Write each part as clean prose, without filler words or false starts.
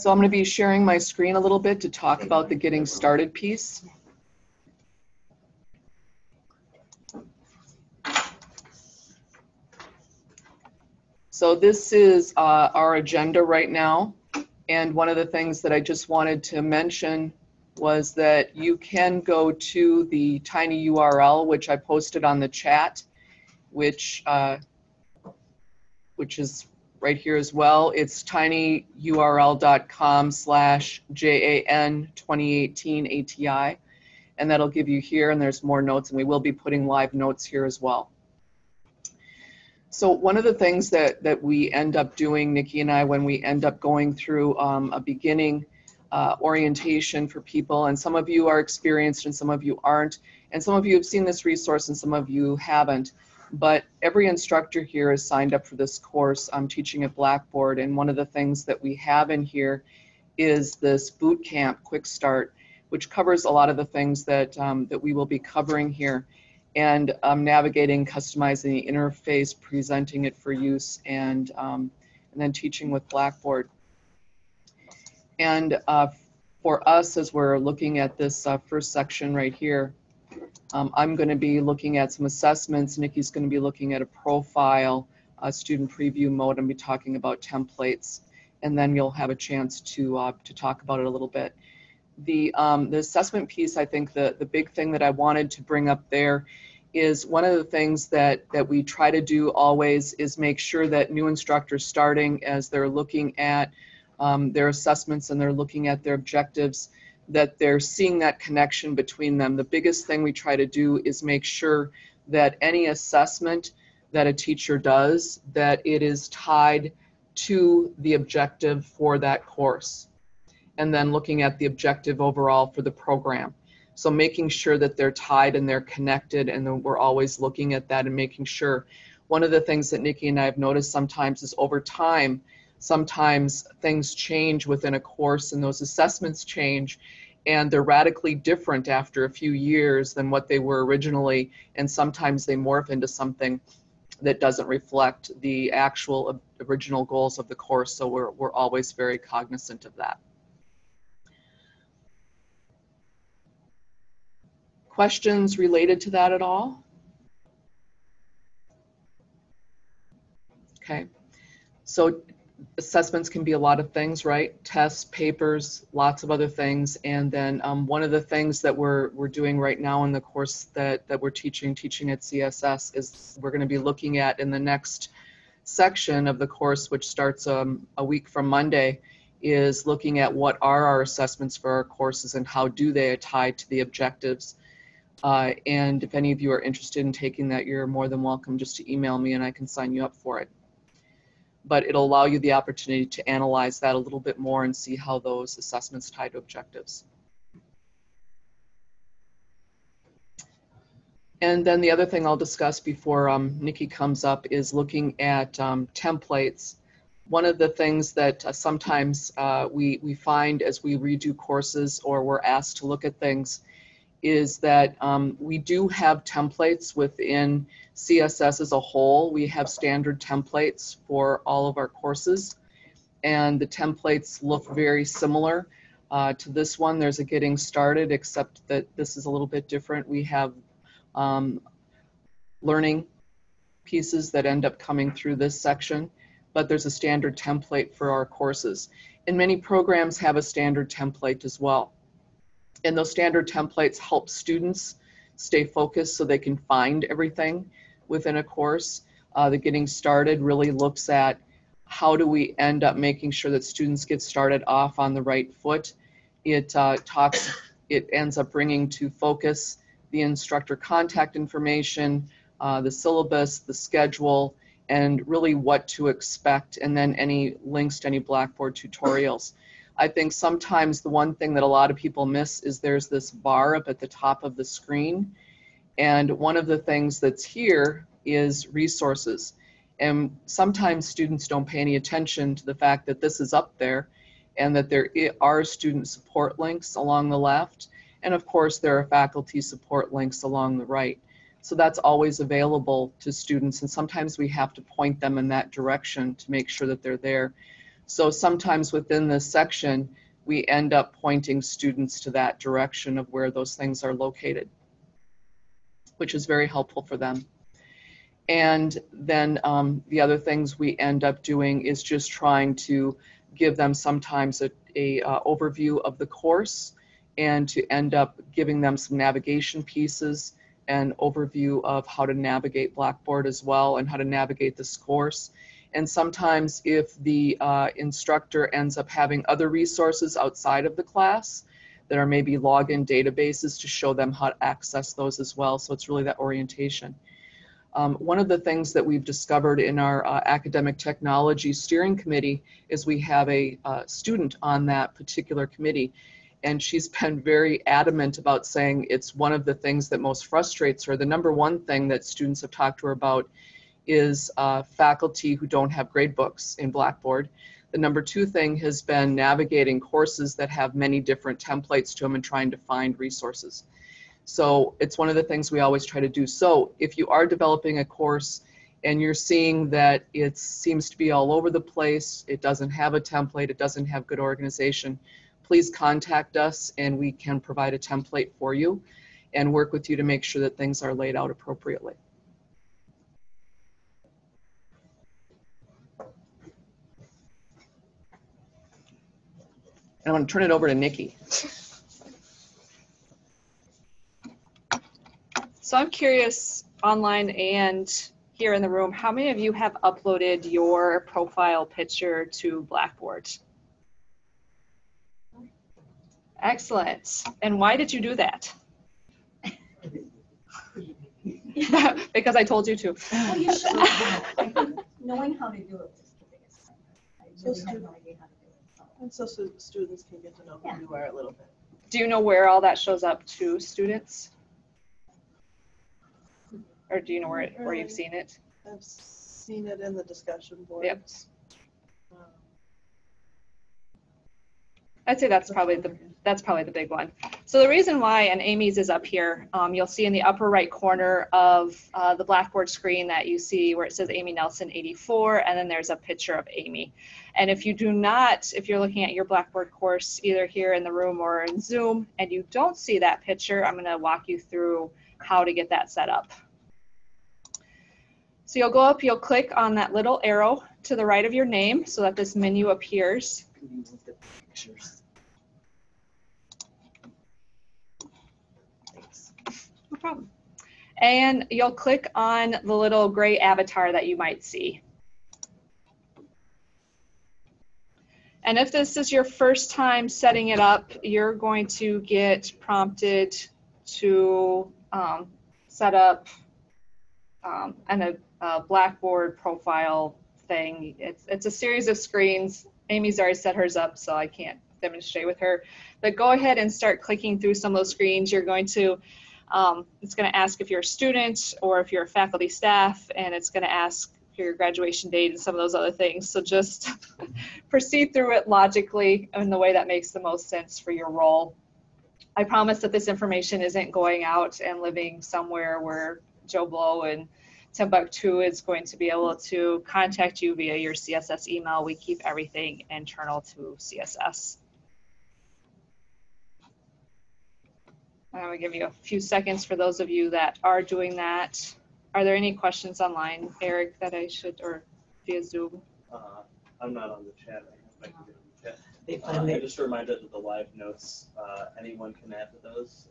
So I'm going to be sharing my screen a little bit to talk about the getting started piece. So this is our agenda right now. And one of the things that I just wanted to mention was that you can go to the tiny URL, which I posted on the chat, which is right here as well. It's tinyurl.com/JAN2018 ATI. And that'll give you here, and there's more notes, and we will be putting live notes here as well. So one of the things that we end up doing, Nikki and I, when we end up going through a beginning orientation for people, and some of you are experienced and some of you aren't, and some of you have seen this resource and some of you haven't, but every instructor here is signed up for this course. I'm teaching at Blackboard, and one of the things that we have in here is this boot camp quick start, which covers a lot of the things that, that we will be covering here. And navigating, customizing the interface, presenting it for use, and then teaching with Blackboard. And for us, as we're looking at this first section right here, I'm going to be looking at some assessments. Nikki's going to be looking at a profile, a student preview mode, and be talking about templates. And then you'll have a chance to talk about it a little bit. The assessment piece, I think the big thing that I wanted to bring up there is one of the things that we try to do always is make sure that new instructors starting, as they're looking at their assessments and they're looking at their objectives, that they're seeing that connection between them. The biggest thing we try to do is make sure that any assessment that a teacher does, that it is tied to the objective for that course, and then looking at the objective overall for the program. So making sure that they're tied and they're connected, and then we're always looking at that and making sure. One of the things that Nikki and I have noticed sometimes is over time, sometimes things change within a course and those assessments change, and they're radically different after a few years than what they were originally, and sometimes they morph into something that doesn't reflect the actual original goals of the course, so we're always very cognizant of that. Questions related to that at all? Okay, so assessments can be a lot of things, right? Tests, papers, lots of other things. And then one of the things that we're doing right now in the course that we're teaching at CSS is we're going to be looking at in the next section of the course, which starts a week from Monday, is looking at what are our assessments for our courses and how do they tie to the objectives. And if any of you are interested in taking that, you're more than welcome just to email me and I can sign you up for it. But it'll allow you the opportunity to analyze that a little bit more and see how those assessments tie to objectives. And then the other thing I'll discuss before Nikki comes up is looking at templates. One of the things that sometimes we find as we redo courses or we're asked to look at things is that we do have templates within CSS as a whole. We have standard templates for all of our courses, and the templates look very similar to this one. There's a getting started, except that this is a little bit different. We have learning pieces that end up coming through this section, but there's a standard template for our courses. And many programs have a standard template as well. And those standard templates help students stay focused so they can find everything within a course. The getting started really looks at how do we end up making sure that students get started off on the right foot. It ends up bringing to focus the instructor contact information, the syllabus, the schedule, and really what to expect, and then any links to any Blackboard tutorials. I think sometimes the one thing that a lot of people miss is there's this bar up at the top of the screen, and one of the things that's here is resources. And sometimes students don't pay any attention to the fact that this is up there and that there are student support links along the left, and of course there are faculty support links along the right. So that's always available to students, and sometimes we have to point them in that direction to make sure that they're there. So sometimes within this section, we end up pointing students to that direction of where those things are located, which is very helpful for them. And then the other things we end up doing is just trying to give them sometimes a overview of the course, and to end up giving them some navigation pieces and overview of how to navigate Blackboard as well, and how to navigate this course. And sometimes if the instructor ends up having other resources outside of the class that are maybe login databases, to show them how to access those as well. So it's really that orientation. One of the things that we've discovered in our academic technology steering committee is we have a student on that particular committee, and she's been very adamant about saying it's one of the things that most frustrates her. The number one thing that students have talked to her about is faculty who don't have grade books in Blackboard. The number two thing has been navigating courses that have many different templates to them and trying to find resources. So it's one of the things we always try to do. So if you are developing a course and you're seeing that it seems to be all over the place, it doesn't have a template, it doesn't have good organization, please contact us and we can provide a template for you and work with you to make sure that things are laid out appropriately. And I want to turn it over to Nikki. So I'm curious, online and here in the room, how many of you have uploaded your profile picture to Blackboard? Excellent. And why did you do that? Because I told you to. Well, you should. I think knowing how to do it is the biggest thing. I really have no idea how to do it. And so students can get to know who you are a little bit. Do you know where all that shows up to students? Or do you know where you've seen it? I've seen it in the discussion boards. Yep. I'd say that's probably the big one. So the reason why, and Amy's is up here, you'll see in the upper right corner of the Blackboard screen that you see where it says Amy Nelson 84, and then there's a picture of Amy. And if you do not, if you're looking at your Blackboard course either here in the room or in Zoom, and you don't see that picture, I'm going to walk you through how to get that set up. So you'll go up, you'll click on that little arrow to the right of your name so that this menu appears. No problem. And you'll click on the little gray avatar that you might see. And if this is your first time setting it up, you're going to get prompted to set up a Blackboard profile thing. It's a series of screens. Amy's already set hers up, so I can't demonstrate with her. But go ahead and start clicking through some of those screens. You're going to, it's going to ask if you're a student or if you're a faculty staff, and it's going to ask for your graduation date and some of those other things. So just proceed through it logically in the way that makes the most sense for your role. I promise that this information isn't going out and living somewhere where Joe Blow and Timbuktu is going to be able to contact you via your CSS email. We keep everything internal to CSS. I'm going to give you a few seconds for those of you that are doing that. Are there any questions online, Eric, that I should, or via Zoom? I'm not on the chat. I can get on the chat. I just reminded that the live notes, anyone can add to those.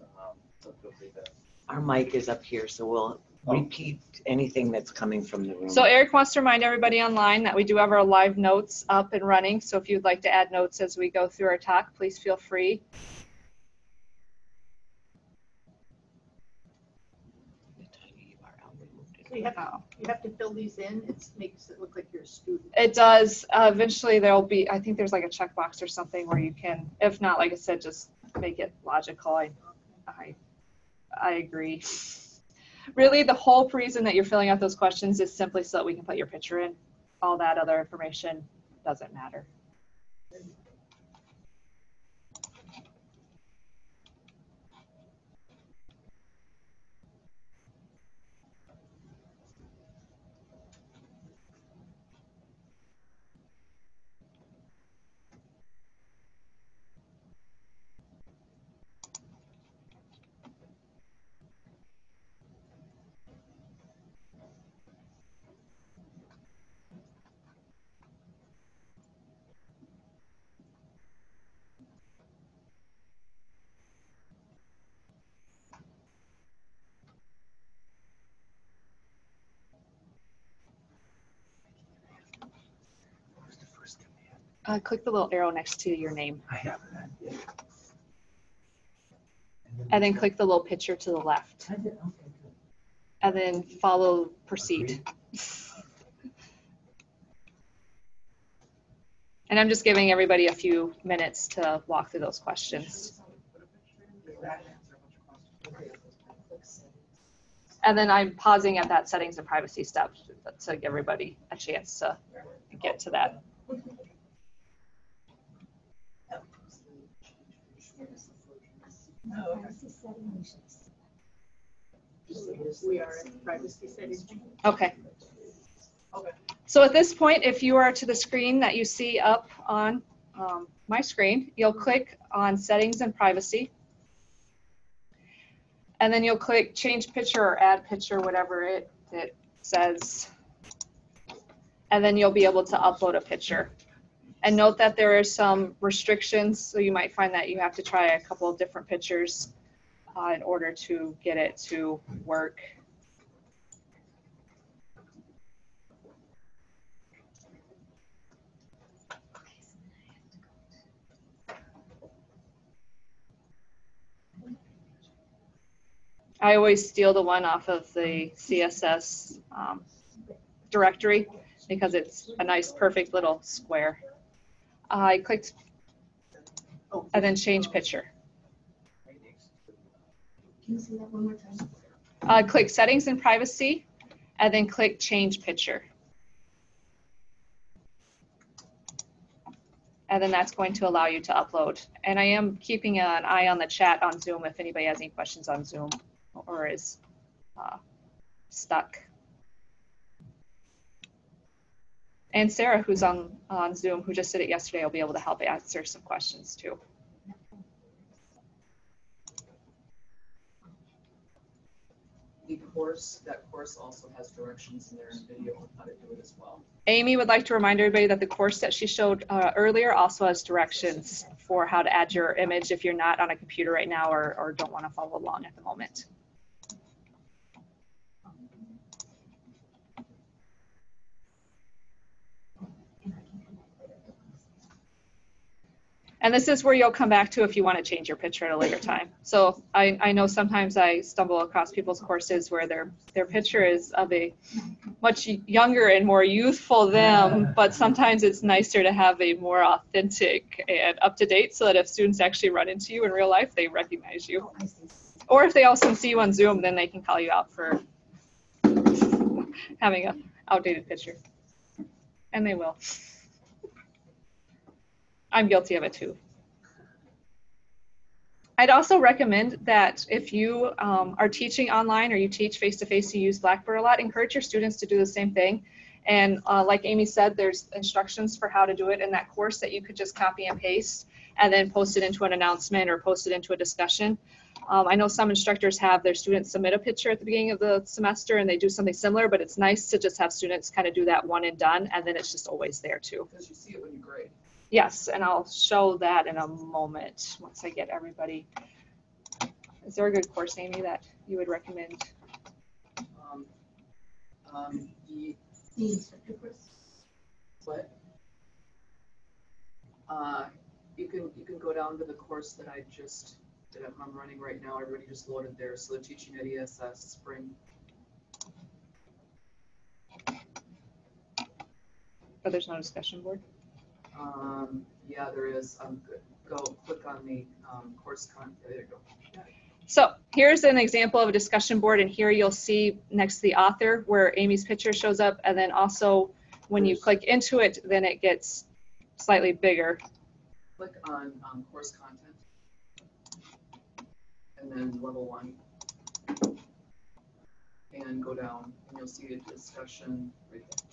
So feel free to. Our mic is up here, so we'll repeat anything that's coming from the room. So Eric wants to remind everybody online that we do have our live notes up and running. So if you'd like to add notes as we go through our talk, please feel free. So you have to fill these in. It makes it look like you're a student. It does. Eventually there'll be, I think there's like a checkbox or something where you can, if not, like I said, just make it logical. I agree. Really, the whole reason that you're filling out those questions is simply so that we can put your picture in. All that other information doesn't matter. Click the little arrow next to your name. I have that. Yeah. And then click the little picture to the left. I did, okay, good. And then follow proceed. And I'm just giving everybody a few minutes to walk through those questions. And then I'm pausing at that settings and privacy step to give everybody a chance to get to that. We are in privacy settings. Okay. So at this point, if you are to the screen that you see up on my screen, you'll click on settings and privacy. And then you'll click change picture or add picture, whatever it says. And then you'll be able to upload a picture. And note that there are some restrictions, so you might find that you have to try a couple of different pictures in order to get it to work. I always steal the one off of the CSS directory because it's a nice, perfect little square. I clicked and then change picture. Can you say that one more time? Click settings and privacy and then click change picture. And then that's going to allow you to upload. And I am keeping an eye on the chat on Zoom if anybody has any questions on Zoom or is stuck. And Sarah, who's on Zoom, who just did it yesterday, will be able to help answer some questions too. That course also has directions in there and video on how to do it as well. Amy would like to remind everybody that the course that she showed earlier also has directions for how to add your image if you're not on a computer right now or don't want to follow along at the moment. And this is where you'll come back to if you want to change your picture at a later time. So I know sometimes I stumble across people's courses where their picture is of a much younger and more youthful them, but sometimes it's nicer to have a more authentic and up-to-date so that if students actually run into you in real life, they recognize you. Or if they also see you on Zoom, then they can call you out for having an outdated picture. And they will. I'm guilty of it too. I'd also recommend that if you are teaching online or you teach face-to-face, you use Blackboard a lot, encourage your students to do the same thing. And like Amy said, there's instructions for how to do it in that course that you could just copy and paste and then post it into an announcement or post it into a discussion. I know some instructors have their students submit a picture at the beginning of the semester and they do something similar, but it's nice to just have students kind of do that one and done, and then it's just always there too. Because you see it when you grade. Yes, and I'll show that in a moment once I get everybody. Is there a good course, Amy, that you would recommend? The instructor course. What? You can go down to the course that I'm running right now. I already just loaded there. So the teaching at ESS spring. Oh, there's no discussion board? Yeah, there is. Go click on the course content. There you go. So here's an example of a discussion board, and here you'll see next to the author where Amy's picture shows up, and then also when you click into it, then it gets slightly bigger. Click on course content, and then level 1, and go down, and you'll see a discussion right there.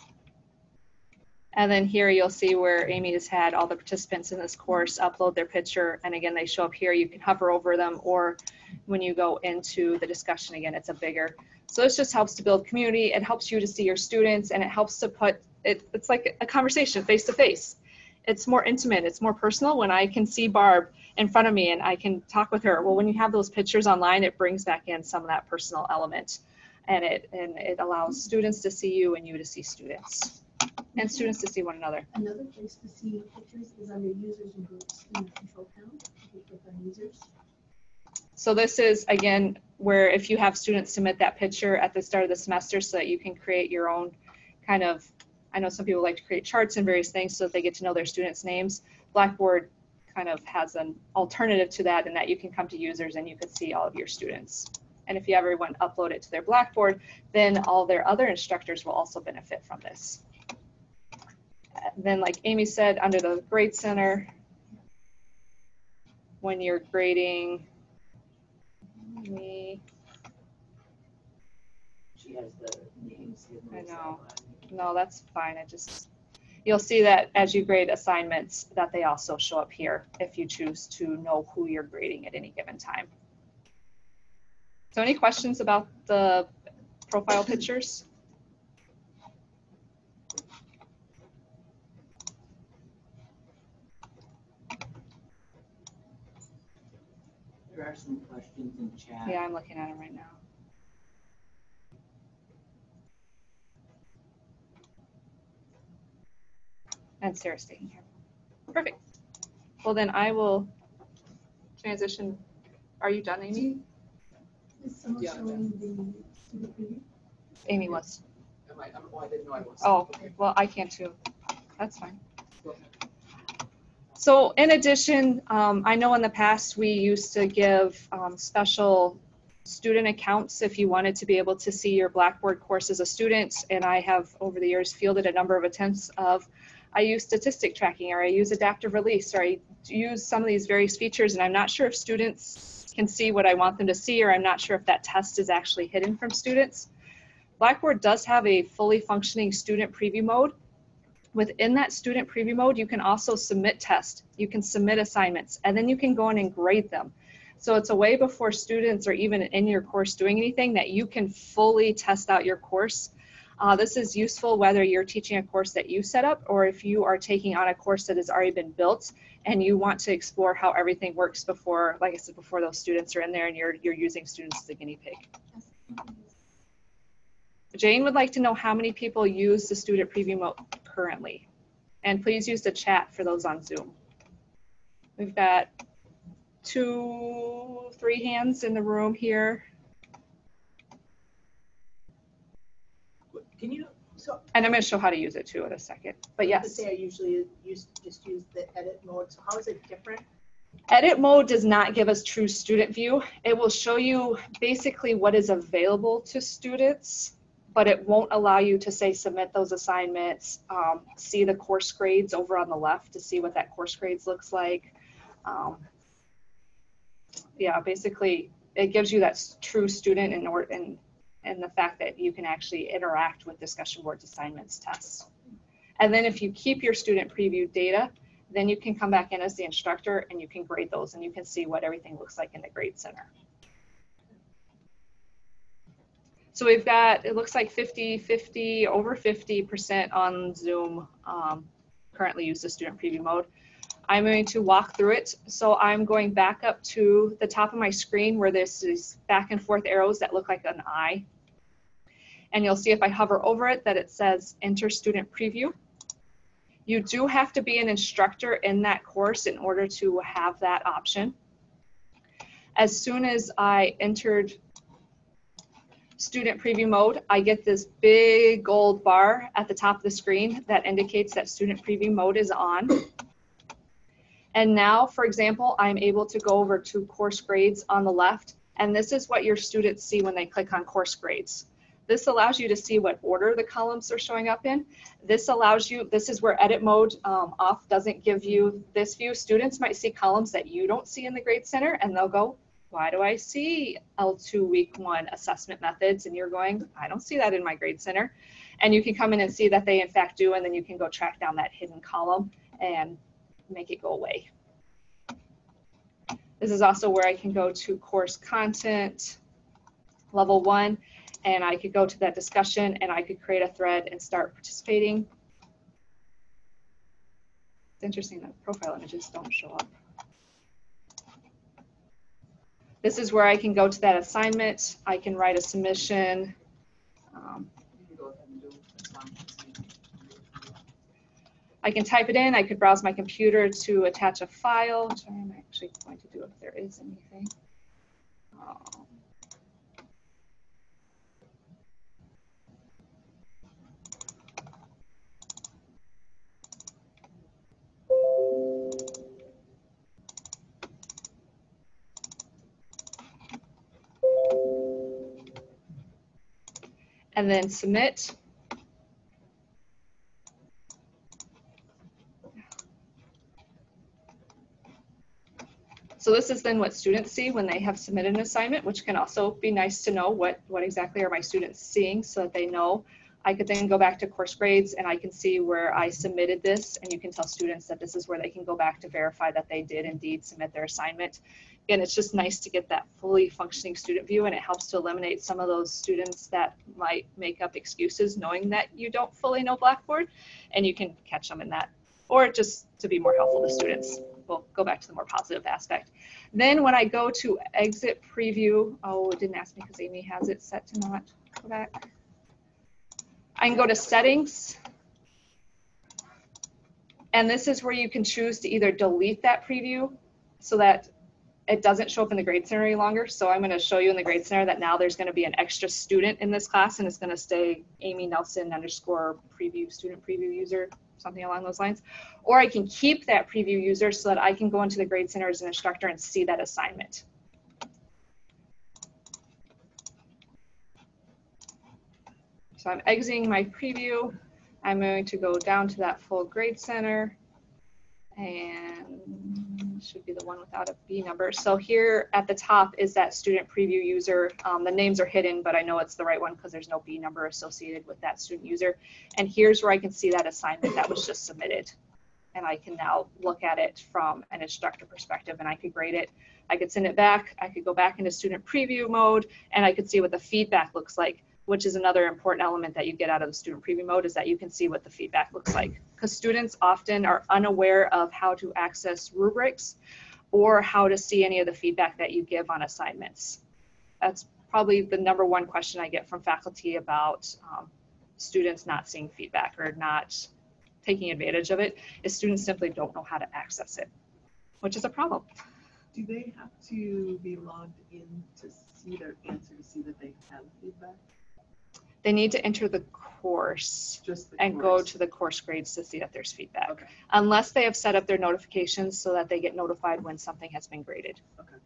And then here you'll see where Amy has had all the participants in this course upload their picture, and again, they show up here. You can hover over them, or when you go into the discussion again, it's a bigger. So this just helps to build community. It helps you to see your students, and it helps to put it, it's like a conversation face to face. It's more intimate, it's more personal when I can see Barb in front of me and I can talk with her. Well, when you have those pictures online, it brings back in some of that personal element, and it allows students to see you and you to see students. and students to see one another. Another place to see pictures is under users and groups in the control panel. If you click on users. So this is, again, where if you have students submit that picture at the start of the semester so that you can create your own kind of, I know some people like to create charts and various things so that they get to know their students' names. Blackboard kind of has an alternative to that in that you can come to users and you can see all of your students. And if you ever want to upload it to their Blackboard, then all their other instructors will also benefit from this. Then, like Amy said, under the Grade Center, when you're grading, She has the names. I know. No, that's fine. You'll see that as you grade assignments that they also show up here if you choose to know who you're grading at any given time. So any questions about the profile pictures? There are some questions in chat. Yeah, I'm looking at them right now. And Sarah's taking care of them. Perfect. Well, then I will transition. Are you done, Amy? Is someone showing the student preview? Amy was. I didn't know I was. Oh, well, I can too. That's fine. So in addition, I know in the past we used to give special student accounts if you wanted to be able to see your Blackboard course as a student. And I have over the years fielded a number of attempts of I use statistic tracking, or I use adaptive release, or I use some of these various features, and I'm not sure if students can see what I want them to see, or I'm not sure if that test is actually hidden from students. Blackboard does have a fully functioning student preview mode. Within that student preview mode, you can also submit tests, you can submit assignments, and then you can go in and grade them. So it's a way before students are even in your course doing anything that you can fully test out your course. This is useful whether you're teaching a course that you set up or if you are taking on a course that has already been built and you want to explore how everything works before, like I said, before those students are in there and you're using students as a guinea pig. Jane would like to know how many people use the student preview mode currently. And please use the chat for those on Zoom. We've got 2, 3 hands in the room here. Can you, And I'm going to show how to use it too in a second. But yes. say I usually just use the edit mode. So how is it different? Edit mode does not give us true student view. It will show you basically what is available to students, but it won't allow you to say submit those assignments, see the course grades over on the left to see what that course grades looks like. Yeah, basically it gives you that true student and the fact that you can actually interact with discussion boards, assignments, tests. And then if you keep your student preview data, then you can come back in as the instructor and you can grade those and you can see what everything looks like in the Grade Center. So we've got, it looks like 50, over 50% on Zoom currently use the student preview mode. I'm going to walk through it. So I'm going back up to the top of my screen where there's these back and forth arrows that look like an eye. And you'll see if I hover over it that it says enter student preview. You do have to be an instructor in that course in order to have that option. As soon as I entered student preview mode, I get this big gold bar at the top of the screen that indicates that student preview mode is on. And now, for example, I'm able to go over to course grades on the left, and this is what your students see when they click on course grades. This allows you to see what order the columns are showing up in. This allows you, this is where edit mode off doesn't give you this view. Students might see columns that you don't see in the Grade Center, and they'll go, why do I see L2 week 1 assessment methods? And you're going, I don't see that in my Grade Center. And you can come in and see that they in fact do, and then you can go track down that hidden column and make it go away. This is also where I can go to course content, level 1, and I could go to that discussion and I could create a thread and start participating. It's interesting that profile images don't show up. This is where I can go to that assignment. I can write a submission. I can type it in. I could browse my computer to attach a file, which I'm actually going to do if there is anything. And then submit. So this is then what students see when they have submitted an assignment, which can also be nice to know what exactly are my students seeing so that they know. I could then go back to course grades and I can see where I submitted this, and you can tell students that this is where they can go back to verify that they did indeed submit their assignment. Again, it's just nice to get that fully functioning student view, and it helps to eliminate some of those students that might make up excuses knowing that you don't fully know Blackboard, and you can catch them in that, or just to be more helpful to students. We'll go back to the more positive aspect. Then when I go to exit preview, oh, it didn't ask me because Amy has it set to not go back. I can go to settings, and this is where you can choose to either delete that preview so that it doesn't show up in the Grade Center any longer. So I'm going to show you in the Grade Center that now there's going to be an extra student in this class, and it's going to stay Amy Nelson _ preview student preview user, something along those lines. Or I can keep that preview user so that I can go into the Grade Center as an instructor and see that assignment. So I'm exiting my preview. I'm going to go down to that full Grade Center, and should be the one without a B number. So here at the top is that student preview user. The names are hidden, but I know it's the right one because there's no B number associated with that student user. And here's where I can see that assignment that was just submitted. And I can now look at it from an instructor perspective, and I could grade it. I could send it back. I could go back into student preview mode, and I could see what the feedback looks like, which is another important element that you get out of the student preview mode, is that you can see what the feedback looks like. Because students often are unaware of how to access rubrics or how to see any of the feedback that you give on assignments. That's probably the #1 question I get from faculty about students not seeing feedback or not taking advantage of it, is students simply don't know how to access it, which is a problem. Do they have to be logged in to see their answer, to see that they have feedback? They need to enter the course and go to the course grades to see that there's feedback. Okay. Unless they have set up their notifications so that they get notified when something has been graded. Okay.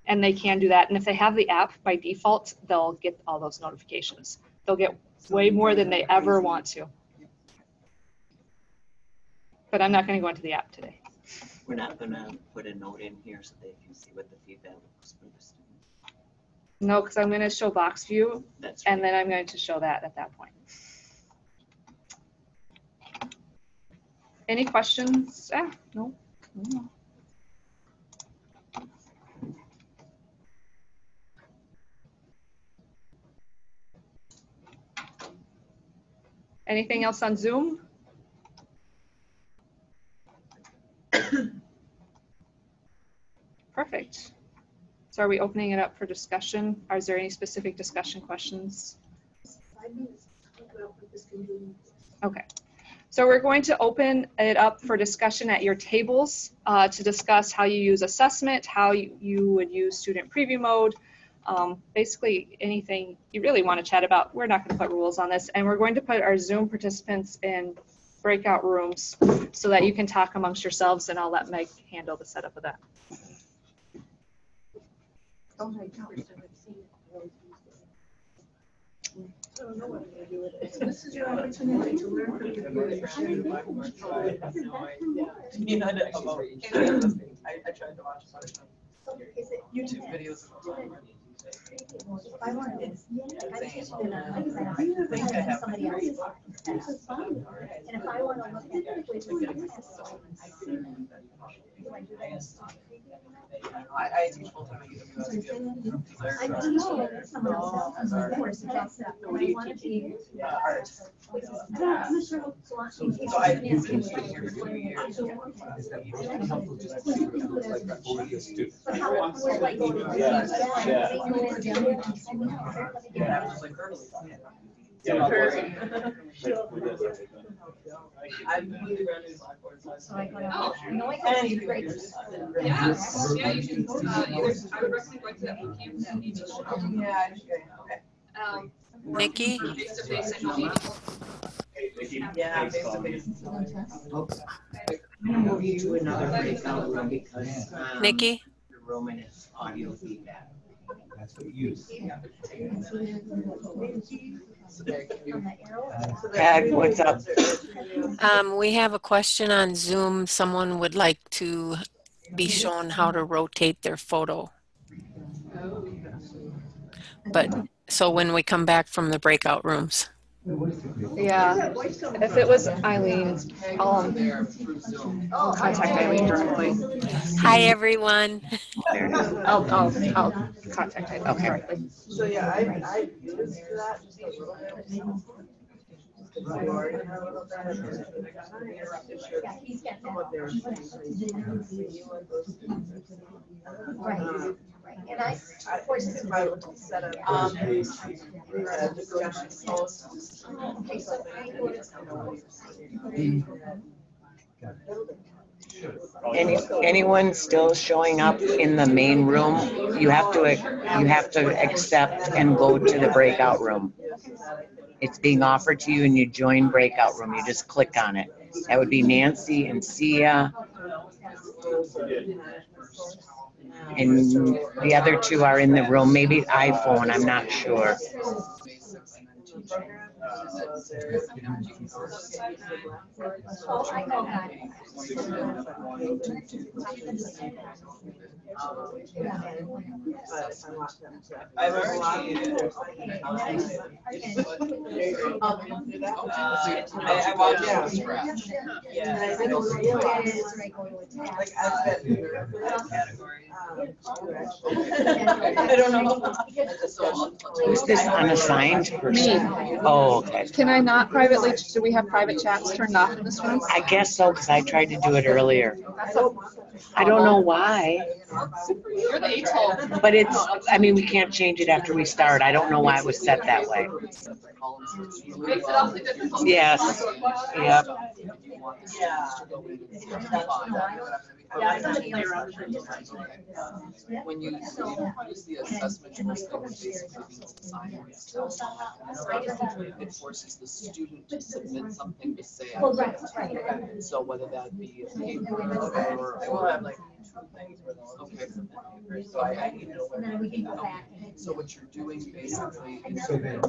And they can do that. And if they have the app by default, they'll get all those notifications. They'll get way more than they ever want to. But I'm not going to go into the app today. We're not going to put a note in here so they can see what the feedback looks for the students. No, because I'm going to show box view, That's and right. then I'm going to show that at that point. Any questions? No. No. Anything else on Zoom? Perfect. So are we opening it up for discussion? Or is there any specific discussion questions? 5 minutes to talk about what this can do. Okay. So we're going to open it up for discussion at your tables to discuss how you use assessment, how you would use student preview mode, basically anything you really want to chat about. We're not going to put rules on this, and we're going to put our Zoom participants in breakout rooms so that you can talk amongst yourselves, and I'll let Meg handle the setup of that. I don't know what I'm gonna do with it. So this is your opportunity to learn from your peers. I tried to watch a bunch of YouTube videos. If I want to, I just been on I think I have somebody else's. And if I want to look at it, which I teach full-time at UW. I don't know, someone else has of course, that's that. What do you teach? Art. I'm not sure. So I usually here for 2 years. But how, we're like going to. Yeah. Yeah, I was like early. Yeah, I'm completely brand new Blackboard, so So I go to, Oh. knowing how to use great. Yeah, yeah, you can, either, I would recommend going to that boot camp that Amy showed. Yeah, okay. Nikki? Face to face, I know Amy. Yeah, face to face. I'm gonna move you to another breakout room because Nikki? the room and its audio feedback. That's what you use. Peg, what's up? We have a question on Zoom. Someone would like to be shown how to rotate their photo. But so when we come back from the breakout rooms. Yeah, if it was Eileen, I'll contact Eileen directly. Hi, everyone. I'll contact Eileen directly. So yeah, I used that just a little bit. Right. And I, of course, it's If I set up a discussion post. okay, so I go to. Anyone still showing up in the main room? You have to accept and go to the breakout room. It's being offered to you and you join breakout room. You just click on it. That would be Nancy and Sia. And the other two are in the room, maybe iPhone, I'm not sure. Oh, I know that. I've already. I walked out. Yeah. I don't realize. Like I've been. I don't know. Who's this unassigned person? Me. Oh, okay. Can I not privately, do we have private chats turned off in this room? I guess so, because I tried to do it earlier. I don't know why, You're the atoll. but it's, I mean, we can't change it after we start. I don't know why it was set that way. Makes it awfully difficult. Yes, yep. When you use the assessment tools, they would basically be assignments. It forces the student to submit something to say. Well, right. So whether that be a paper I will have like two things for those. okay. So I need to know And then we can go back. So what you're doing basically is So then,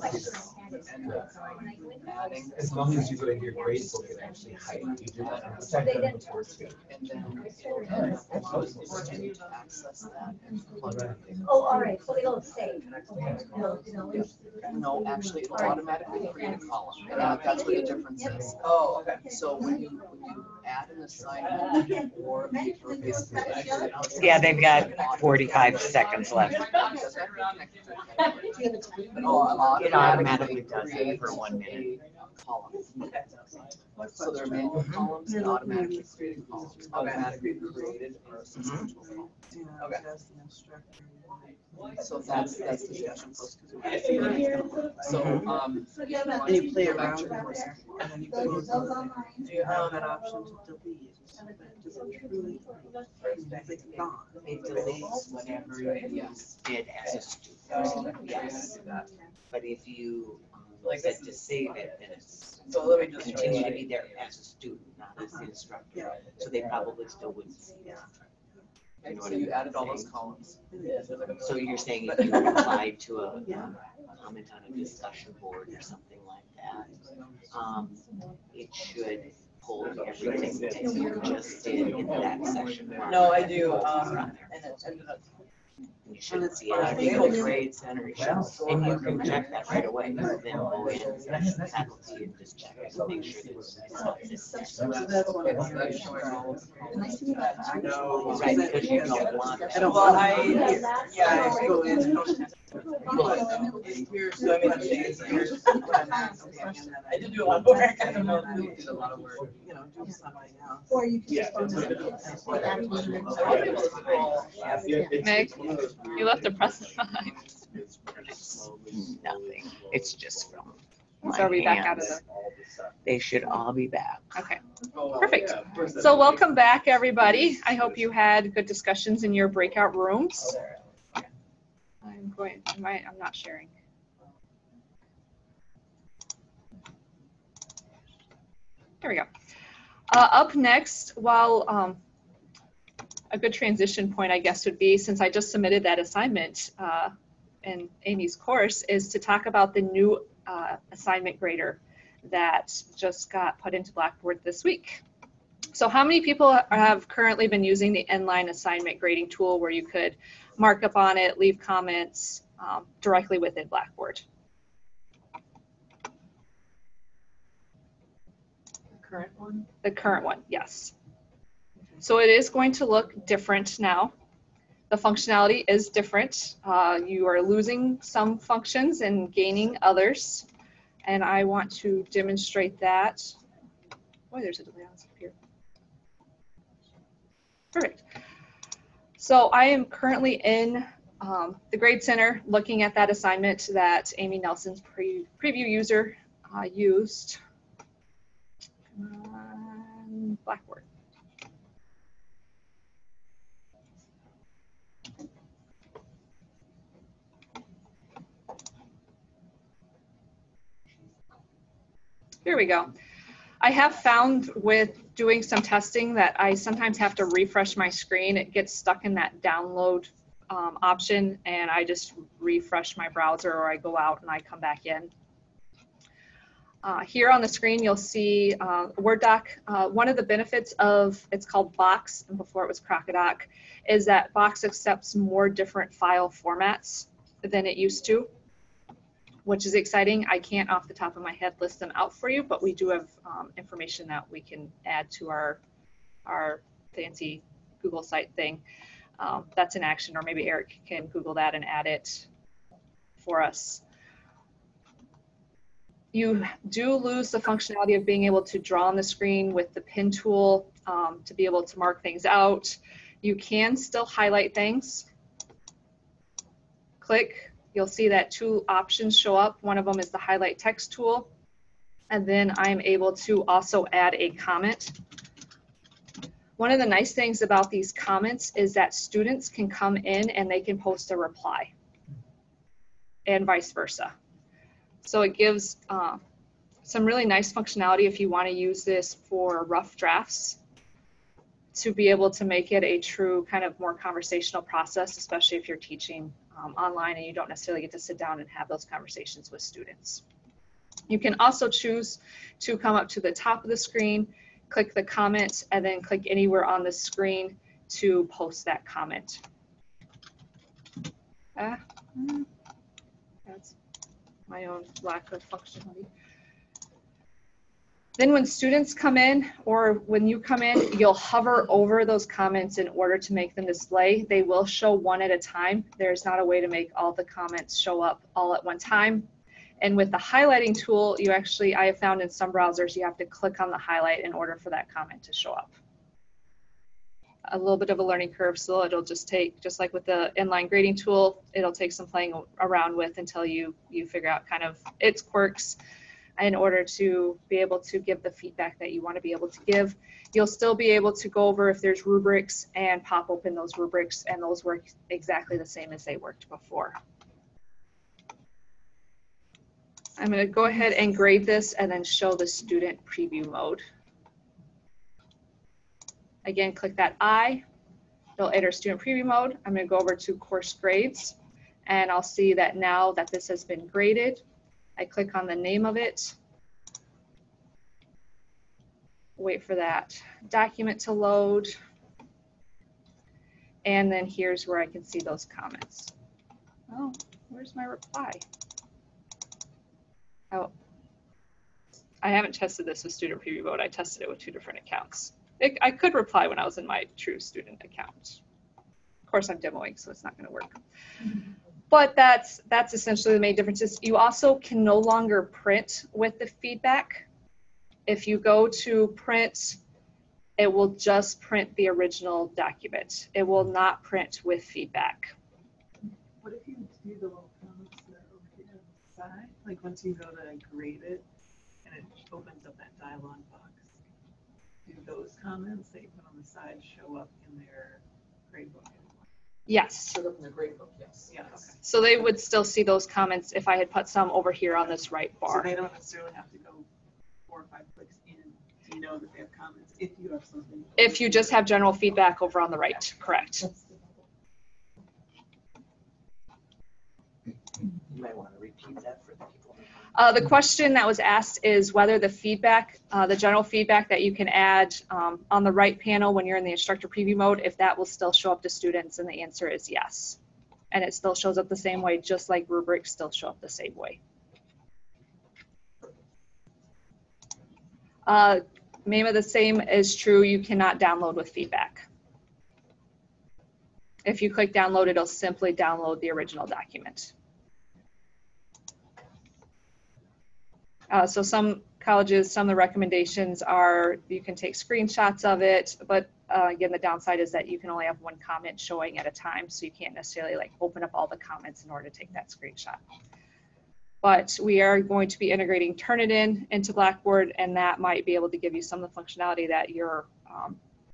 adding. as long as you go to your grade book and actually hide, you do that. I've done it before too. And then it allows the student to access that and plug it in. Oh, all right, so it'll save. No, actually, it'll automatically create a column, and that's what the difference is. Oh, okay. So when you add an assignment or basically. Yeah, they've got 45 seconds left. It It automatically does it for 1 minute. So there are manual columns and automatically created columns. Automatically created are assistant tool columns. So that's the difference. So, And you play around with it. And then you close it. Do you have that option to delete? Does it truly, it's like gone? It deletes whatever you did as a student. Yes. But if you set to save it, then it's So let me just continue to be there as a student, not as the instructor. So they probably still wouldn't see it. You know so what you I'm added all saying? those columns. So you're saying if you applied to a comment on a discussion board or something like that, it should pull everything that you just did in that section. No, I do, And and it ended up. you shouldn't see anything in the grade center, and you can check that right away. Then go in faculty and just check it, make sure that it's not this. Right, because you don't want that. Well, I go in. Here's, so I mean, I'm saying here's. I did do a lot of work. I don't know if you did a lot of work, you know, do something else. Or you can just. Meg, you left the press behind. Nothing, it's just from So are we back out of the? They should all be back. Okay, perfect. So welcome back, everybody. I hope you had good discussions in your breakout rooms. I'm not sharing. There we go. Up next, while a good transition point, I guess, would be, since I just submitted that assignment in Amy's course, is to talk about the new assignment grader that just got put into Blackboard this week. So how many people have currently been using the Inline assignment grading tool where you could mark up on it, leave comments directly within Blackboard? The current one? The current one, yes. So it is going to look different now. The functionality is different. You are losing some functions and gaining others. And I want to demonstrate that. Boy, there's a delay on this here. Perfect. So I am currently in the Grade Center looking at that assignment that Amy Nelson's preview user used on Blackboard. Here we go. I have found with doing some testing that I sometimes have to refresh my screen. It gets stuck in that download option, and I just refresh my browser, or I go out and I come back in. Here on the screen, you'll see Word doc. One of the benefits of, it's called Box, and before it was Crocodoc, is that Box accepts more different file formats than it used to, which is exciting. I can't off the top of my head list them out for you, but we do have information that we can add to our fancy Google site thing. That's in action, or maybe Eric can Google that and add it for us. You do lose the functionality of being able to draw on the screen with the pen tool to be able to mark things out. You can still highlight things. Click. You'll see that two options show up. One of them is the highlight text tool. And then I'm able to also add a comment. One of the nice things about these comments is that students can come in and they can post a reply, and vice versa. So it gives some really nice functionality if you want to use this for rough drafts, to be able to make it a true kind of more conversational process, especially if you're teaching online and you don't necessarily get to sit down and have those conversations with students. You can also choose to come up to the top of the screen, click the comment, and then click anywhere on the screen to post that comment. That's my own lack of functionality. Then when students come in, or when you come in, you'll hover over those comments in order to make them display. They will show one at a time. There's not a way to make all the comments show up all at one time. And with the highlighting tool, you actually, I have found in some browsers, you have to click on the highlight in order for that comment to show up. A little bit of a learning curve, so it'll just take, just like with the inline grading tool, it'll take some playing around with until you figure out kind of its quirks in order to be able to give the feedback that you want to be able to give. You'll still be able to go over if there's rubrics and pop open those rubrics, and those work exactly the same as they worked before. I'm going to go ahead and grade this and then show the student preview mode. Again, click that I. It'll enter student preview mode. I'm going to go over to course grades, and I'll see that now that this has been graded. I click on the name of it. Wait for that document to load. And then here's where I can see those comments. Oh, where's my reply? Oh, I haven't tested this with student preview mode. I tested it with 2 different accounts. I could reply when I was in my true student account. Of course, I'm demoing, so it's not going to work. But that's essentially the main difference. You also can no longer print with the feedback. If you go to print, it will just print the original document. It will not print with feedback. What if you do the little comments that are over here on the side? Like once you go to grade it, and it opens up that dialog box, do those comments that you put on the side show up in their gradebook? Yes. Showed up in the grade book, yes. Yeah, okay. So they would still see those comments if I had put some over here on this right So bar. they don't necessarily have to go 4 or 5 clicks in to know that they have comments if you have something. If you just have general feedback over on the right, correct. You might want to repeat that for the people. The question that was asked is whether the feedback, the general feedback that you can add on the right panel when you're in the instructor preview mode, if that will still show up to students, and the answer is yes. And it still shows up the same way, just like rubrics still show up the same way. Mema, the same is true. You cannot download with feedback. If you click download, it'll simply download the original document. So some colleges, some of the recommendations are you can take screenshots of it, but again, the downside is that you can only have one comment showing at a time, so you can't necessarily like open up all the comments in order to take that screenshot. But we are going to be integrating Turnitin into Blackboard, and that might be able to give you some of the functionality that you're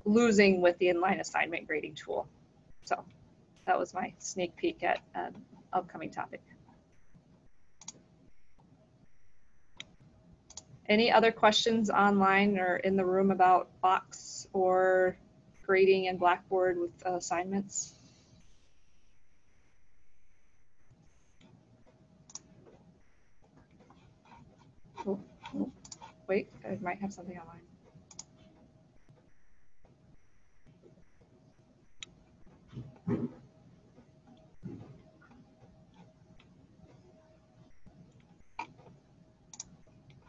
losing with the inline assignment grading tool. So that was my sneak peek at an upcoming topic. Any other questions online or in the room about Box or grading in Blackboard with assignments? Oh, oh, wait, I might have something online.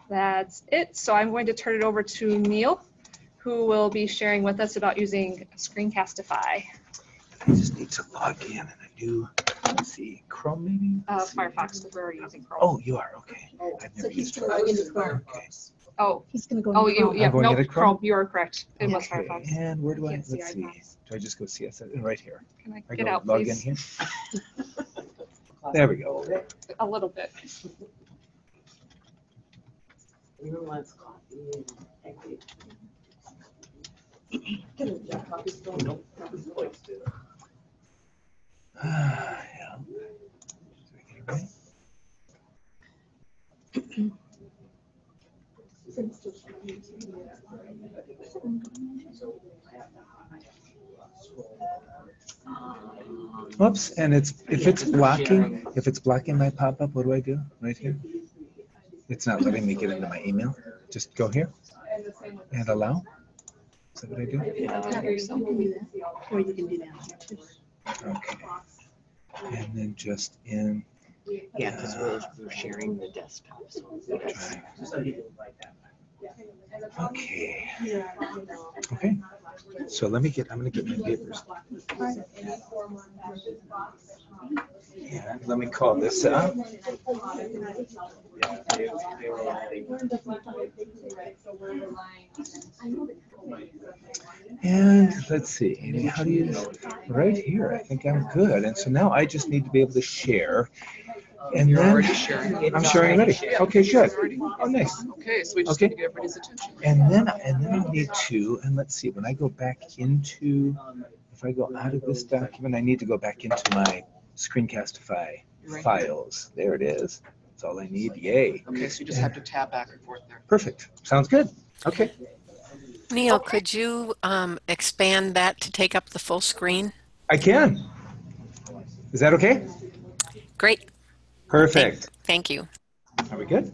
That's it. So I'm going to turn it over to Neil, who will be sharing with us about using Screencastify. I just need to log in and I do, let's see, Chrome maybe? Firefox, because we're already using Chrome. Oh, you are, okay. I've So never he's used gonna Chrome. go into Chrome. Okay. Oh, He's gonna go oh, into you, Chrome. yeah, I'm going nope, into Chrome? Chrome, you are correct. It was Okay, Firefox. and where do I, Can't see let's see. icons. Do I just go CSS? Right here. Can I I get go out, log in please? here. There we go. A little bit. Yeah. Whoops, and if it's blocking my pop-up, what do I do? Right here? It's not letting me get into my email. Just go here and allow. Is that what I do? Or you can do that. Okay. And then just in. Yeah, because we're sharing the desktop. So Okay. Okay. So let me I'm going to get my papers. Yeah, let me call this up. And let's see, how do you, right here, I think I'm good. And so now I just need to be able to share. And You're then already sharing. I'm sharing already. Okay, good. Oh, nice. Okay, so we just Okay. need to get everybody's attention. And then I need to, and let's see, when I go back into, if I go out of this document, I need to go back into my Screencastify files. There it is. That's all I need. Yay. Okay, so you just have to tap back and forth there. Perfect. Sounds good. Okay. Neil, could you expand that to take up the full screen? I can. Is that okay? Great. Perfect. Thank you. Are we good?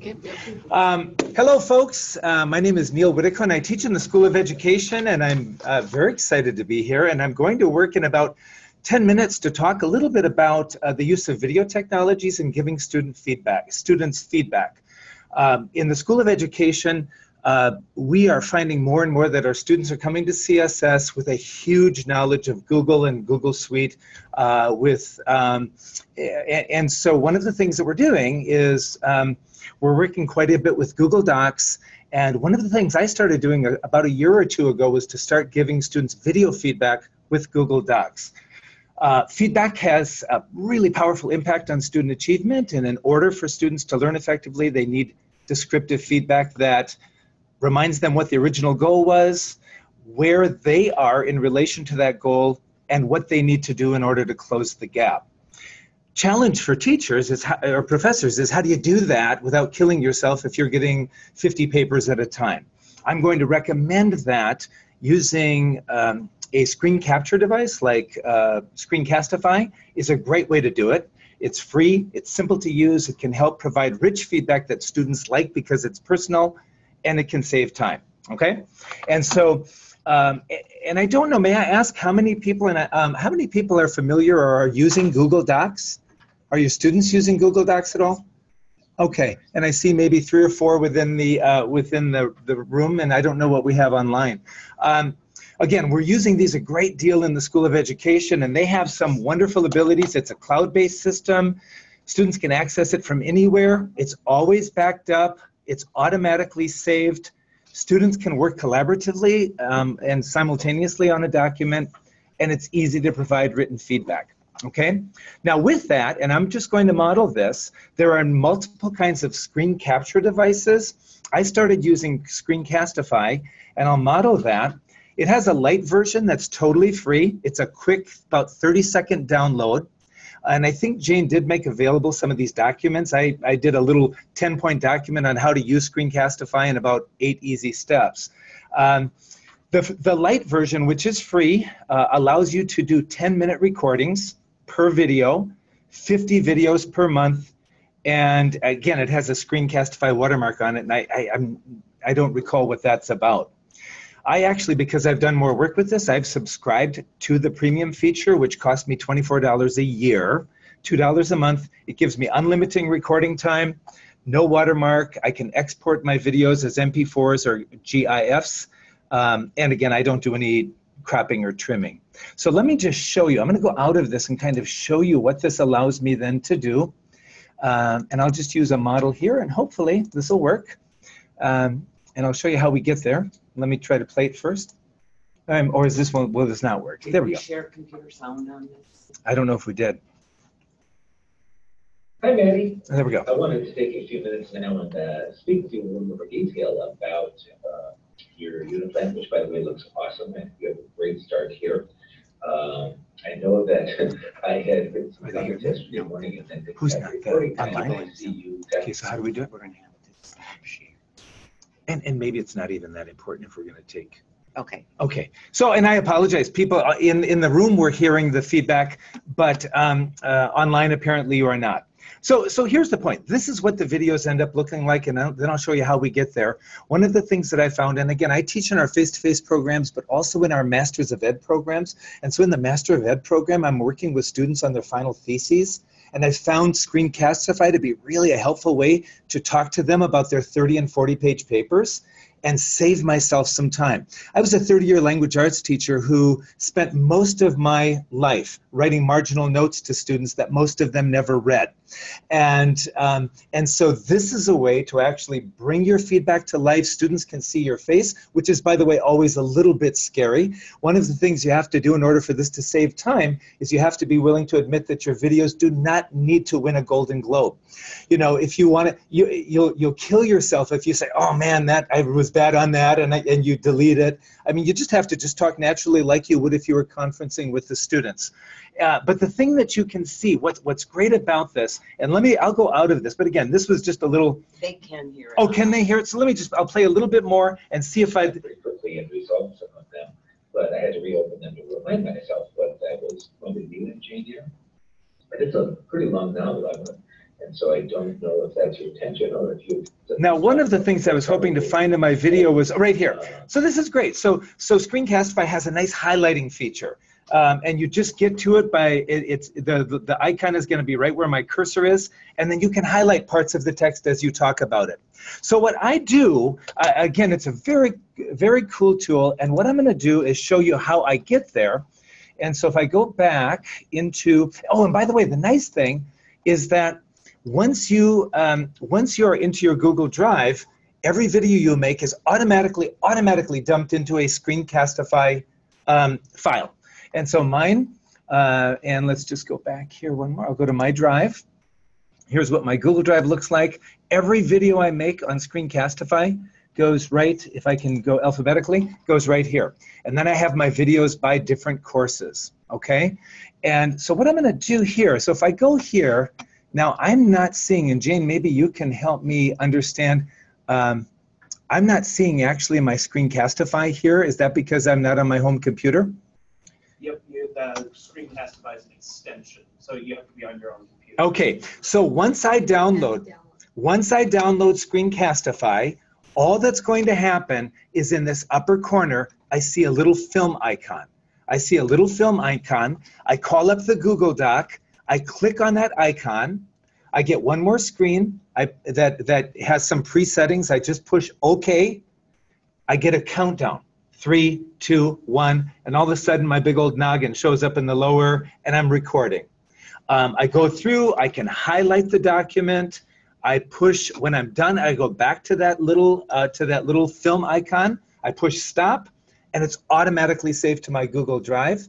Hello, folks. My name is Neil Whitaker, and I teach in the School of Education, and I'm very excited to be here. And I'm going to work in about 10 minutes to talk a little bit about the use of video technologies and giving students feedback. In the School of Education, we are finding more and more that our students are coming to CSS with a huge knowledge of Google and Google Suite. And so one of the things that we're doing is we're working quite a bit with Google Docs. And one of the things I started doing about a year or two ago was to start giving students video feedback with Google Docs. Feedback has a really powerful impact on student achievement, and in order for students to learn effectively, they need descriptive feedback that reminds them what the original goal was, where they are in relation to that goal, and what they need to do in order to close the gap. Challenge for teachers is or professors is how do you do that without killing yourself if you're getting 50 papers at a time? I'm going to recommend that using a screen capture device like Screencastify is a great way to do it. It's free, it's simple to use, it can help provide rich feedback that students like because it's personal, and it can save time, okay? And so, and I don't know, may I ask how many people are familiar or are using Google Docs? Are your students using Google Docs at all? Okay, and I see maybe 3 or 4 within the room, and I don't know what we have online. Again, we're using these a great deal in the School of Education, and they have some wonderful abilities. It's a cloud-based system. Students can access it from anywhere. It's always backed up. It's automatically saved. Students can work collaboratively and simultaneously on a document, and it's easy to provide written feedback. Okay, now with that, and I'm just going to model this, there are multiple kinds of screen capture devices. I started using Screencastify, and I'll model that. It has a light version that's totally free. It's a quick, about 30-second download. And I think Jane did make available some of these documents. I did a little 10-point document on how to use Screencastify in about 8 easy steps. The light version, which is free, allows you to do 10-minute recordings per video, 50 videos per month, and again, it has a Screencastify watermark on it, and I don't recall what that's about. I actually, because I've done more work with this, I've subscribed to the premium feature, which cost me $24 a year, $2 a month. It gives me unlimited recording time, no watermark. I can export my videos as MP4s or GIFs. And again, I don't do any cropping or trimming. So let me just show you. I'm going to go out of this and kind of show you what this allows me then to do. And I'll just use a model here, and hopefully this will work. And I'll show you how we get there. Let me try to play it first. Or is this one, will this not work? There we go. Did we share computer sound on this? I don't know if we did. Hi, Maddie. There we go. I wanted to take a few minutes now and speak to you in a little more detail about your unit plan, which, by the way, looks awesome, and you have a great start here. I know that I had been some other tests this morning, and then who's not online? Okay, so how do we do it? We're going to have to share. And maybe it's not even that important if we're going to take. Okay. Okay. So, and I apologize. People in the room were hearing the feedback, but online apparently you are not. So here's the point. This is what the videos end up looking like, and then I'll show you how we get there. One of the things that I found, and again, I teach in our face-to-face programs, but also in our Masters of Ed programs. And so in the Master of Ed program, I'm working with students on their final theses. And I found Screencastify to be really a helpful way to talk to them about their 30 and 40-page papers and save myself some time. I was a 30-year language arts teacher who spent most of my life writing marginal notes to students that most of them never read. And so this is a way to actually bring your feedback to life. Students can see your face, which is, by the way, always a little bit scary. One of the things you have to do in order for this to save time is you have to be willing to admit that your videos do not need to win a Golden Globe. You know, if you want to, you'll kill yourself if you say, oh man, that I was bad on that, and you delete it. I mean, you just have to just talk naturally like you would if you were conferencing with the students. But the thing that you can see, what's great about this, and I'll go out of this, but again, this was just a little. They can hear it. Oh, can they hear it? So I'll play a little bit more and see if I. Pretty quickly and resolve some of them, but I had to reopen them to remind myself what I was going to do in Jane here. But it's a pretty long novel, and so I don't know if that's your intention or if you. Now, one of the things I was hoping to find in my video was right here. So this is great. So Screencastify has a nice highlighting feature. And you just get to it by, the icon is going to be right where my cursor is, and then you can highlight parts of the text as you talk about it. So what I do, again, it's a very, very cool tool, and what I'm going to do is show you how I get there. And so if I go back into, oh, and by the way, the nice thing is that once you're into your Google Drive, every video you make is automatically dumped into a Screencastify file. And so mine And let's just go back here one more. I'll go to my drive. Here's what my Google Drive looks like. Every video I make on Screencastify goes right, if I can go alphabetically, goes right here. And then I have my videos by different courses, okay? And so what I'm gonna do here, so if I go here, now I'm not seeing, and Jane, maybe you can help me understand, I'm not seeing actually my Screencastify here. Is that because I'm not on my home computer? Yep, the Screencastify is an extension, so you have to be on your own computer. Okay, so once I download Screencastify, all that's going to happen is in this upper corner, I see a little film icon. I see a little film icon. I call up the Google Doc. I click on that icon. I get one more screen that has some presettings. I just push OK. I get a countdown. 3, 2, 1, and all of a sudden my big old noggin shows up in the lower, and I'm recording. I go through. I can highlight the document. I push, when I'm done, I go back to that little film icon. I push stop, and it's automatically saved to my Google Drive.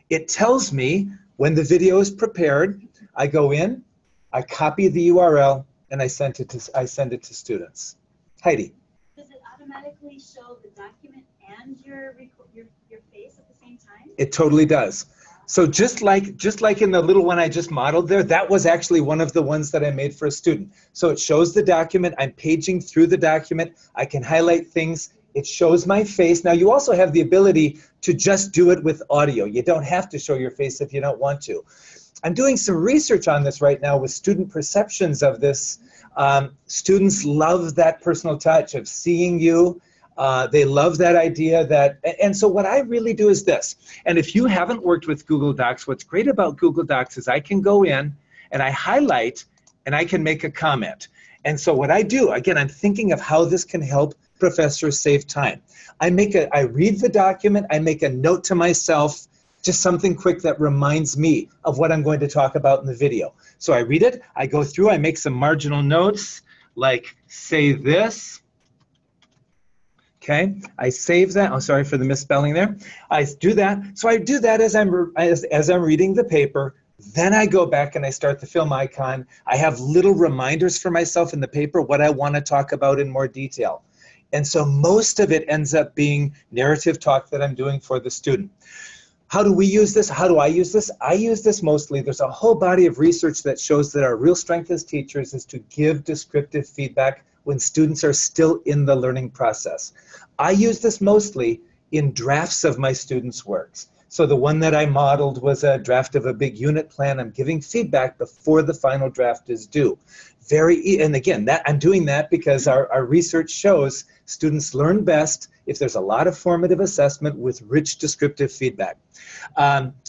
It tells me when the video is prepared. I go in, I copy the URL, and I send it to students. Heidi. Does it automatically show the document and your face at the same time? It totally does. So just like in the little one I just modeled there, that was actually one of the ones that I made for a student. So it shows the document. I'm paging through the document. I can highlight things. It shows my face. Now you also have the ability to just do it with audio. You don't have to show your face if you don't want to. I'm doing some research on this right now with student perceptions of this. Students love that personal touch of seeing you. They love that idea and so what I really do is this. And if you haven't worked with Google Docs, what's great about Google Docs is I can go in and I highlight and I can make a comment. And so what I do, again, I'm thinking of how this can help professors save time. I read the document, I make a note to myself, just something quick that reminds me of what I'm going to talk about in the video. So I read it, I go through, I make some marginal notes, like say this. Okay, I save that. I'm sorry for the misspelling there. I do that. So I do that as I'm reading the paper. Then I go back and I start the film icon. I have little reminders for myself in the paper what I want to talk about in more detail. And so most of it ends up being narrative talk that I'm doing for the student. How do we use this? How do I use this? I use this mostly. There's a whole body of research that shows that our real strength as teachers is to give descriptive feedback when students are still in the learning process. I use this mostly in drafts of my students' works. So the one that I modeled was a draft of a big unit plan. I'm giving feedback before the final draft is due. And again, I'm doing that because our research shows students learn best if there's a lot of formative assessment with rich descriptive feedback.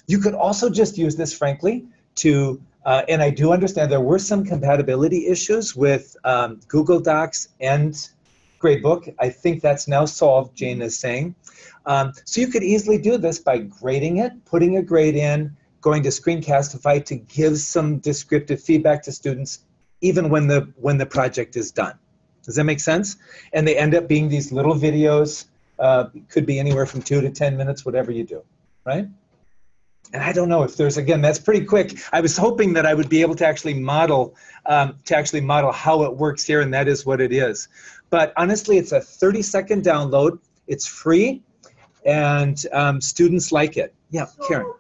You could also just use this, frankly, to and I do understand there were some compatibility issues with Google Docs and Gradebook. I think that's now solved, Jane is saying. So you could easily do this by grading it, putting a grade in, going to Screencastify to give some descriptive feedback to students, even when the project is done. Does that make sense? And they end up being these little videos. Could be anywhere from 2 to 10 minutes, whatever you do, right? And I don't know if there's, again, that's pretty quick. I was hoping that I would be able to actually model how it works here, and that is what it is. But honestly, it's a 30-second download. It's free, and students like it. Yeah, so Karen.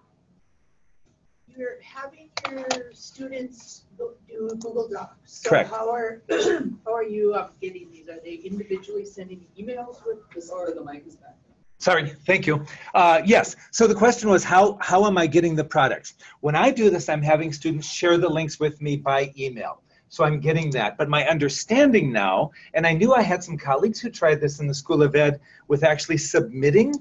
You're having your students do Google Docs. So correct. How are you getting these? Are they individually sending emails with this? Or the mic is back. Sorry, thank you. Yes, so the question was how am I getting the products? When I do this, I'm having students share the links with me by email. So I'm getting that. But my understanding now, and I knew I had some colleagues who tried this in the School of Ed with actually submitting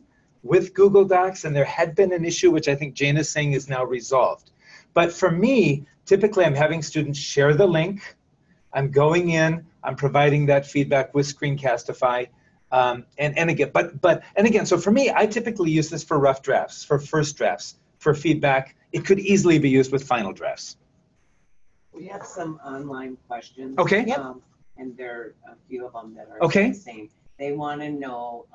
with Google Docs, and there had been an issue, which I think Jane is saying is now resolved. But for me, typically I'm having students share the link. I'm going in, I'm providing that feedback with Screencastify. And again, so for me, I typically use this for rough drafts, for first drafts, for feedback. It could easily be used with final drafts. We have some online questions. Okay. And there are a few of them that are okay. the same. They want to know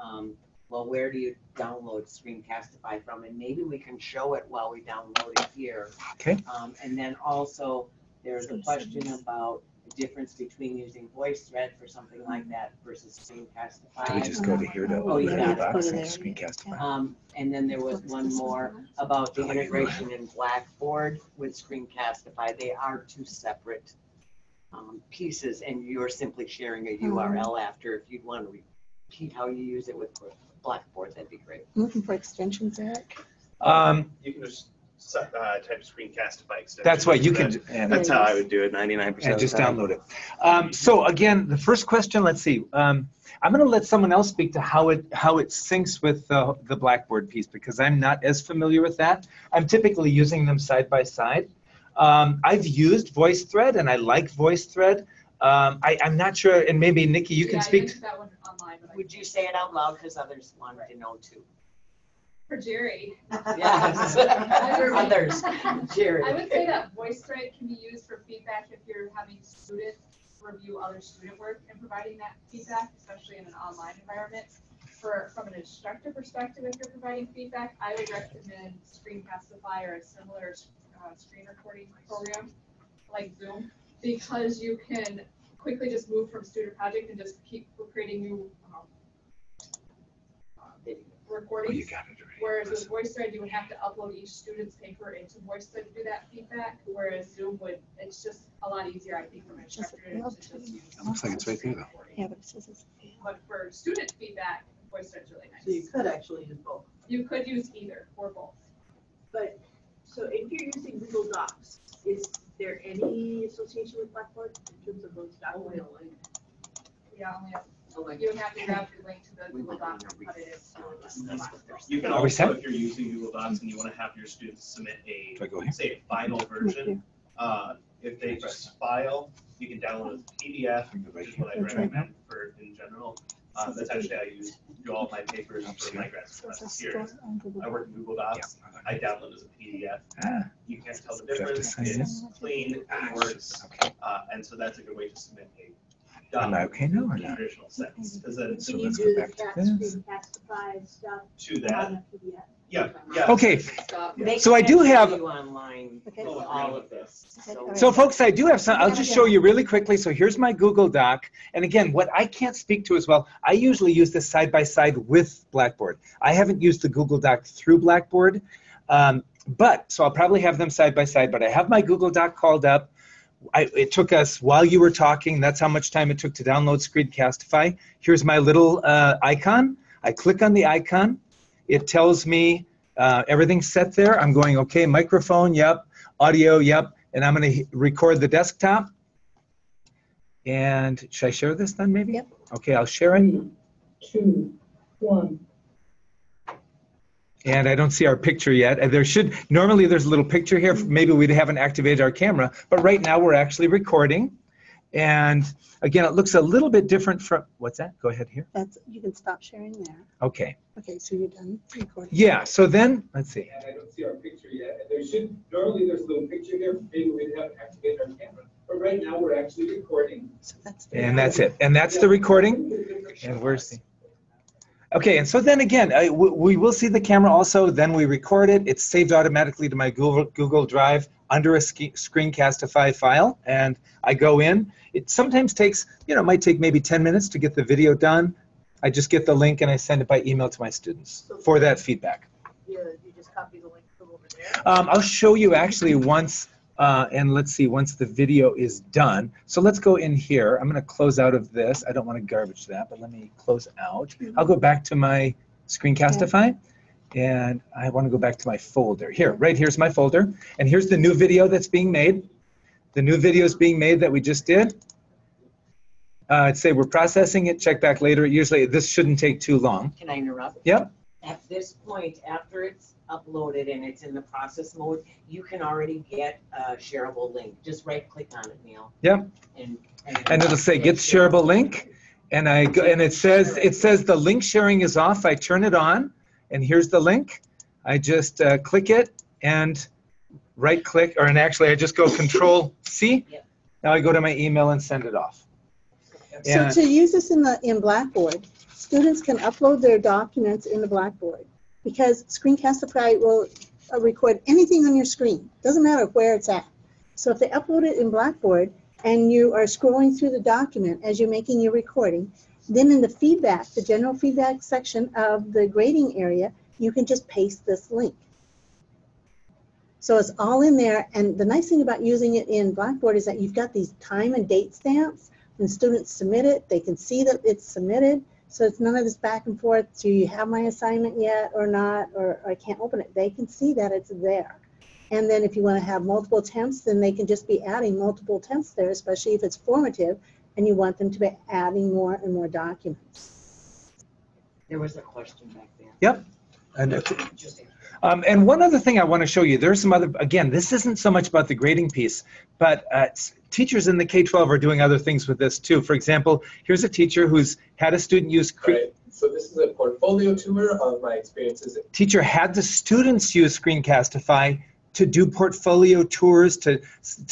well, where do you download Screencastify from? And maybe we can show it while we download it here. Okay. And then also, there's a question about the difference between using Voicethread for something like that versus Screencastify. Do we just go to here to Oh, you open got the it. box and Screencastify? And then there was one more about the integration in Blackboard with Screencastify. They are two separate pieces, and you're simply sharing a URL after. If you'd want to repeat how you use it with Blackboard, that'd be great. I'm looking for extensions, Eric. You can just type Screencastify extension. That's what you could. That's how I would do it 99% And of just the time. download it. So again, the first question, let's see. I'm going to let someone else speak to how it syncs with the Blackboard piece, because I'm not as familiar with that. I'm typically using them side by side. I've used Voicethread, and I like Voicethread. I'm not sure, and maybe Nikki, you can speak. I that one online, but Would you say it out loud, because others wanted to know too? for Jerry. Yes. For others, Jerry. I would say that Voicethread can be used for feedback if you're having students review other student work and providing that feedback, especially in an online environment. From an instructor perspective, if you're providing feedback, I would recommend Screencastify or a similar screen recording program like Zoom, because you can quickly just move from student project and just keep creating new recordings. Oh, you got it already. Whereas with Voicethread, you would have to upload each student's paper into Voicethread to do that feedback, whereas Zoom would, it's just a lot easier, I think, from an instructor to just use. It looks like it's right there, though. Yeah, but it says it's. But for student feedback, Voicethread's really So you nice. could actually use both. You could use either or both. But, so if you're using Google Docs, is there any association with Blackboard in terms of those documents? Yeah, only you would have to grab your link to the Google Docs and put it in. You can Are we set? also, if you're using Google Docs and you want to have your students submit Do I go here? say a final version, if they press file, you can download it as a PDF, which is what I recommend for in general. That's actually how I do all my papers for my grad school classes here. I work in Google Docs. I download it as a PDF. You can't tell the Do I have to difference. sign in? It's clean, it works, Okay. and so that's a good way to submit a Am I okay now or in a not? traditional sense. Because then So Can you let's go do back to that this. Screencastify stuff to on that, a PDF? yeah. Okay, They So I can do show have- you online Okay. all of this. so folks, I do have some, I'll just show you really quickly. So here's my Google Doc. And again, what I can't speak to as well, I usually use this side by side with Blackboard. I haven't used the Google Doc through Blackboard, so I'll probably have them side by side, but I have my Google Doc called up. It took us, while you were talking, that's how much time it took to download Screencastify. Here's my little icon. I click on the icon. It tells me everything's set there. I'm going, okay, microphone, yep, audio, yep, and I'm going to record the desktop. And should I share this then maybe? Yep. Okay, I'll share it. 3, 2, 1. And I don't see our picture yet. Normally there's a little picture here. Maybe we haven't activated our camera, but right now we're actually recording. And again, it looks a little bit different from, what's that? Go ahead here. That's, you can stop sharing there. Okay. Okay, so you're done recording. Yeah, so then, let's see. And I don't see our picture yet. Normally there's a little picture here. Maybe we haven't activated our camera. But right now we're actually recording. So that's. And that's it. And that's the recording. And where's the? Okay, and so then again, we will see the camera also, then we record it. It's saved automatically to my Google Drive under a Screencastify file, and I go in. It sometimes takes, it might take maybe 10 minutes to get the video done. I just get the link and I send it by email to my students for that feedback. You just copy the link from over there? I'll show you actually once, and let's see, once the video is done. So let's go in here. I'm going to close out of this. I don't want to garbage that, but let me close out. I'll go back to my Screencastify, and I want to go back to my folder. Here, right here's my folder, and here's the new video that's being made. The new video is being made that we just did. I'd say we're processing it, check back later. Usually this shouldn't take too long. Can I interrupt? Yep. At this point, after it's uploaded and it's in the process mode, you can already get a shareable link. Just right click on it, Neil. Yep. And it'll say get shareable link, and I go, and it says the link sharing is off. I turn it on, and here's the link. I just click it and right click, and actually I just go Control C. Yep. Now I go to my email and send it off. So to use this in Blackboard, students can upload their documents into Blackboard because Screencastify will record anything on your screen. Doesn't matter where it's at. So if they upload it in Blackboard and you are scrolling through the document as you're making your recording, then in the feedback, the general feedback section of the grading area, you can just paste this link. So it's all in there, and the nice thing about using it in Blackboard is that you've got these time and date stamps. When students submit it, they can see that it's submitted, so it's none of this back and forth, do you have my assignment yet or not, or I can't open it. They can see that it's there. And then if you want to have multiple attempts, then they can just be adding multiple attempts there, especially if it's formative, and you want them to be adding more and more documents. There was a question back there. Yep. And one other thing I want to show you, there's some other, again, this isn't so much about the grading piece, but teachers in the K-12 are doing other things with this too. For example, here's a teacher who's had a student use Right. So this is a portfolio tour of my experiences. Teacher had the students use Screencastify to do portfolio tours, to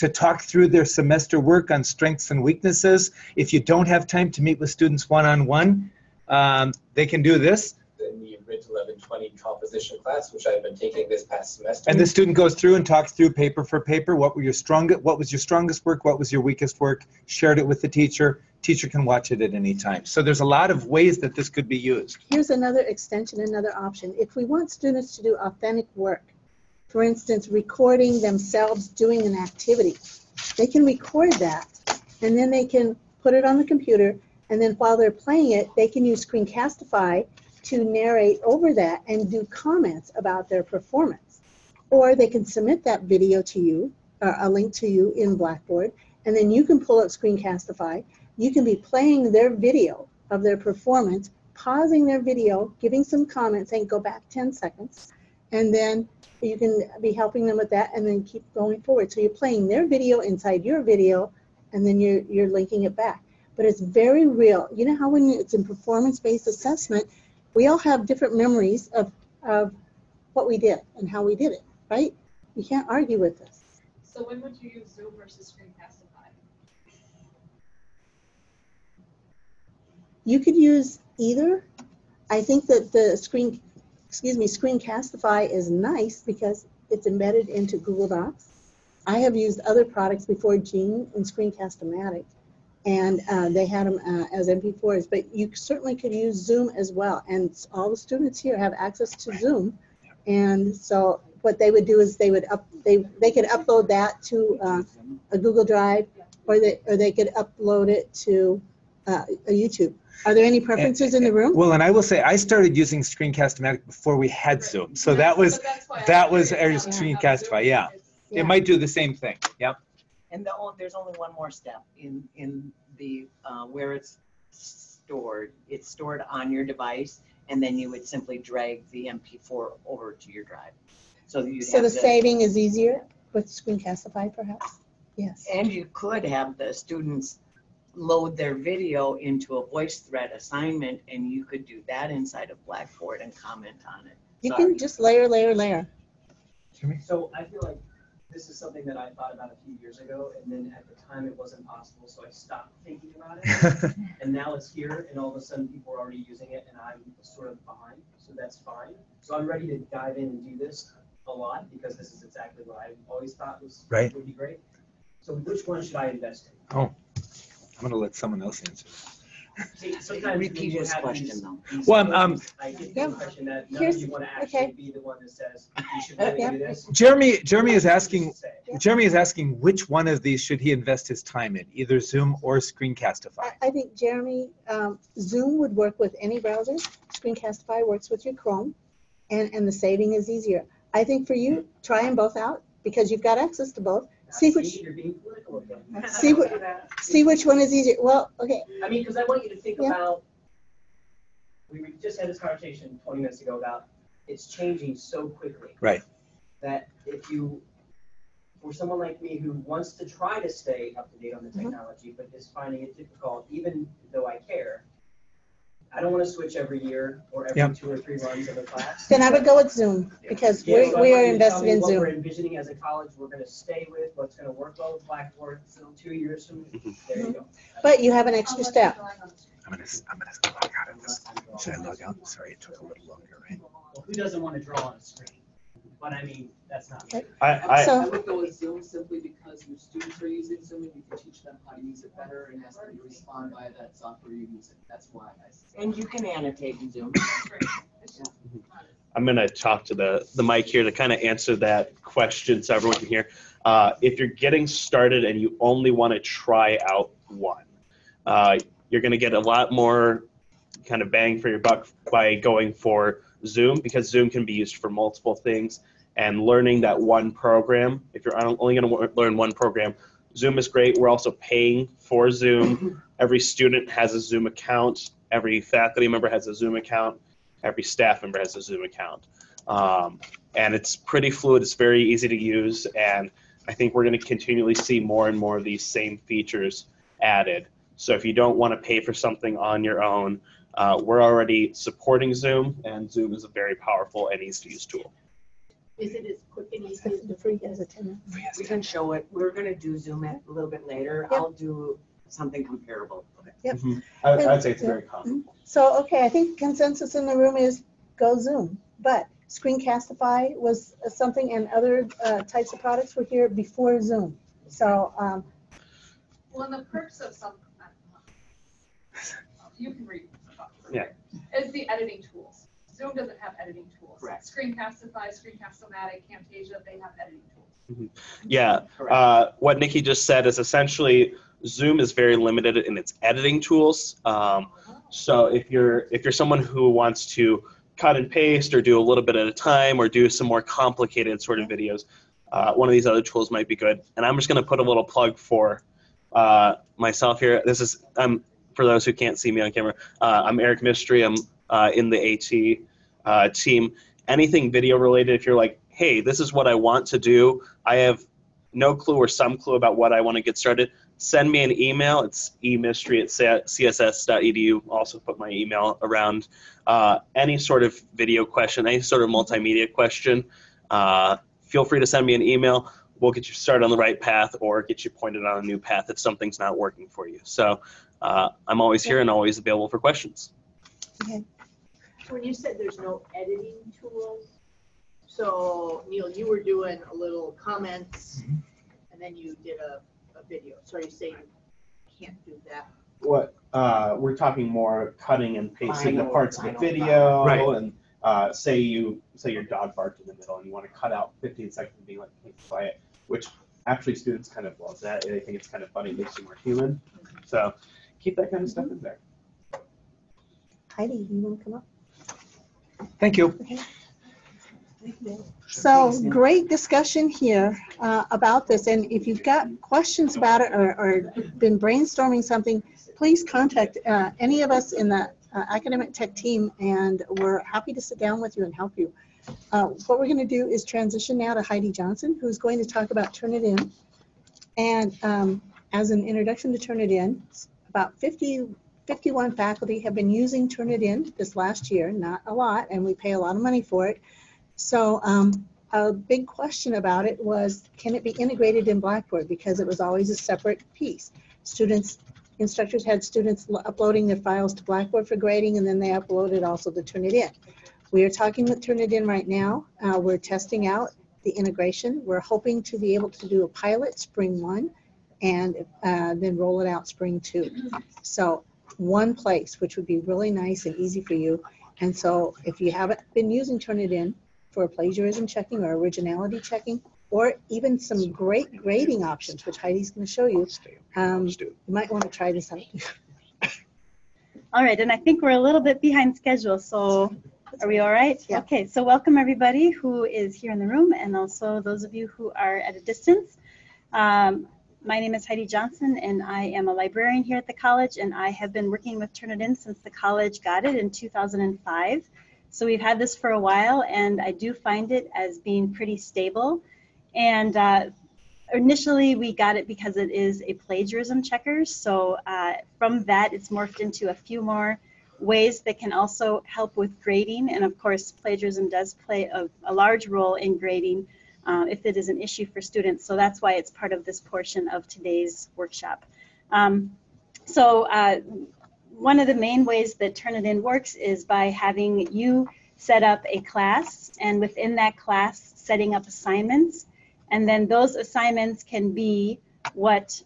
talk through their semester work on strengths and weaknesses. If you don't have time to meet with students one-on-one, they can do this. In the Grid 1120 composition class, which I've been taking this past semester. And the student goes through and talks through paper for paper. What was your strongest work? What was your weakest work? Shared it with the teacher. Teacher can watch it at any time. So there's a lot of ways that this could be used. Here's another extension, another option. If we want students to do authentic work, for instance, recording themselves doing an activity, they can record that, and then they can put it on the computer, and then while they're playing it, they can use Screencastify to narrate over that and do comments about their performance. Or they can submit that video to you, or a link to you in Blackboard, and then you can pull up Screencastify. You can be playing their video of their performance, pausing their video, giving some comments, saying go back 10 seconds, and then you can be helping them with that and then keep going forward. So you're playing their video inside your video, and then you're linking it back. But it's very real. You know how when it's in performance-based assessment, we all have different memories of what we did and how we did it, right? You can't argue with this. So when would you use Zoom versus Screencastify? You could use either. I think that the Screencastify is nice because it's embedded into Google Docs. I have used other products before, Gene and Screencast-O-Matic, and they had them as MP4s, but you certainly could use Zoom as well. And all the students here have access to Zoom, and so what they would do is they could upload that to a Google Drive, or they could upload it to a YouTube. Are there any preferences in the room? Well, and I will say I started using Screencast-O-Matic before we had Zoom, so that was Screencastify. Yeah, it might do the same thing. Yep. And there's only one more step in the where it's stored. It's stored on your device, and then you would simply drag the MP4 over to your drive. So the saving is easier with Screencastify, perhaps. Yes. And you could have the students load their video into a Voicethread assignment, and you could do that inside of Blackboard and comment on it. You can just layer. So I feel like this is something that I thought about a few years ago, and then at the time it wasn't possible, so I stopped thinking about it. And now it's here, and all of a sudden people are already using it, and I'm sort of behind, so that's fine. So I'm ready to dive in and do this a lot, because this is exactly what I always thought would be great. So which one should I invest in? Oh, I'm going to let someone else answer. See, sometimes repeat his question though. Well, I get the impression that none of you want to actually be the one that says you should really do this. Jeremy is asking which one of these should he invest his time in, either Zoom or Screencastify. I think, Jeremy, Zoom would work with any browser. Screencastify works with your Chrome, and the saving is easier. I think for you, try them both out because you've got access to both. See which one is easier. Well, okay. I mean, because I want you to think about, we just had this conversation 20 minutes ago about it's changing so quickly. Right. That for someone like me who wants to try to stay up to date on the technology, but is finding it difficult, even though I care, I don't want to switch every year or every Yep. 2 or 3 runs of a class. Then I would go with Zoom because Yeah, we so I are want you to tell invested me in what we're Zoom. envisioning as a college we're going to stay with, what's going to work well with Blackboard 2 years from now. There you go. But you have an extra step. I'm gonna log out of this. Should I log out? Sorry, it took a little longer, right? Well, who doesn't want to draw on a screen? But I mean, that's not me. I would go with Zoom simply because your students are using Zoom and you can teach them how to use it better and ask them to respond via that software you're using. That's why I say. And you can annotate in Zoom. I'm going to talk to the mic here to kind of answer that question so everyone can hear. If you're getting started and you only want to try out one, you're going to get a lot more kind of bang for your buck by going for Zoom, because Zoom can be used for multiple things. And learning that one program, if you're only going to learn one program, Zoom is great. We're also paying for Zoom. Every student has a Zoom account. Every faculty member has a Zoom account. Every staff member has a Zoom account. And it's pretty fluid. It's very easy to use. And I think we're going to continually see more and more of these same features added. So if you don't want to pay for something on your own, we're already supporting Zoom, and Zoom is a very powerful and easy to use tool. Is it as quick and easy as The free has a 10. We can show it. We're going to do Zoom a little bit later. Yep. I'll do something comparable. Yep. I'd say it's very common. So, okay, I think consensus in the room is go Zoom. But Screencastify was something, and other types of products were here before Zoom. So, Well, and the perks of some, you can read. Yeah. Is the editing tools. Zoom doesn't have editing tools. Correct. Screencastify, Screencast-O-Matic, Camtasia, they have editing tools. Yeah, what Nikki just said is essentially Zoom is very limited in its editing tools. So if you're someone who wants to cut and paste or do a little bit at a time or do some more complicated sort of videos, one of these other tools might be good. And I'm just going to put a little plug for myself here. This is for those who can't see me on camera. I'm Eric Mystery. I'm in the AT team. Anything video related, if you're like, hey, this is what I want to do, I have no clue or some clue about what I want to get started, send me an email. It's emystery@css.edu. Also put my email around. Any sort of video question, any sort of multimedia question, feel free to send me an email. We'll get you started on the right path or get you pointed on a new path if something's not working for you. So I'm always here and always available for questions. okay. When you said there's no editing tools, so Neil, you were doing a little comments and then you did a video. So are you saying you can't do that? What we're talking more cutting and pasting the Final- parts of the final video, Right. and say your dog barked in the middle and you want to cut out 15 seconds and be like, hey, quiet, which actually students kind of love that. They think it's kind of funny, it makes you more human. So keep that kind of stuff in there. Heidi, you want to come up? Thank you. So great discussion here about this. And if you've got questions about it or been brainstorming something, please contact any of us in the academic tech team, and we're happy to sit down with you and help you. What we're going to do is transition now to Heidi Johnson, who's going to talk about Turnitin. And as an introduction to Turnitin, about 51 faculty have been using Turnitin this last year, not a lot, and we pay a lot of money for it. So a big question about it was, can it be integrated in Blackboard? Because it was always a separate piece. Instructors had students uploading their files to Blackboard for grading, and then they uploaded also to Turnitin. We are talking with Turnitin right now. We're testing out the integration. We're hoping to be able to do a pilot spring 1 and then roll it out spring 2. So one place, which would be really nice and easy for you. And so if you haven't been using Turnitin for plagiarism checking or originality checking, or even some great grading options, which Heidi's going to show you, you might want to try this out. All right, and I think we're a little bit behind schedule, so are we all right? Yeah. Okay, so welcome everybody who is here in the room, and also those of you who are at a distance. My name is Heidi Johnson, and I am a librarian here at the college, and I have been working with Turnitin since the college got it in 2005. So we've had this for a while, and I do find it as being pretty stable. And initially we got it because it is a plagiarism checker. So from that, it's morphed into a few more ways that can also help with grading, and of course plagiarism does play a large role in grading if it is an issue for students. So that's why it's part of this portion of today's workshop. One of the main ways that Turnitin works is by having you set up a class, and within that class setting up assignments, and then those assignments can be what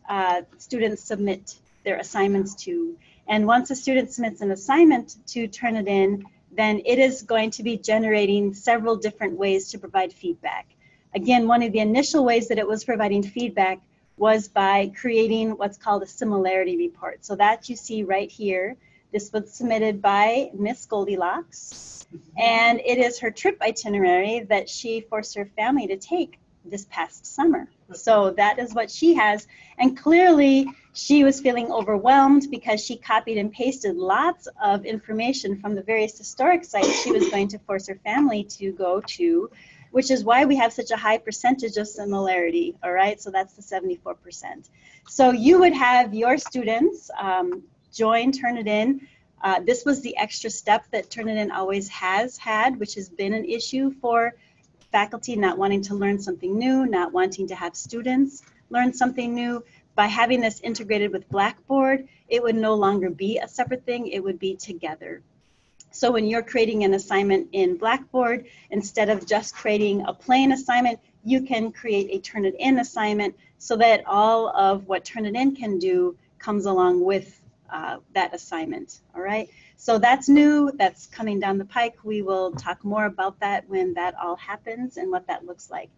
students submit their assignments to. And once a student submits an assignment to Turnitin, then it is going to be generating several different ways to provide feedback. Again, one of the initial ways that it was providing feedback was by creating what's called a similarity report. So that you see right here. This was submitted by Miss Goldilocks, and it is her trip itinerary that she forced her family to take this past summer. So that is what she has, and clearly she was feeling overwhelmed because she copied and pasted lots of information from the various historic sites she was going to force her family to go to, which is why we have such a high percentage of similarity, all right? So that's the 74%. So you would have your students join Turnitin. This was the extra step that Turnitin always has had, which has been an issue for faculty not wanting to learn something new, not wanting to have students learn something new. By having this integrated with Blackboard, it would no longer be a separate thing, it would be together. So when you're creating an assignment in Blackboard, instead of just creating a plain assignment, you can create a Turnitin assignment so that all of what Turnitin can do comes along with that assignment, all right? So that's new, that's coming down the pike. We will talk more about that when that all happens and what that looks like.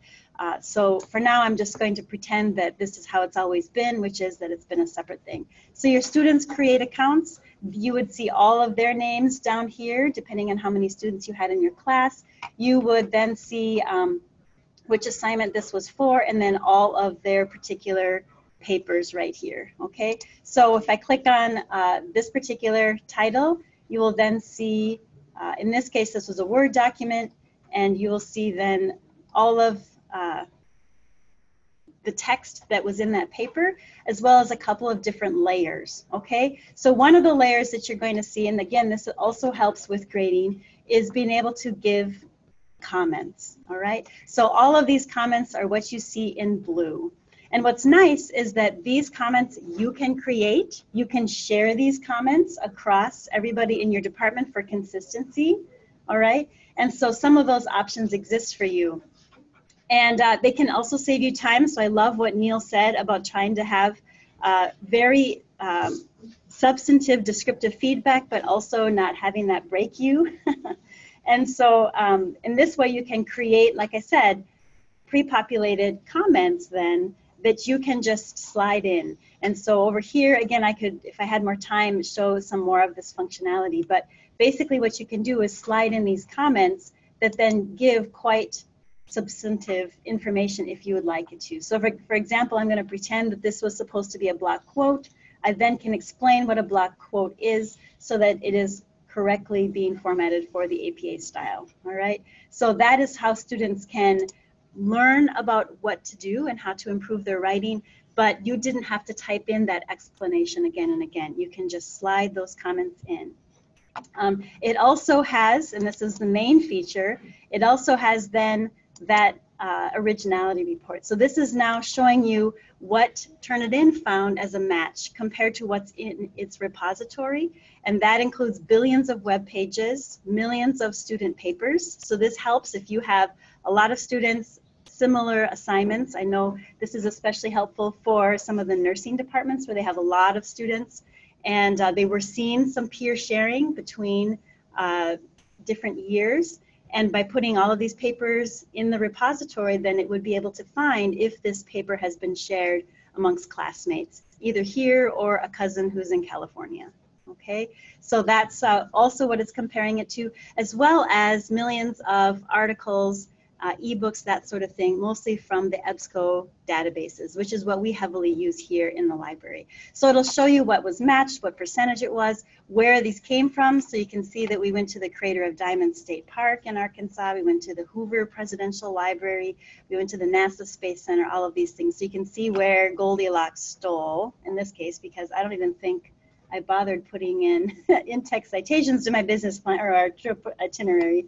So for now, I'm just going to pretend that this is how it's always been, which is that it's been a separate thing. So your students create accounts. You would see all of their names down here, depending on how many students you had in your class. You would then see which assignment this was for, and then all of their particular papers right here, okay? So if I click on this particular title, you will then see, in this case, this was a Word document, and you will see then all of the text that was in that paper, as well as a couple of different layers, okay? So one of the layers that you're going to see, and again, this also helps with grading, is being able to give comments, all right? So all of these comments are what you see in blue. And what's nice is that these comments you can create, you can share these comments across everybody in your department for consistency, all right? And so some of those options exist for you. And they can also save you time. So I love what Neil said about trying to have very substantive descriptive feedback, but also not having that break you. And so in this way you can create, like I said, pre-populated comments then that you can just slide in. And so over here, again, I could, if I had more time, show some more of this functionality. But basically what you can do is slide in these comments that then give quite substantive information if you would like it to. So for example, I'm going to pretend that this was supposed to be a block quote. I then can explain what a block quote is so that it is correctly being formatted for the APA style, all right? So that is how students can learn about what to do and how to improve their writing, but you didn't have to type in that explanation again and again. You can just slide those comments in. It also has, and this is the main feature, it also has then that originality report. So this is now showing you what Turnitin found as a match compared to what's in its repository, and that includes billions of web pages, millions of student papers. So this helps if you have a lot of students, similar assignments. I know this is especially helpful for some of the nursing departments where they have a lot of students, and they were seeing some peer sharing between different years. And by putting all of these papers in the repository, then it would be able to find if this paper has been shared amongst classmates, either here or a cousin who's in California. Okay, so that's also what it's comparing it to, as well as millions of articles, ebooks, that sort of thing, mostly from the EBSCO databases, which is what we heavily use here in the library. So it'll show you what was matched, what percentage it was, where these came from. So you can see that we went to the creator of Diamond State Park in Arkansas, we went to the Hoover Presidential Library, we went to the NASA Space Center, all of these things. So you can see where Goldilocks stole, in this case, because I don't even think I bothered putting in in-text citations to my business plan or our trip itinerary.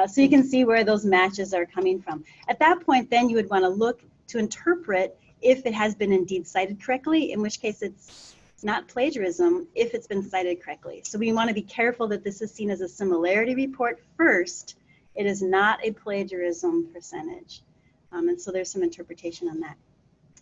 So you can see where those matches are coming from. At that point, then you would want to look to interpret if it has been indeed cited correctly, in which case it's not plagiarism if it's been cited correctly. So we want to be careful that this is seen as a similarity report first. It is not a plagiarism percentage. And so there's some interpretation on that.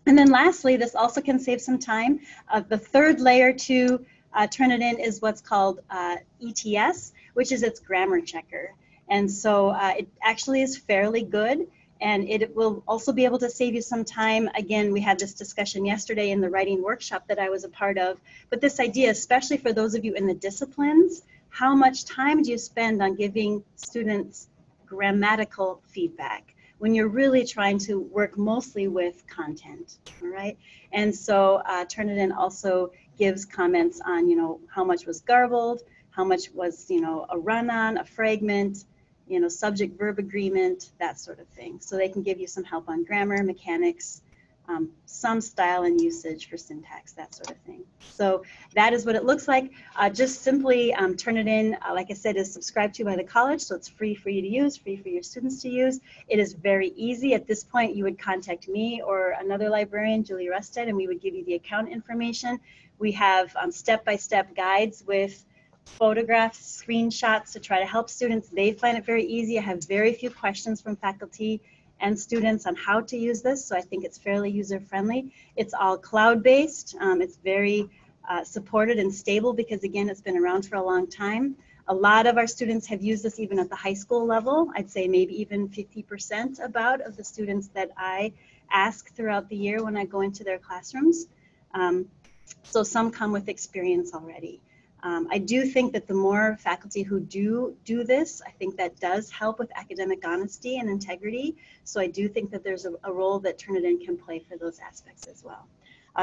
And then lastly, this also can save some time. The third layer to Turnitin is what's called ETS, which is its grammar checker. And so it actually is fairly good, and it will also be able to save you some time. Again, we had this discussion yesterday in the writing workshop that I was a part of, but this idea, especially for those of you in the disciplines, how much time do you spend on giving students grammatical feedback when you're really trying to work mostly with content, all right? And so Turnitin also gives comments on, you know, how much was garbled, how much was, you know, a run-on, a fragment, you know, subject-verb agreement, that sort of thing. So they can give you some help on grammar, mechanics, some style and usage for syntax, that sort of thing. So that is what it looks like. Just simply Turnitin, like I said, is subscribed to by the college, so it's free for you to use, free for your students to use. It is very easy. At this point, you would contact me or another librarian, Julie Rusted, and we would give you the account information. We have step-by-step guides with photographs, screenshots to try to help students. They find it very easy. I have very few questions from faculty and students on how to use this, so I think it's fairly user-friendly. It's all cloud-based. It's very supported and stable because, again, it's been around for a long time. A lot of our students have used this even at the high school level. I'd say maybe even 50% about of the students that I ask throughout the year when I go into their classrooms. So some come with experience already. I do think that the more faculty who do this, I think that does help with academic honesty and integrity. So I do think that there's a role that Turnitin can play for those aspects as well.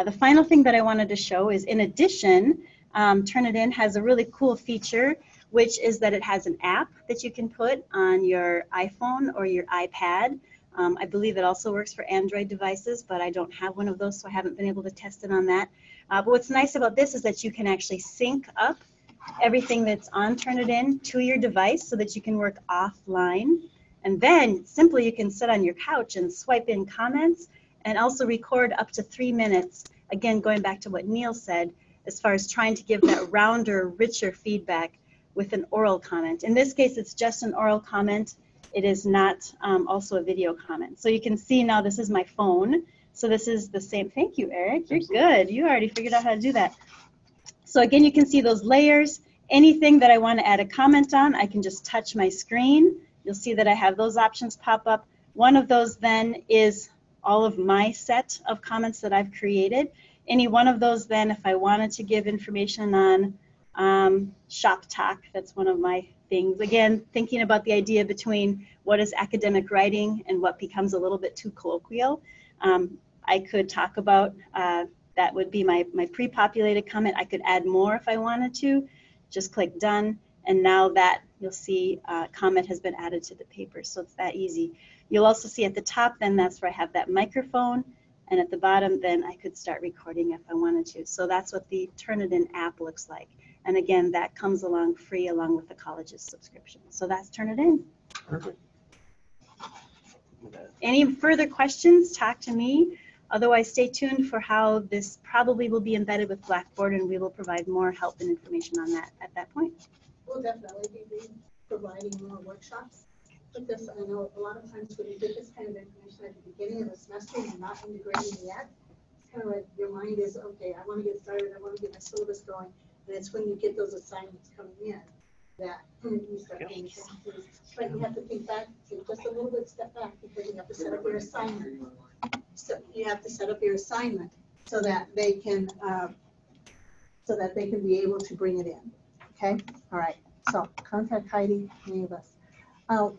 The final thing that I wanted to show is, in addition, Turnitin has a really cool feature, which is that it has an app that you can put on your iPhone or your iPad. I believe it also works for Android devices, but I don't have one of those, so I haven't been able to test it on that. But what's nice about this is that you can actually sync up everything that's on Turnitin to your device so that you can work offline. And then simply you can sit on your couch and swipe in comments and also record up to 3 minutes. Again, going back to what Neil said, as far as trying to give that rounder, richer feedback with an oral comment. In this case, it's just an oral comment. It is not also a video comment. So you can see now this is my phone. So this is the same. Thank you, Eric. You're good. You already figured out how to do that. So again, you can see those layers. Anything that I want to add a comment on, I can just touch my screen. You'll see that I have those options pop up. One of those then is all of my set of comments that I've created. Any one of those then, if I wanted to give information on shop talk, that's one of my things. Again, thinking about the idea between what is academic writing and what becomes a little bit too colloquial. I could talk about, that would be my pre-populated comment. I could add more if I wanted to. Just click done, and now that you'll see comment has been added to the paper, so it's that easy. You'll also see at the top then that's where I have that microphone, and at the bottom then I could start recording if I wanted to. So that's what the Turnitin app looks like. And again, that comes along free along with the college's subscription. So that's Turnitin. Perfect. Any further questions, talk to me. Otherwise, stay tuned for how this probably will be embedded with Blackboard, and we will provide more help and information on that at that point. We'll definitely be providing more workshops with this. I know a lot of times when you get this kind of information at the beginning of the semester and you're not integrating yet, it's kind of like your mind is, okay, I want to get started, I want to get my syllabus going. And it's when you get those assignments coming in that you start paying attention to. But you have to think back, take just a little bit step back, because you have to set up your assignment. So you have to set up your assignment so that they can be able to bring it in. Okay, all right. So contact Heidi, any of us.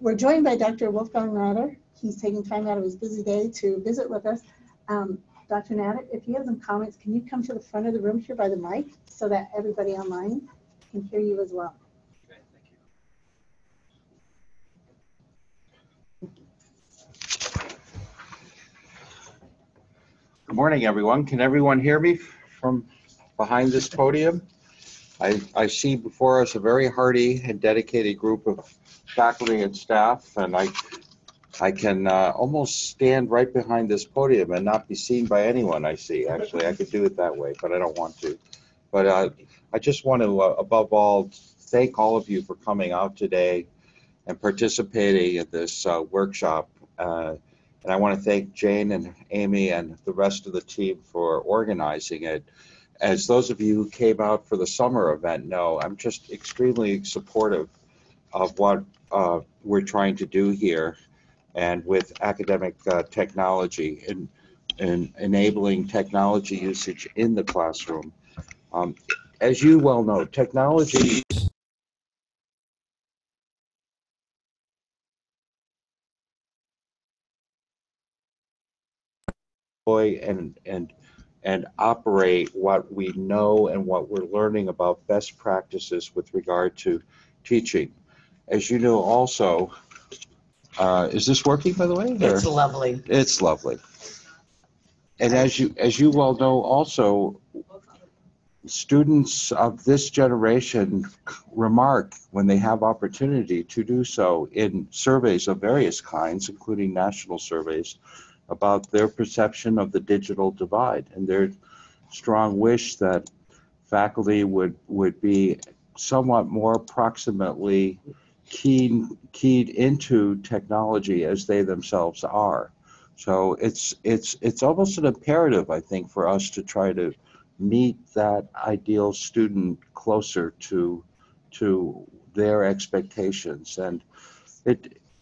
We're joined by Dr. Wolfgang Natter. He's taking time out of his busy day to visit with us. Dr. Natter, if you have some comments, can you come to the front of the room here by the mic so that everybody online can hear you as well? Okay, thank you. Good morning, everyone. Can everyone hear me from behind this podium? I see before us a very hearty and dedicated group of faculty and staff, and I can almost stand right behind this podium and not be seen by anyone I see. Actually, I could do it that way, but I don't want to. But I just want to, above all, thank all of you for coming out today and participating in this workshop. And I want to thank Jane and Amy and the rest of the team for organizing it. As those of you who came out for the summer event know, I'm just extremely supportive of what we're trying to do here, and with academic technology and enabling technology usage in the classroom. As you well know, technology and operate what we know and what we're learning about best practices with regard to teaching. As you know also, is this working, by the way? It's lovely. It's lovely. And as you well know also, students of this generation remark when they have opportunity to do so in surveys of various kinds, including national surveys, about their perception of the digital divide and their strong wish that faculty would be somewhat more proximately keyed into technology as they themselves are. So it's almost an imperative, I think, for us to try to meet that ideal student closer to their expectations. And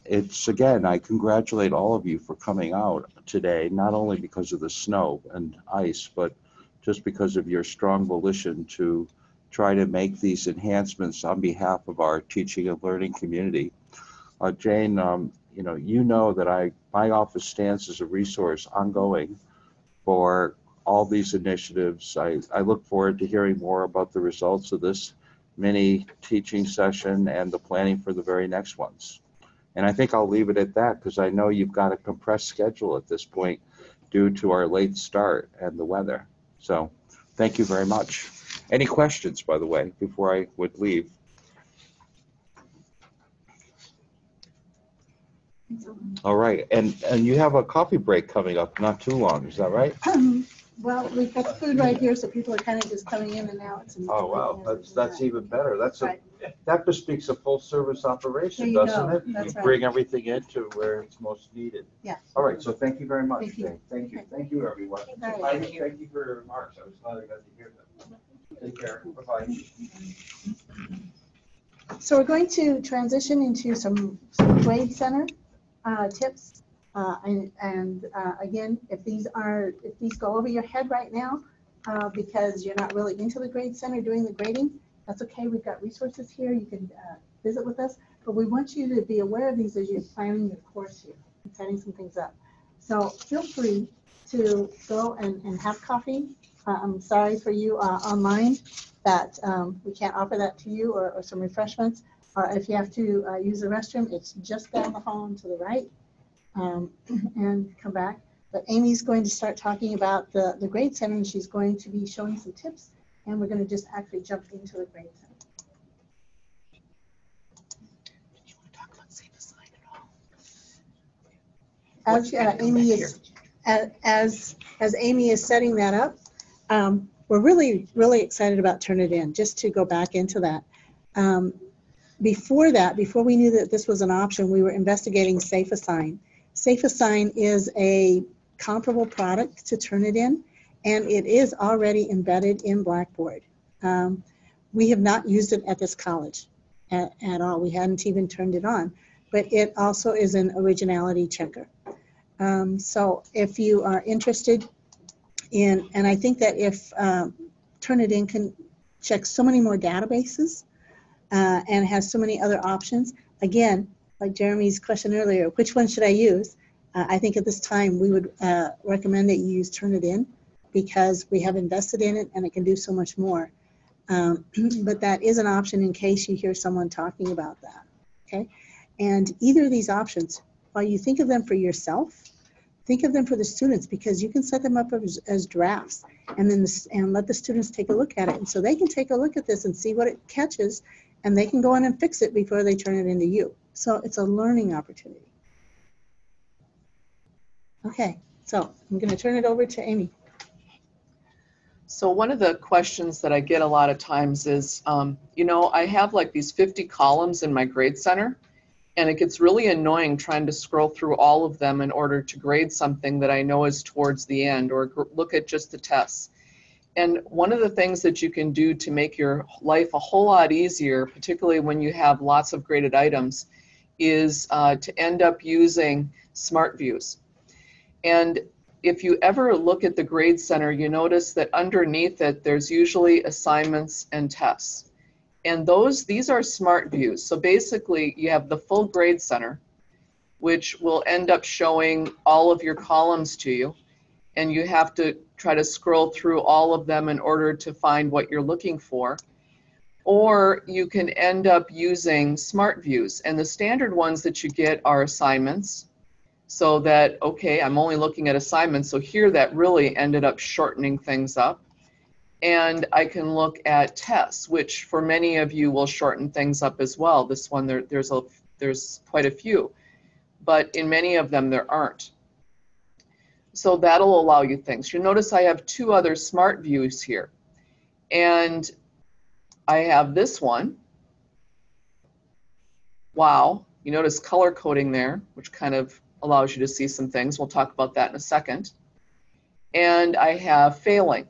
it's again, I congratulate all of you for coming out today, not only because of the snow and ice, but just because of your strong volition to try to make these enhancements on behalf of our teaching and learning community. Jane, you know that my office stands as a resource ongoing for all these initiatives. I look forward to hearing more about the results of this mini teaching session and the planning for the very next ones. And I think I'll leave it at that, because I know you've got a compressed schedule at this point due to our late start and the weather. So thank you very much. Any questions, by the way, before I would leave? All right, and you have a coffee break coming up not too long, is that right? Well, we've got food right here, so people are kind of just coming in and out. Oh, wow, that's even better. That bespeaks a full service operation, There you doesn't go. it? That's You right. bring everything into where it's most needed. Yeah. All right, so thank you very much. Thank you. Jane. Thank you. Thank you, everyone. All right. Thank you for your remarks. I was glad I got to hear them. Take care. Bye-bye. So we're going to transition into some grade center tips. Again, if these go over your head right now because you're not really into the grade center doing the grading, that's okay. We've got resources here. You can visit with us. But we want you to be aware of these as you're planning your course here and setting some things up. So feel free to go and have coffee. I'm sorry for you online that we can't offer that to you, or some refreshments. If you have to use the restroom, it's just down the hall and to the right. And come back. But Amy's going to start talking about the grade center, and she's going to be showing some tips, and we're going to just actually jump into the grade center. As Amy is as Amy is setting that up, we're really excited about Turnitin. Just to go back into that. Before we knew that this was an option, we were investigating SafeAssign. SafeAssign is a comparable product to Turnitin, and it is already embedded in Blackboard. We have not used it at this college at all. We hadn't even turned it on, but it also is an originality checker. So if you are interested in, and I think that if Turnitin can check so many more databases and has so many other options, again, like Jeremy's question earlier, which one should I use? I think at this time we would recommend that you use Turnitin because we have invested in it and it can do so much more. But that is an option in case you hear someone talking about that, okay? And either of these options, while you think of them for yourself, think of them for the students, because you can set them up as drafts and then and let the students take a look at it. And so they can take a look at this and see what it catches, and they can go in and fix it before they turn it into you. So it's a learning opportunity. Okay, so I'm going to turn it over to Amy. So one of the questions that I get a lot of times is, you know, I have like these 50 columns in my grade center, and it gets really annoying trying to scroll through all of them in order to grade something that I know is towards the end, or look at just the tests. And one of the things that you can do to make your life a whole lot easier, particularly when you have lots of graded items, is to end up using smart views. And if you ever look at the grade center, you notice that underneath it, there's usually assignments and tests. And these are smart views. So basically, you have the full grade center, which will end up showing all of your columns to you. And you have to try to scroll through all of them in order to find what you're looking for. Or you can end up using smart views. And the standard ones that you get are assignments. So that, okay, I'm only looking at assignments. So here that really ended up shortening things up. And I can look at tests, which for many of you will shorten things up as well. This one, there's quite a few, but in many of them there aren't. So that'll allow you things. You'll notice I have two other smart views here. And I have this one. Wow, you notice color coding there, which kind of allows you to see some things. We'll talk about that in a second. And I have failing.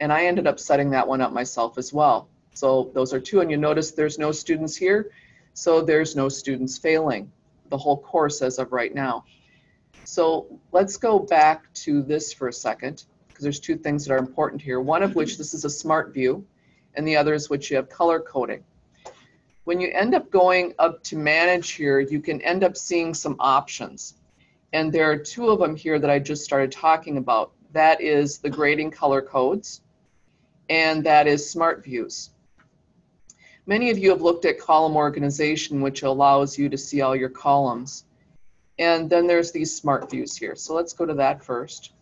And I ended up setting that one up myself as well. So those are two, and you notice there's no students here, so there's no students failing the whole course as of right now. So let's go back to this for a second, because there's two things that are important here. One of which, this is a smart view, and the other is which you have color coding. When you end up going up to manage here, you can end up seeing some options. And there are two of them here that I just started talking about. That is the grading color codes, and that is smart views. Many of you have looked at column organization, which allows you to see all your columns. And then there's these smart views here. So let's go to that first.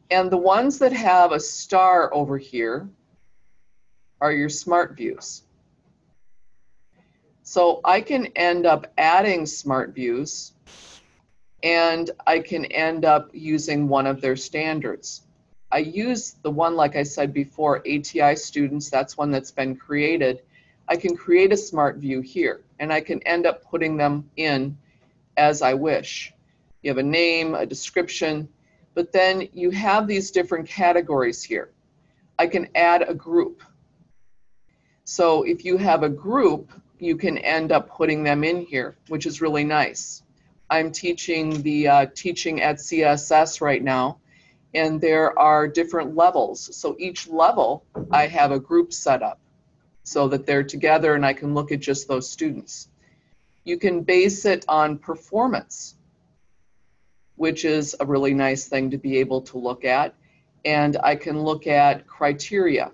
And the ones that have a star over here are your smart views. So I can end up adding smart views, and I can end up using one of their standards. I use the one, like I said before, ATI students, that's one that's been created. I can create a smart view here, and I can end up putting them in as I wish. You have a name, a description, but then you have these different categories here. I can add a group. So if you have a group, you can end up putting them in here, which is really nice. I'm teaching the teaching at CSS right now, and there are different levels. So each level, I have a group set up so that they're together and I can look at just those students. You can base it on performance, which is a really nice thing to be able to look at. And I can look at criteria,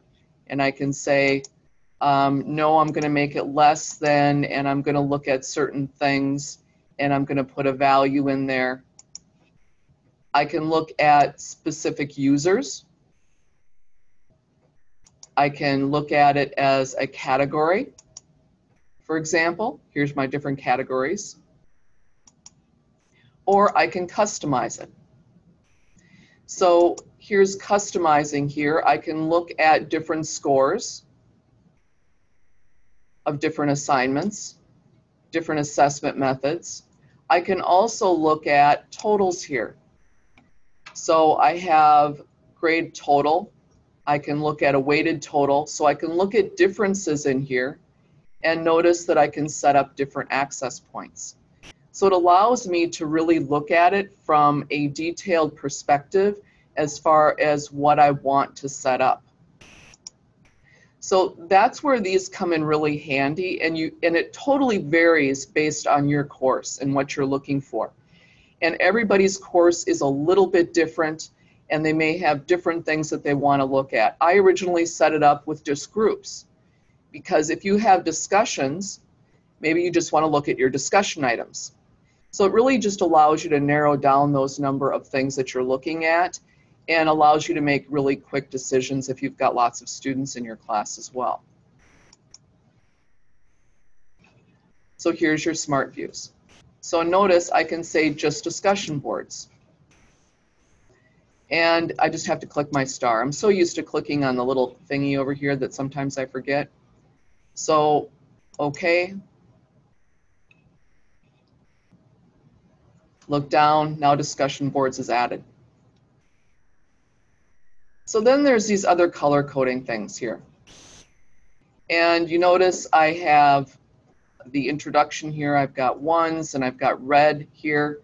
and I can say, no, I'm going to make it less than, and I'm going to look at certain things, and I'm going to put a value in there. I can look at specific users. I can look at it as a category. For example, here's my different categories. Or I can customize it. So here's customizing here. I can look at different scores of different assignments, different assessment methods. I can also look at totals here. So I have grade total. I can look at a weighted total. So I can look at differences in here and notice that I can set up different access points. So it allows me to really look at it from a detailed perspective as far as what I want to set up. So that's where these come in really handy, and it totally varies based on your course and what you're looking for. And everybody's course is a little bit different, and they may have different things that they want to look at. I originally set it up with just groups, because if you have discussions, maybe you just want to look at your discussion items. So it really just allows you to narrow down those number of things that you're looking at and allows you to make really quick decisions if you've got lots of students in your class as well. So here's your smart views. So notice I can say just discussion boards. And I just have to click my star. I'm so used to clicking on the little thingy over here that sometimes I forget. So, okay. Look down, now discussion boards is added. So then there's these other color coding things here. And you notice I have the introduction here, I've got ones and I've got red here.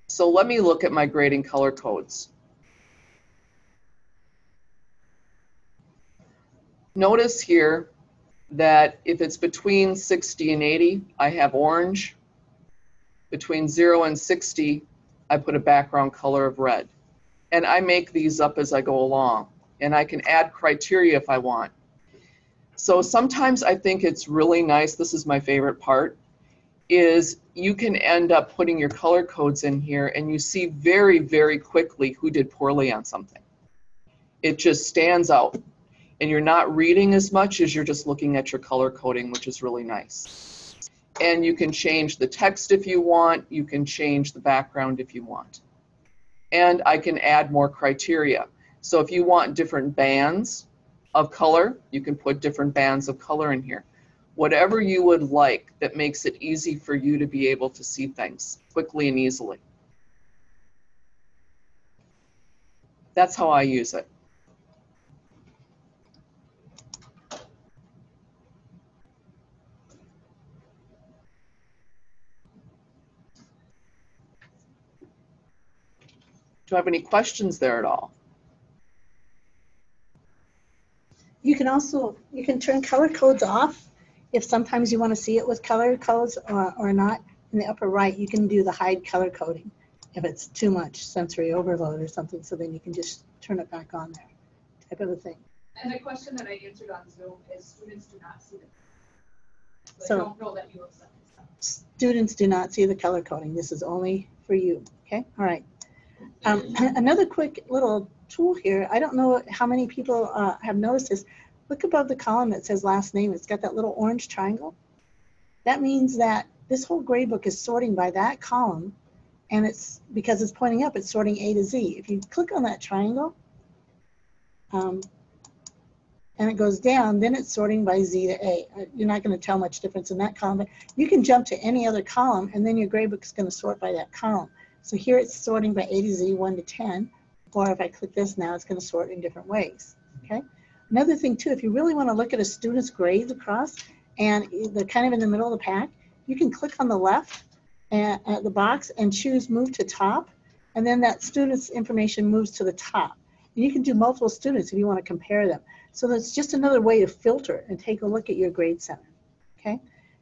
So let me look at my grading color codes. Notice here that if it's between 60 and 80, I have orange. Between 0 and 60, I put a background color of red. And I make these up as I go along. And I can add criteria if I want. So sometimes I think it's really nice, this is my favorite part, is you can end up putting your color codes in here and you see very, very quickly who did poorly on something. It just stands out. And you're not reading as much as you're just looking at your color coding, which is really nice. And you can change the text if you want. You can change the background if you want. And I can add more criteria. So if you want different bands of color, you can put different bands of color in here. Whatever you would like that makes it easy for you to be able to see things quickly and easily. That's how I use it. Do I have any questions there at all? You can turn color codes off if sometimes you want to see it with color codes or not. In the upper right, you can do the hide color coding if it's too much sensory overload or something, so then you can just turn it back on there, type of a thing. And the question that I answered on Zoom is students do not see it. So I don't know that you have said this. Students do not see the color coding. This is only for you, okay? All right. Another quick little tool here. I don't know how many people have noticed this. Look above the column that says last name. It's got that little orange triangle. That means that this whole gradebook is sorting by that column, and it's because it's pointing up, it's sorting A to Z. If you click on that triangle, and it goes down, then it's sorting by Z to A. You're not going to tell much difference in that column, but you can jump to any other column, and then your gradebook is going to sort by that column. So here it's sorting by A to Z, 1 to 10, or if I click this now, it's going to sort in different ways, okay? Another thing too, if you really want to look at a student's grades across, and they're kind of in the middle of the pack, you can click on the left at the box and choose Move to Top, and then that student's information moves to the top. And you can do multiple students if you want to compare them. So that's just another way to filter and take a look at your grade center, okay?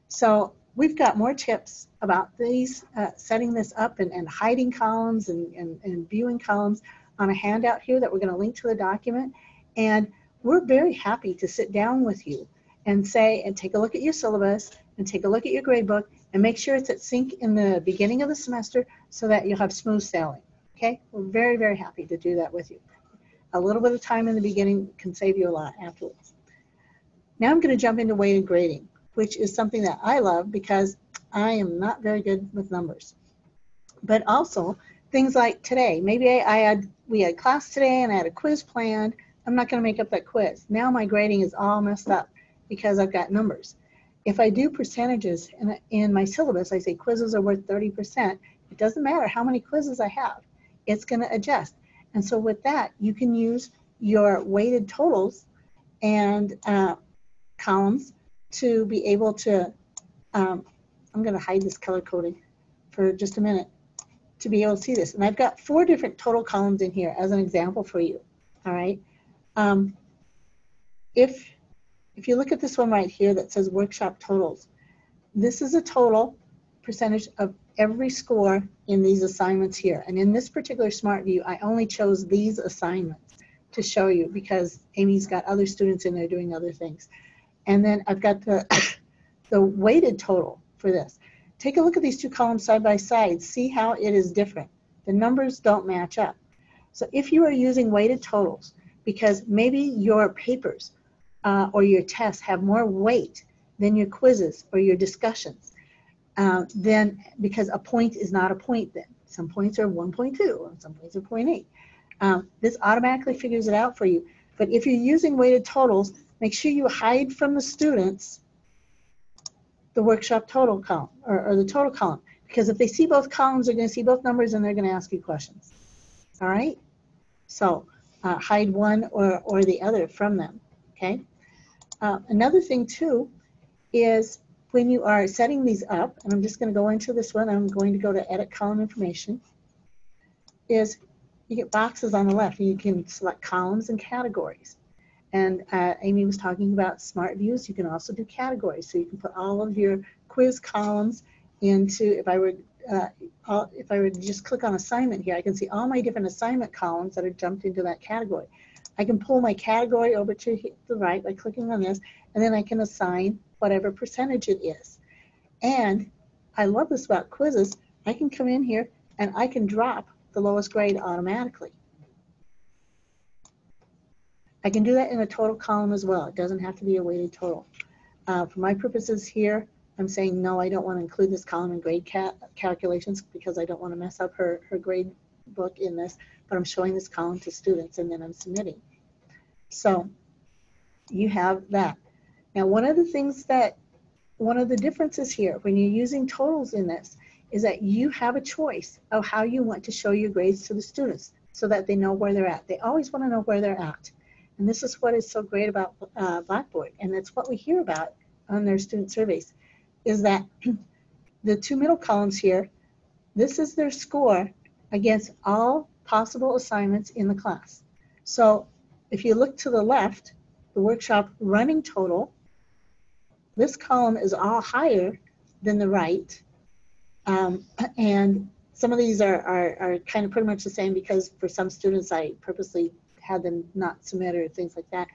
So we've got more tips about these, setting this up and hiding columns and viewing columns on a handout here that we're going to link to the document. And we're very happy to sit down with you and say, and take a look at your syllabus and take a look at your gradebook and make sure it's at sync in the beginning of the semester so that you'll have smooth sailing, okay? We're very, very happy to do that with you. A little bit of time in the beginning can save you a lot afterwards. Now I'm going to jump into weighted grading, which is something that I love because I am not very good with numbers. But also things like today, maybe we had class today and I had a quiz planned. I'm not going to make up that quiz. Now my grading is all messed up because I've got numbers. If I do percentages in my syllabus, I say quizzes are worth 30%. It doesn't matter how many quizzes I have. It's going to adjust. And so with that, you can use your weighted totals and columns to be able to, I'm going to hide this color coding for just a minute to be able to see this. And I've got 4 different total columns in here as an example for you, all right? If you look at this one right here that says workshop totals, this is a total percentage of every score in these assignments here. And in this particular Smart View, I only chose these assignments to show you because Amy's got other students in there doing other things. And then I've got the weighted total for this. take a look at these two columns side by side. See how it is different. The numbers don't match up. So if you are using weighted totals, because maybe your papers or your tests have more weight than your quizzes or your discussions, then because a point is not a point then. Some points are 1.2 and some points are 0.8. This automatically figures it out for you. But if you're using weighted totals, make sure you hide from the students the workshop total column or the total column. Because if they see both columns, they're going to see both numbers and they're going to ask you questions. All right? So hide one or the other from them. Okay? Another thing too is when you are setting these up, and I'm just going to go into this one, I'm going to go to edit column information, is you get boxes on the left and you can select columns and categories. And Amy was talking about smart views. You can also do categories. So you can put all of your quiz columns into, if I were to just click on assignment here, I can see all my different assignment columns that are jumped into that category. I can pull my category over to the right by clicking on this, and then I can assign whatever percentage it is. And I love this about quizzes. I can come in here and I can drop the lowest grade automatically. I can do that in a total column as well. It doesn't have to be a weighted total. For my purposes here, I'm saying no, I don't want to include this column in grade calculations because I don't want to mess up her grade book in this, but I'm showing this column to students and then I'm submitting. So you have that. Now, one of the differences here when you're using totals in this is that you have a choice of how you want to show your grades to the students so that they know where they're at. They always want to know where they're at. And this is what is so great about Blackboard. And that's what we hear about on their student surveys, is that the two middle columns here, this is their score against all possible assignments in the class. So if you look to the left, the workshop running total, this column is all higher than the right. And some of these are kind of pretty much the same because for some students I purposely had them not submit or things like that.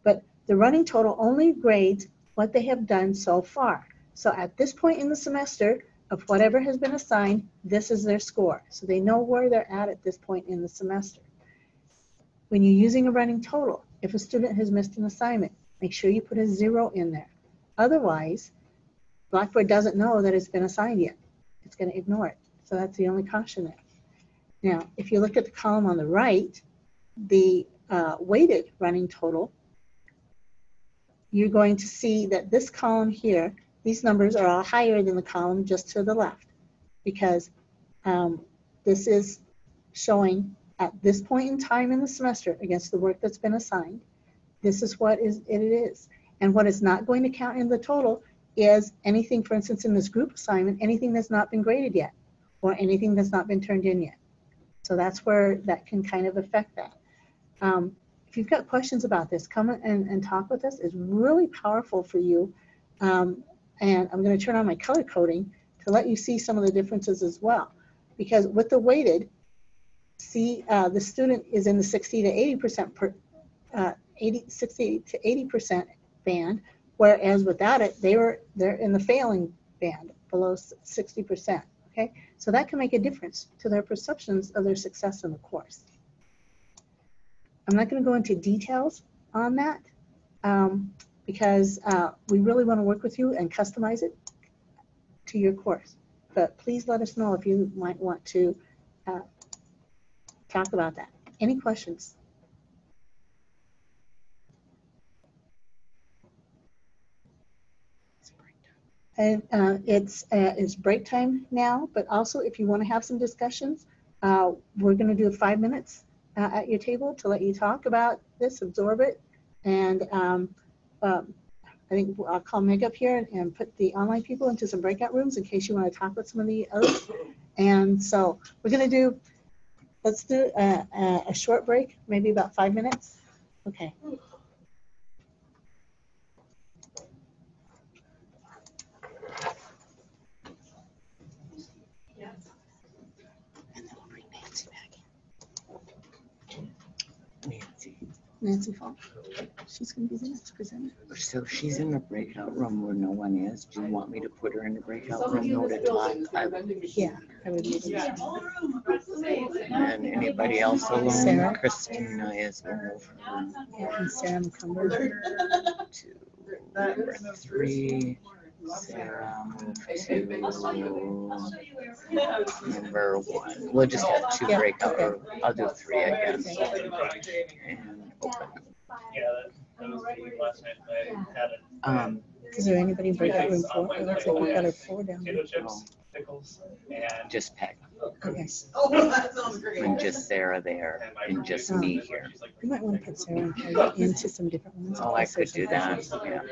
But the running total only grades what they have done so far. So at this point in the semester of whatever has been assigned, this is their score. So they know where they're at this point in the semester. When you're using a running total, if a student has missed an assignment, make sure you put a 0 in there. Otherwise, Blackboard doesn't know that it's been assigned yet. It's going to ignore it. So that's the only caution there. Now, if you look at the column on the right, the weighted running total, you're going to see that this column here, these numbers are all higher than the column just to the left because this is showing at this point in time in the semester against the work that's been assigned. This is what it is. And what is not going to count in the total is anything, for instance, in this group assignment, anything that's not been graded yet or anything that's not been turned in yet. So that's where that can kind of affect that. If you've got questions about this, come and talk with us. It's really powerful for you. And I'm going to turn on my color coding to let you see some of the differences as well. Because with the weighted, see the student is in the 60 to 80% band, whereas without it, they're in the failing band below 60%. Okay, so that can make a difference to their perceptions of their success in the course. I'm not going to go into details on that because we really want to work with you and customize it to your course. But please let us know if you might want to talk about that. Any questions? And it's break time now, but also if you want to have some discussions, we're going to do 5 minutes at your table to let you talk about this, absorb it, and I think I'll call Meg up here and put the online people into some breakout rooms in case you want to talk with some of the others. And so we're going to do, let's do a short break, maybe about 5 minutes. Okay. Nancy. Nancy Funk. She's going to be the next presenter. So she's in the breakout room where no one is. Do you want me to put her in the breakout room no to talk? Yeah, I would move her. And anybody else alone? Sarah. Christina is over. Yeah, and Sarah McCumber. Number 3. Sarah, move to number 1. We'll just have 2 Yeah, breakout, okay. or I'll do 3, I guess. And open. That was the last night I had it. Is there anybody in breakout room 4? It looks like we got our 4 down there. Potato chips, pickles, and. Just Peg. Okay. Oh, that sounds great. And just Sarah there, and just me here. You might want to put Sarah and Peggy into some different ones. Oh, I could do that, yeah. But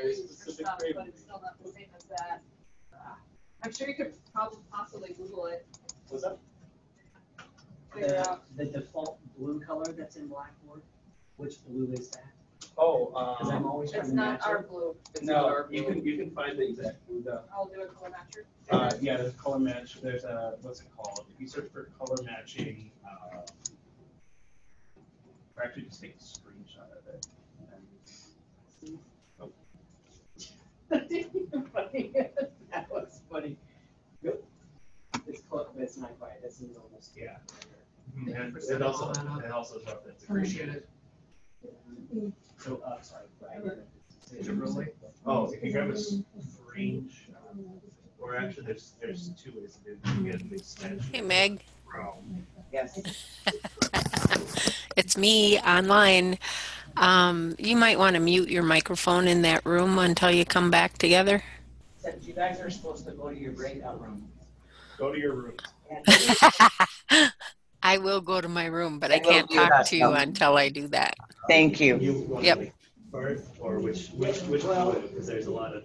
it's still not the same as that. I'm sure you could probably possibly Google it. What's up? The default blue color that's in Blackboard, which blue is that? Oh, Because I'm always trying It's to not match our it. blue. It's not no, our you blue. can find the exact blue though. I'll do a color matcher. Yeah, there's color match, there's a, what's it called? If you search for color matching, or actually just take a screenshot of it. Oh. That was funny. Good. It's close, but it's not quite, this is almost. Yeah. And it also references. Appreciate it. So, sorry. Is it really? Oh, if you grab a range, or actually there's 2 ways to do it. You get the extension. Hey, Meg. Yes. It's me online. You might want to mute your microphone in that room until you come back together. Except you guys are supposed to go to your breakout room. Go to your room. I will go to my room, but I I will can't do talk that, to you though. until I do that. Thank you. You want Yep. to first, or which because there's a lot of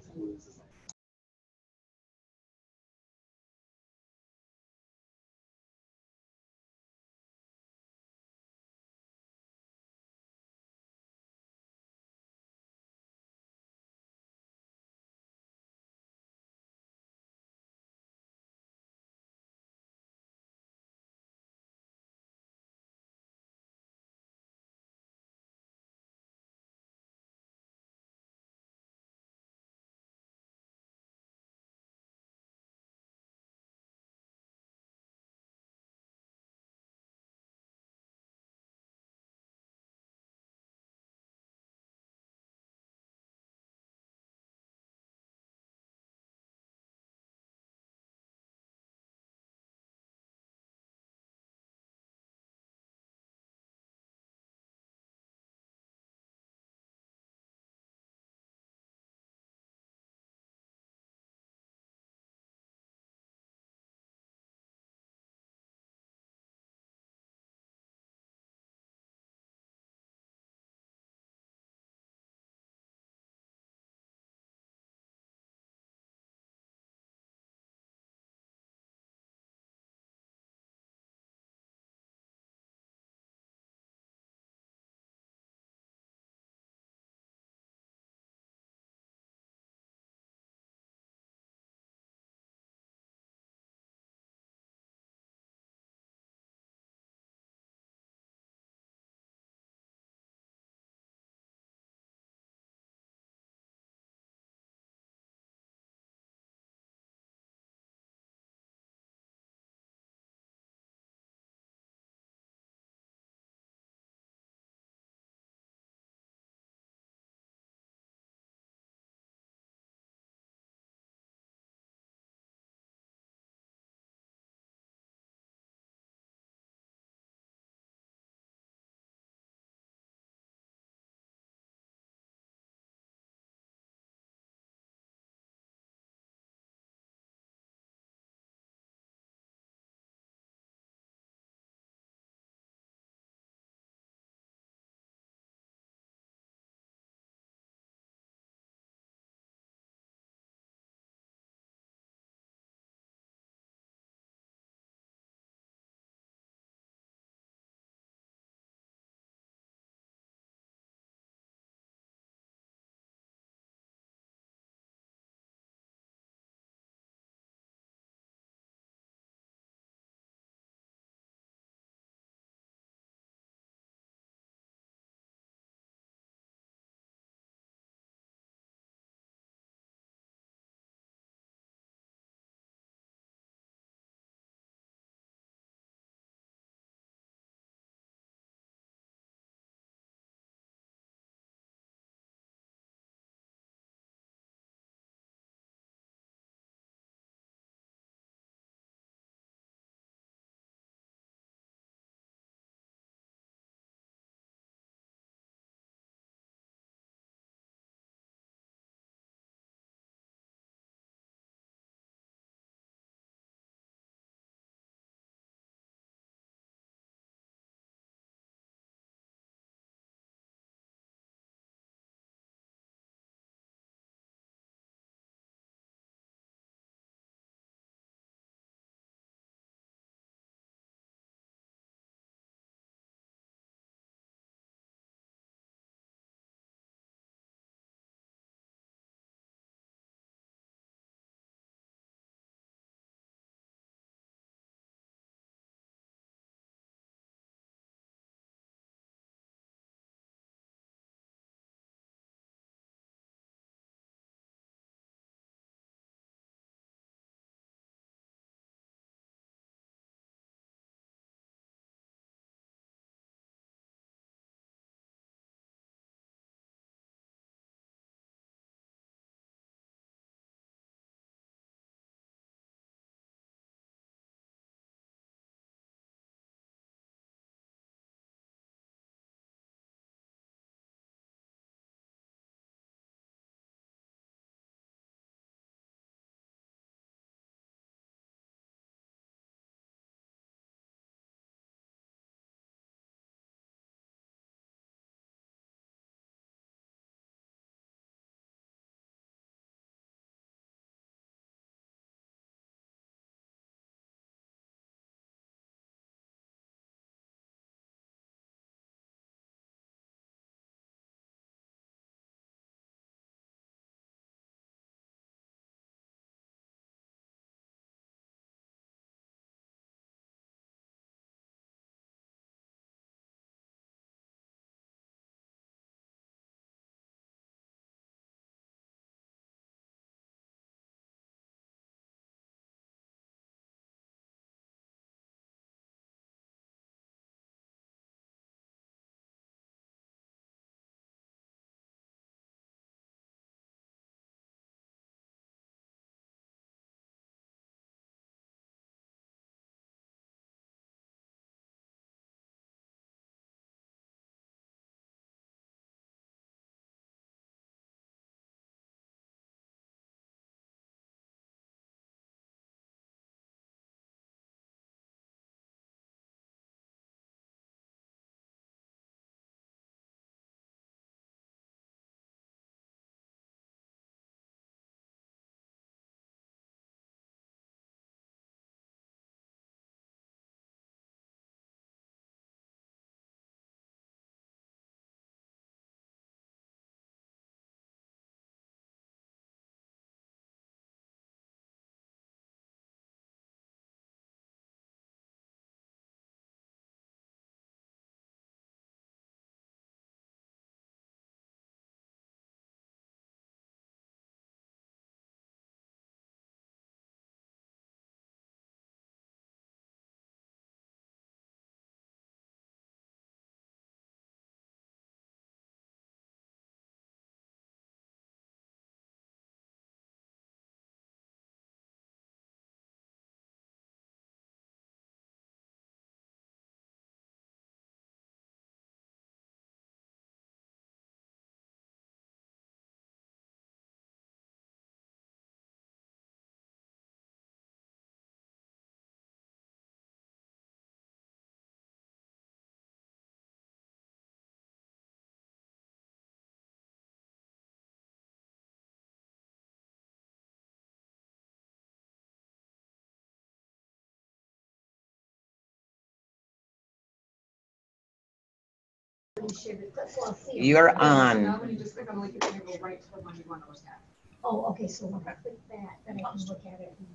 You're on. Now when you just click on the link, it's gonna go right to the one you want to look at. Oh, okay, so when I click that, then I can look at it. And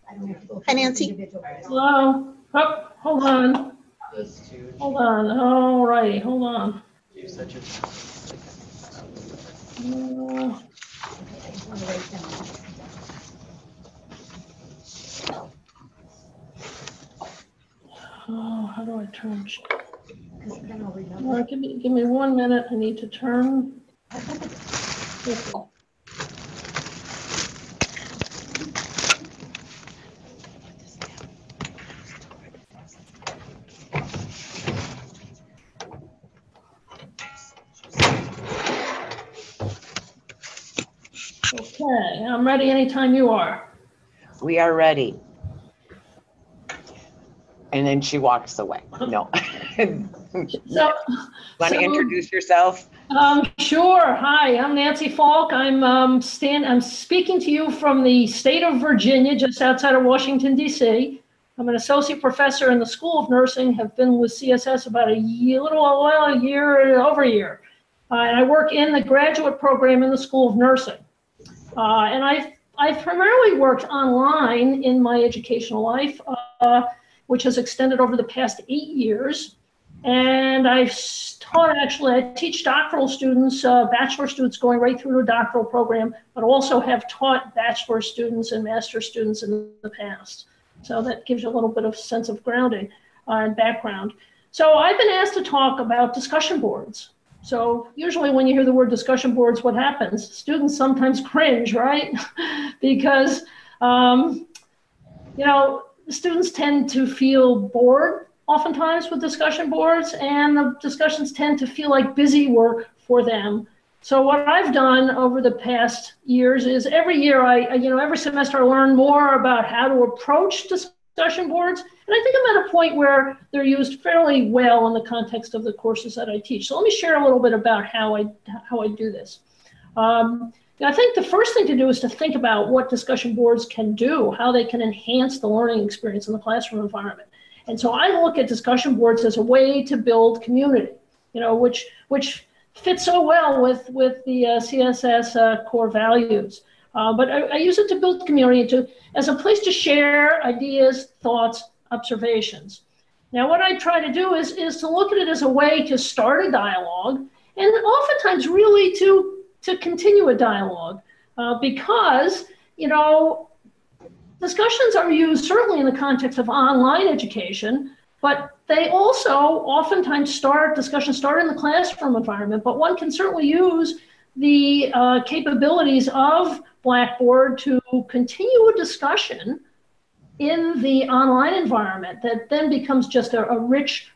I don't have to go. Hi, Nancy. Hello. Oh, hold on. Hold on. All righty. Hold on. Oh, how do I turn? All right, give me 1 minute. I need to turn. Okay, I'm ready anytime you are. We are ready. And then she walks away. No. So, want to introduce yourself? Sure. Hi, I'm Nancy Falk. I'm speaking to you from the state of Virginia, just outside of Washington, D.C. I'm an associate professor in the School of Nursing, have been with CSS about a year, over a year. And I work in the graduate program in the School of Nursing. And I've primarily worked online in my educational life, which has extended over the past 8 years. And I've taught, actually, I teach doctoral students, bachelor students going right through to a doctoral program, but also have taught bachelor students and master students in the past. So that gives you a little bit of sense of grounding and background. So I've been asked to talk about discussion boards. So usually when you hear the word discussion boards, what happens? Students sometimes cringe, right? Because, students tend to feel bored oftentimes with discussion boards, and the discussions tend to feel like busy work for them. So what I've done over the past years is every year every semester I learn more about how to approach discussion boards. And I think I'm at a point where they're used fairly well in the context of the courses that I teach. So let me share a little bit about how I do this. I think the first thing to do is to think about what discussion boards can do, how they can enhance the learning experience in the classroom environment. And so I look at discussion boards as a way to build community, which fits so well with the CSS core values. But I use it to build community, as a place to share ideas, thoughts, observations. Now, what I try to do is to look at it as a way to start a dialogue, and oftentimes really to continue a dialogue, because, discussions are used certainly in the context of online education, but they also oftentimes discussions start in the classroom environment, but one can certainly use the capabilities of Blackboard to continue a discussion in the online environment that then becomes just a rich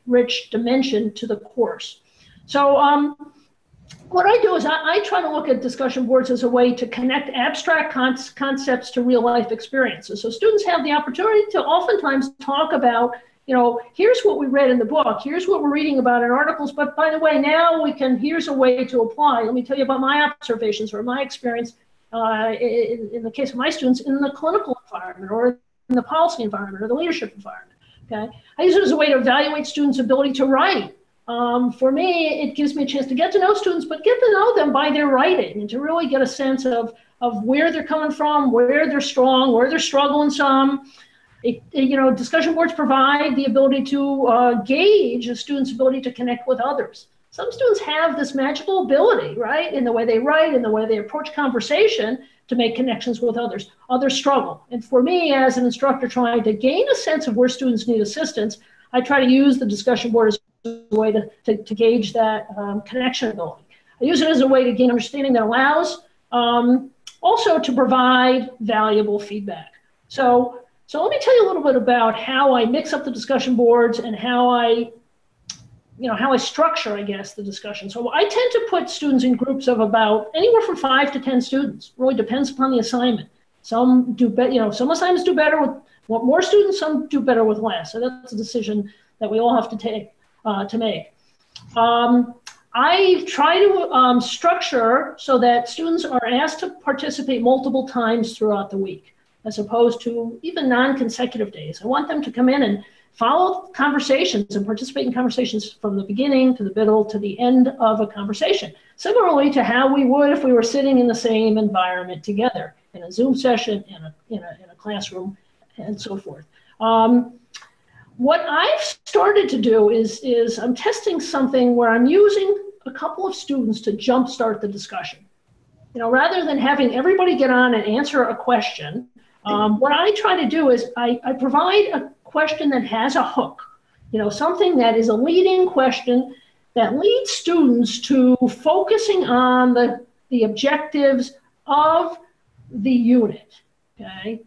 dimension to the course. So what I do is I try to look at discussion boards as a way to connect abstract concepts to real life experiences. So students have the opportunity to oftentimes talk about, here's what we read in the book, here's what we're reading about in articles, but by the way, now here's a way to apply. Let me tell you about my observations or my experience in the case of my students in the clinical environment or in the policy environment or the leadership environment, okay? I use it as a way to evaluate students' ability to write. For me, it gives me a chance to get to know students, but get to know them by their writing and to really get a sense of where they're coming from, where they're strong, where they're struggling some. Discussion boards provide the ability to gauge a student's ability to connect with others. Some students have this magical ability, right, in the way they write, in the way they approach conversation to make connections with others. Others struggle. And for me, as an instructor trying to gain a sense of where students need assistance, I try to use the discussion board as a way to gauge that connection ability. I use it as a way to gain understanding that allows also to provide valuable feedback. So let me tell you a little bit about how I mix up the discussion boards and how I structure, I guess, the discussion. So I tend to put students in groups of about anywhere from 5 to 10 students. Really depends upon the assignment. Some do better, some assignments do better with more students, some do better with less. So that's a decision that we all have to make. I try to structure so that students are asked to participate multiple times throughout the week, as opposed to even non-consecutive days. I want them to come in follow conversations and participate in conversations from the beginning to the middle to the end of a conversation, similarly to how we would if we were sitting in the same environment together in a Zoom session, in a classroom, and so forth. What I've started to do is I'm testing something where I'm using a couple of students to jumpstart the discussion. Rather than having everybody get on and answer a question, what I try to do is I provide a question that has a hook, something that is a leading question that leads students to focusing on the objectives of the unit, okay?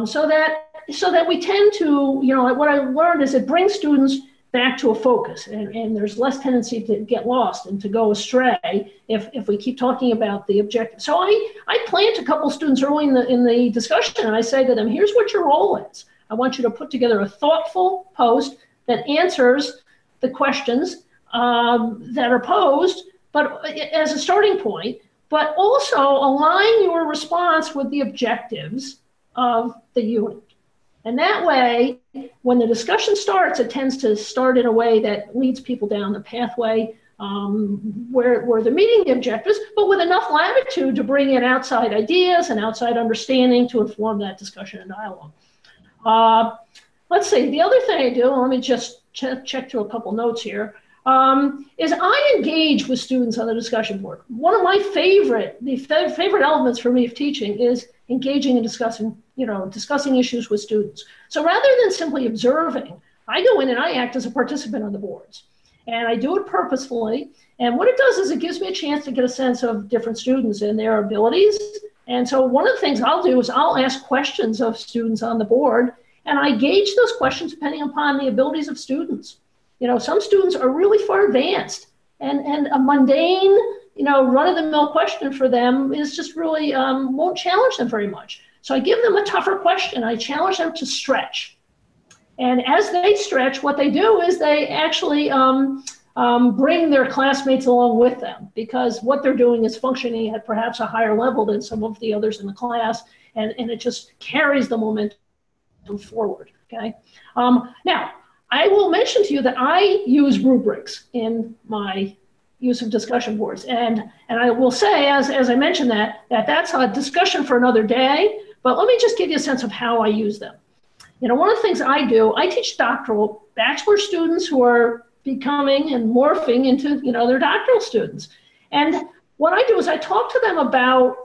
So that we tend to, what I learned is it brings students back to a focus, and there's less tendency to get lost and to go astray if we keep talking about the objective. So I plant a couple students early in the discussion, and I say to them, here's what your role is. I want you to put together a thoughtful post that answers the questions that are posed, but as a starting point, but also align your response with the objectives of the unit. And that way, when the discussion starts, it tends to start in a way that leads people down the pathway where they're meeting the objectives, but with enough latitude to bring in outside ideas and outside understanding to inform that discussion and dialogue. Let's see, the other thing I do, let me just check through a couple notes here, is I engage with students on the discussion board. One of my favorite elements for me of teaching is engaging and discussing issues with students. So rather than simply observing, I go in and I act as a participant on the boards. And I do it purposefully. And what it does is it gives me a chance to get a sense of different students and their abilities. And so one of the things I'll do is I'll ask questions of students on the board, and I gauge those questions depending upon the abilities of students. Some students are really far advanced, and a mundane, run-of-the-mill question for them is just really won't challenge them very much. So I give them a tougher question. I challenge them to stretch. And as they stretch, what they do is they actually bring their classmates along with them, because what they're doing is functioning at perhaps a higher level than some of the others in the class, and it just carries the momentum forward, okay? Now, I will mention to you that I use rubrics in my use of discussion boards. And I will say, as I mentioned that's a discussion for another day, but let me just give you a sense of how I use them. One of the things I do, I teach doctoral bachelor students who are becoming and morphing into, their doctoral students. And what I do is I talk to them about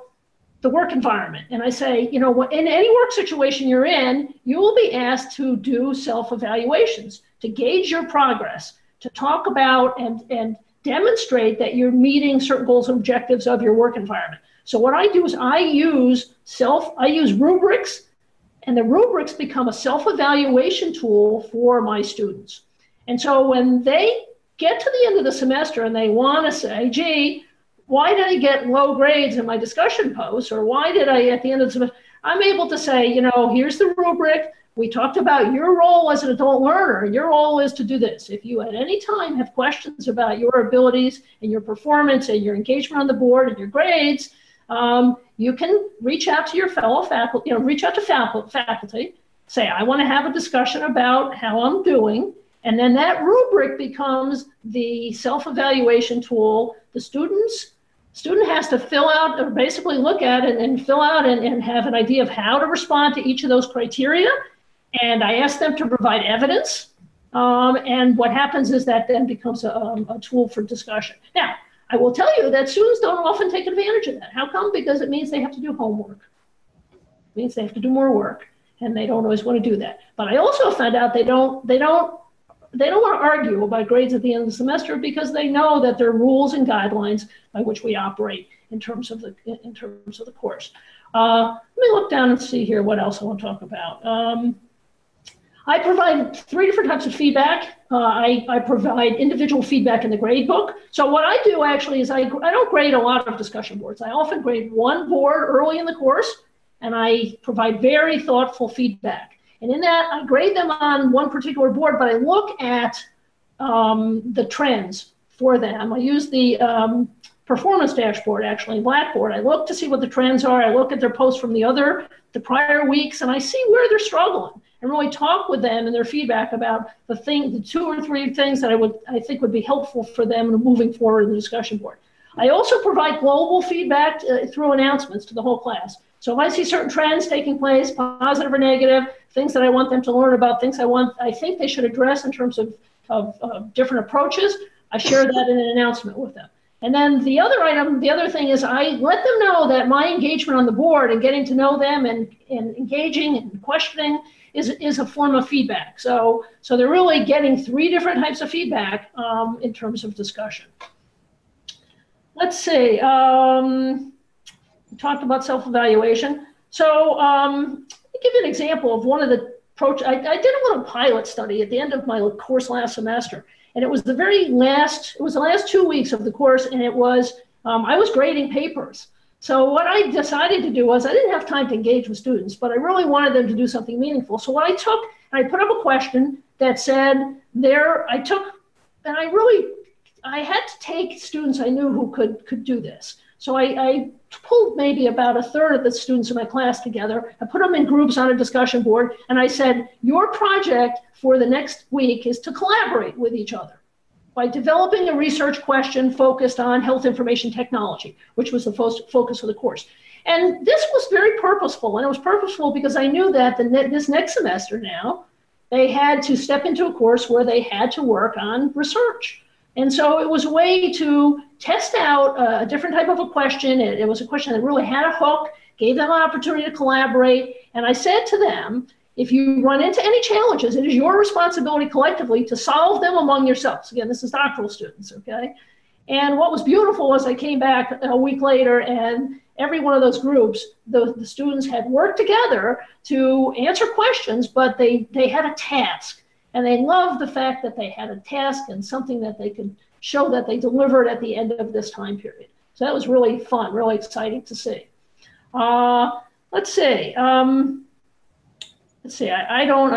the work environment. And I say, in any work situation you're in, you will be asked to do self-evaluations, to gauge your progress, to talk about and demonstrate that you're meeting certain goals and objectives of your work environment. So what I do is I use rubrics, and the rubrics become a self-evaluation tool for my students. And so when they get to the end of the semester and they want to say, gee, why did I get low grades in my discussion posts? Or why did I, at the end of the semester, I'm able to say, here's the rubric. We talked about your role as an adult learner. Your role is to do this. If you at any time have questions about your abilities and your performance and your engagement on the board and your grades, you can reach out to your fellow faculty, reach out to faculty, say, I want to have a discussion about how I'm doing. And then that rubric becomes the self-evaluation tool. The student has to fill out, or basically look at it and fill out and have an idea of how to respond to each of those criteria. And I ask them to provide evidence. And what happens is that then becomes a tool for discussion. Now, I will tell you that students don't often take advantage of that. How come? Because it means they have to do homework. It means they have to do more work, and they don't always want to do that. But I also found out they don't want to argue about grades at the end of the semester, because they know that there are rules and guidelines by which we operate in terms of the course. Let me look down and see here what else I want to talk about. I provide 3 different types of feedback. I provide individual feedback in the grade book. So what I do actually is I don't grade a lot of discussion boards. I often grade one board early in the course, and I provide very thoughtful feedback. And in that, I grade them on one particular board, but I look at the trends for them. I use the performance dashboard, actually, in Blackboard. I look to see what the trends are. I look at their posts from the prior weeks, and I see where they're struggling. and really talk with them and their feedback about the 2 or 3 things that I think would be helpful for them moving forward in the discussion board. I also provide global feedback through announcements to the whole class. So if I see certain trends taking place, positive or negative, things that I want them to learn about, things I think they should address in terms of different approaches, I share that in an announcement with them. And then the other thing is I let them know that my engagement on the board and getting to know them and engaging and questioning is a form of feedback. So they're really getting 3 different types of feedback in terms of discussion. Let's see. We talked about self-evaluation. So let me give you an example of one of the approach. I did a little pilot study at the end of my course last semester, and it was the last 2 weeks of the course, and it was I was grading papers. So what I decided to do was I didn't have time to engage with students, but I really wanted them to do something meaningful. So what I took, and I put up a question that said I had to take students I knew who could do this. So I pulled maybe about 1/3 of the students in my class together. I put them in groups on a discussion board, and I said, your project for the next week is to collaborate with each other by developing a research question focused on health information technology, which was the focus of the course. And this was very purposeful, and it was purposeful because I knew that this next semester now, they had to step into a course where they had to work on research. And so it was a way to test out a different type of a question. It was a question that really had a hook, gave them an opportunity to collaborate. And I said to them, if you run into any challenges, it is your responsibility collectively to solve them among yourselves. Again, this is doctoral students, okay? And what was beautiful was I came back a week later, and every one of those groups, the students had worked together to answer questions, but they had a task. And they loved the fact that they had a task and something that they could show that they delivered at the end of this time period. So that was really fun, really exciting to see. Let's see. I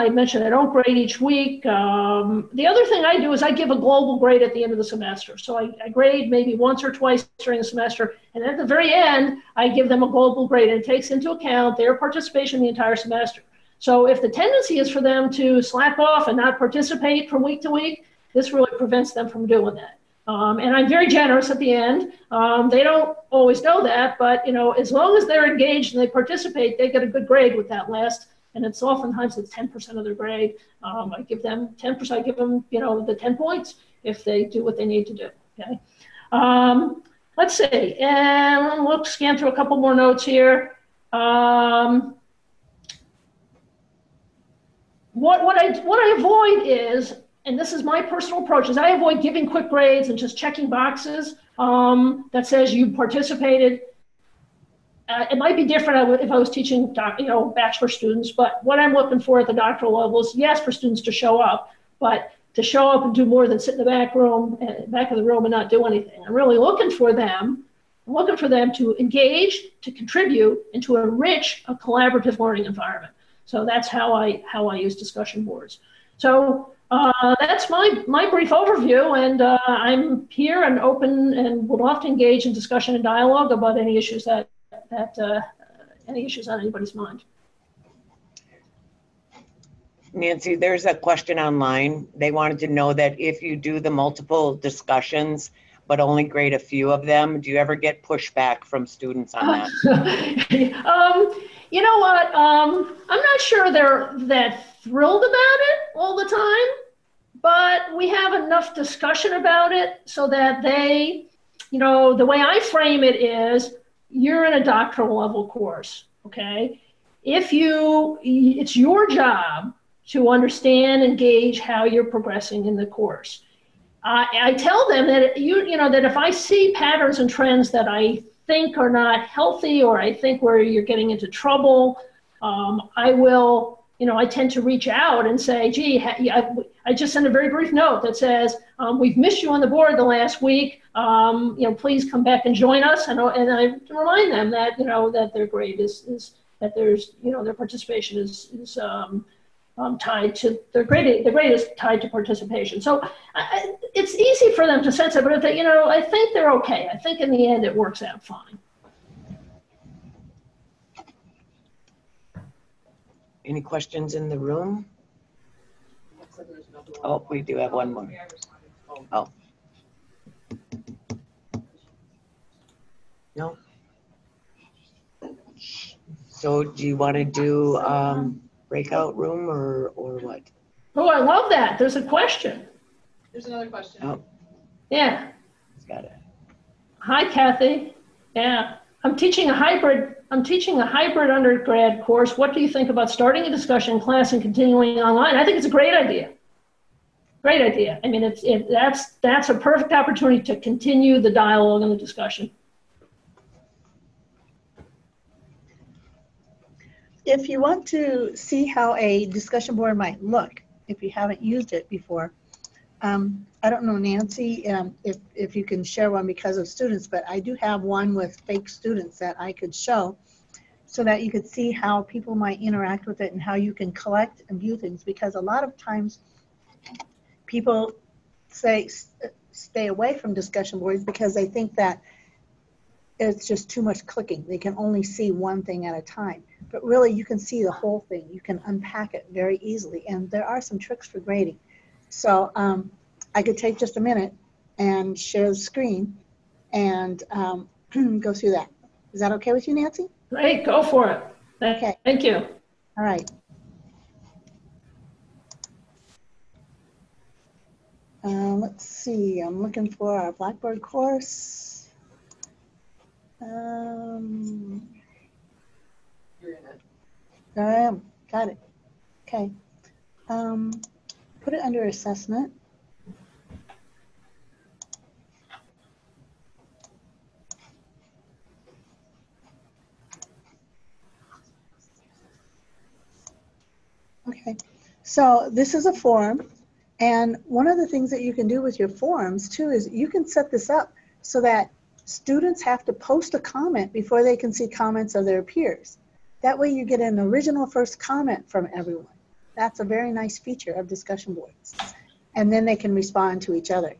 mentioned I don't grade each week. The other thing I do is I give a global grade at the end of the semester. So I grade maybe once or twice during the semester. And at the very end, I give them a global grade. And it takes into account their participation in the entire semester. So if the tendency is for them to slack off and not participate from week to week, this really prevents them from doing that. And I'm very generous at the end. They don't always know that, but as long as they're engaged and they participate, they get a good grade with that last. And it's oftentimes 10% of their grade. I give them 10%. I give them the 10 points if they do what they need to do. Okay. Let's see. And we'll scan through a couple more notes here. What I avoid is, and this is my personal approach, is I avoid giving quick grades and just checking boxes that says you participated. It might be different if I was teaching bachelor students, but what I'm looking for at the doctoral level is, yes, for students to show up, but to show up and do more than sit in the back of the room and not do anything. I'm really looking for them to engage, to contribute, and to enrich a collaborative learning environment. So that's how I use discussion boards. So that's my brief overview, and I'm here and open and would love to engage in discussion and dialogue about any issues any issues on anybody's mind. Nancy, there's a question online. They wanted to know that if you do the multiple discussions, but only grade a few of them, do you ever get pushback from students on that? You know what? I'm not sure they're that thrilled about it all the time, but we have enough discussion about it so that they, the way I frame it is, you're in a doctoral level course, okay? It's your job to understand and gauge how you're progressing in the course. I tell them that that if I see patterns and trends that I think are not healthy, or I think where you're getting into trouble, I will, I tend to reach out and say, gee, I just sent a very brief note that says, we've missed you on the board the last week. Please come back and join us. And I remind them that, that their grade is that there's, their participation is tied to their grade. The grade is tied to participation. So it's easy for them to sense it, but if they, I think they're okay. I think in the end it works out fine. Any questions in the room? Oh, we do have one more. Oh. No? So do you want to do breakout room or what? Oh, I love that. There's a question. There's another question. Oh, Yeah. got it. Hi, Kathy. Yeah. I'm teaching a hybrid undergrad course. What do you think about starting a discussion class and continuing online? I think it's a great idea. Great idea. I mean, that's a perfect opportunity to continue the dialogue and the discussion. If you want to see how a discussion board might look, if you haven't used it before, I don't know, Nancy, if you can share one because of students, but I do have one with fake students that I could show so that you could see how people might interact with it and how you can collect and view things, because a lot of times people say stay away from discussion boards because they think that it's just too much clicking. They can only see one thing at a time. But really, you can see the whole thing. You can unpack it very easily. And there are some tricks for grading. So I could take just a minute and share the screen and go through that. Is that okay with you, Nancy? Great, go for it. Okay. Thank you. All right. Let's see, I'm looking for our Blackboard course. You're in it. I am, got it. Okay. Put it under assessment. Okay, so this is a form, and one of the things that you can do with your forms too is you can set this up so that students have to post a comment before they can see comments of their peers. That way you get an original first comment from everyone. That's a very nice feature of discussion boards. And then they can respond to each other.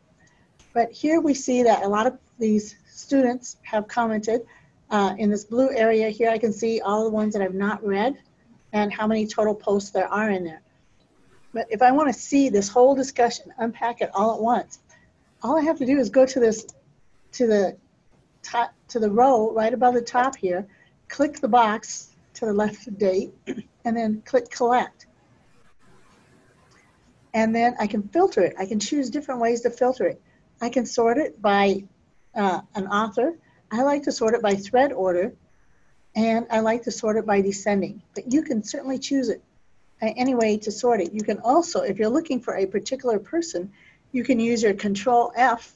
But here we see that a lot of these students have commented. In this blue area here, I can see all the ones that I've not read and how many total posts there are in there. But if I want to see this whole discussion, unpack it all at once, all I have to do is go to this, to the row right above the top here, click the box to the left of date, and then click collect. And then I can filter it. I can choose different ways to filter it. I can sort it by an author. I like to sort it by thread order, and I like to sort it by descending. But you can certainly choose it any way to sort it. You can also, if you're looking for a particular person, you can use your Control F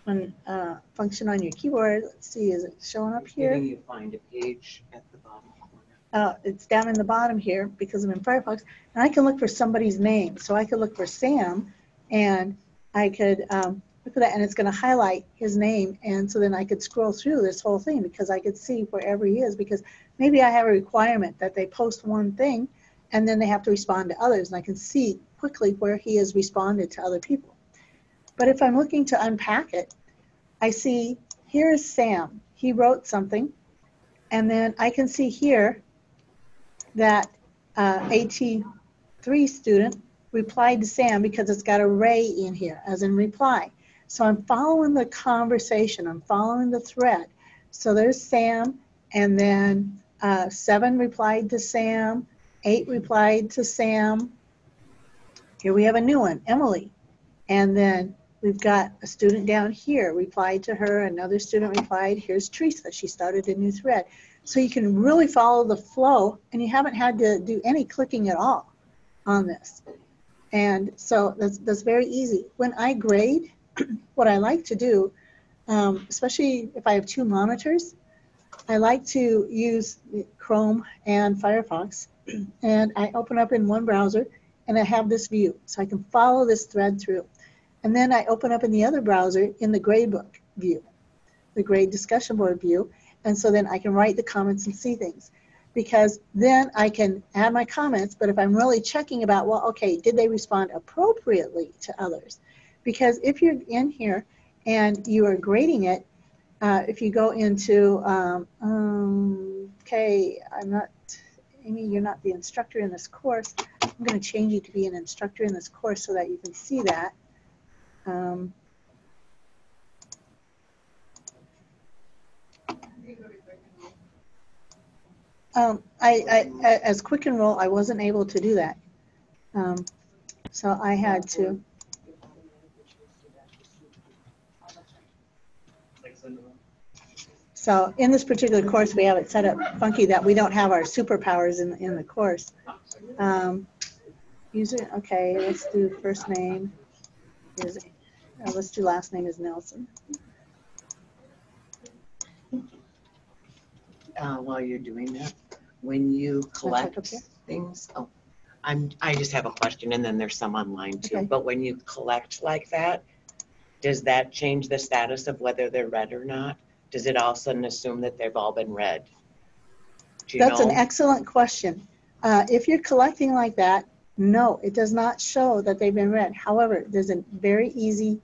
function on your keyboard. Let's see, is it showing up here? You find a page at the bottom corner. It's down in the bottom here because I'm in Firefox, and I can look for somebody's name. So I could look for Sam, and I could look for that, and it's going to highlight his name, and so then I could scroll through this whole thing because I could see wherever he is, because maybe I have a requirement that they post one thing, and then they have to respond to others, and I can see quickly where he has responded to other people. But if I'm looking to unpack it, I see here is Sam. He wrote something, and then I can see here that AT3 student replied to Sam because it's got a ray in here, as in reply. So I'm following the conversation. I'm following the thread. So there's Sam, and then 7 replied to Sam, 8 replied to Sam. Here we have a new one, Emily. And then we've got a student down here replied to her, another student replied, here's Teresa, she started a new thread. So you can really follow the flow, and you haven't had to do any clicking at all on this. And so that's very easy. When I grade, what I like to do, especially if I have 2 monitors, I like to use Chrome and Firefox, and I open up in one browser, and I have this view, so I can follow this thread through. And then I open up in the other browser in the gradebook view, the grade discussion board view, and so then I can write the comments and see things. Because then I can add my comments, but if I'm really checking about, well, okay, did they respond appropriately to others? Because if you're in here and you are grading it, if you go into, okay, I'm not Amy, you're not the instructor in this course. I'm going to change you to be an instructor in this course so that you can see that. As quick enroll, I wasn't able to do that. So I had to. So in this particular course, we have it set up funky that we don't have our superpowers in the course. User, okay, let's do first name. Let's do last name is Nelson. While you're doing that, when you collect things, I just have a question, and then there's some online too. Okay. But when you collect like that, does that change the status of whether they're read or not? Does it all of a sudden assume that they've all been read? That's an excellent question. If you're collecting like that, no, it does not show that they've been read. However, there's a very easy